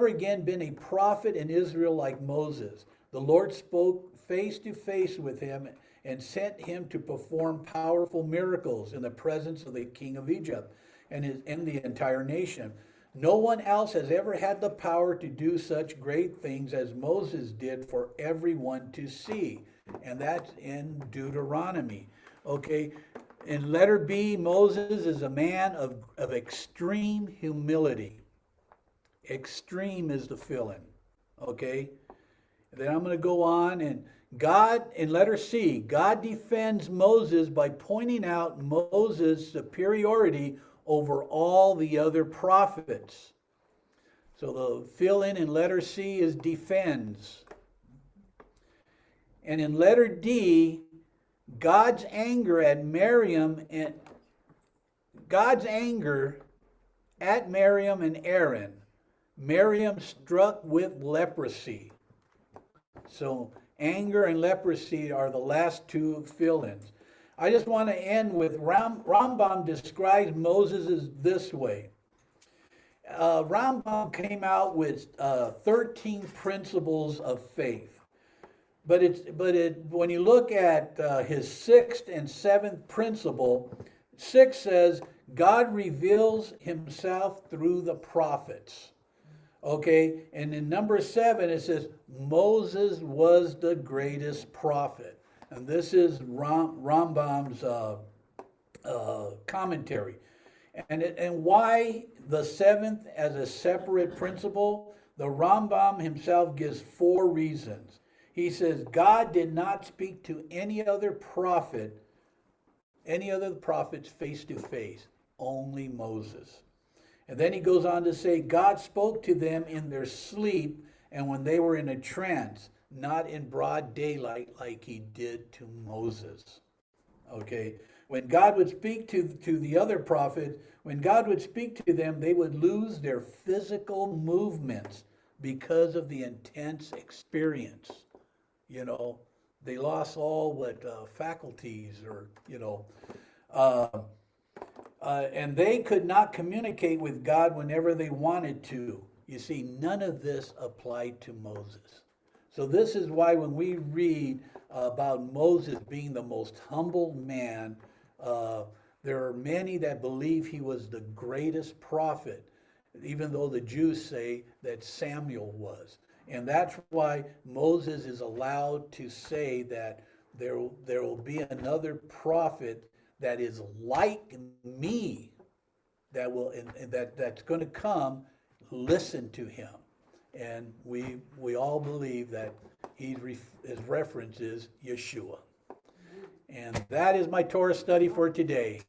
again been a prophet in Israel like Moses. The Lord spoke face to face with him and sent him to perform powerful miracles in the presence of the king of Egypt and the entire nation. No one else has ever had the power to do such great things as Moses did for everyone to see. And that's in Deuteronomy. Okay. In letter B, Moses is a man of extreme humility. Extreme is the fill-in. Okay. And then I'm going to go on, and God, in letter C, God defends Moses by pointing out Moses' superiority over all the other prophets. So the fill-in letter C is defends. And in letter D, God's anger at Miriam and Aaron. Miriam struck with leprosy. So anger and leprosy are the last two fill-ins. I just want to end with Rambam describes Moses as this way. Rambam came out with 13 principles of faith. But when you look at his sixth and seventh principle, 6 says, God reveals himself through the prophets. Okay, and in number 7, it says, Moses was the greatest prophet. And this is Rambam's commentary. And why the 7th as a separate principle? The Rambam himself gives 4 reasons. He says, God did not speak to any other prophets face to face, only Moses. And then he goes on to say, God spoke to them in their sleep and when they were in a trance, not in broad daylight like he did to Moses. Okay, when God would speak to the other prophets, when God would speak to them, they would lose their physical movements because of the intense experience. You know, they lost all faculties or, and they could not communicate with God whenever they wanted to. You see, none of this applied to Moses. So this is why when we read about Moses being the most humble man, there are many that believe he was the greatest prophet, even though the Jews say that Samuel was. And that's why Moses is allowed to say that there will be another prophet that is like me, that's going to come. Listen to him. And we all believe that his reference is Yeshua. And that is my Torah study for today.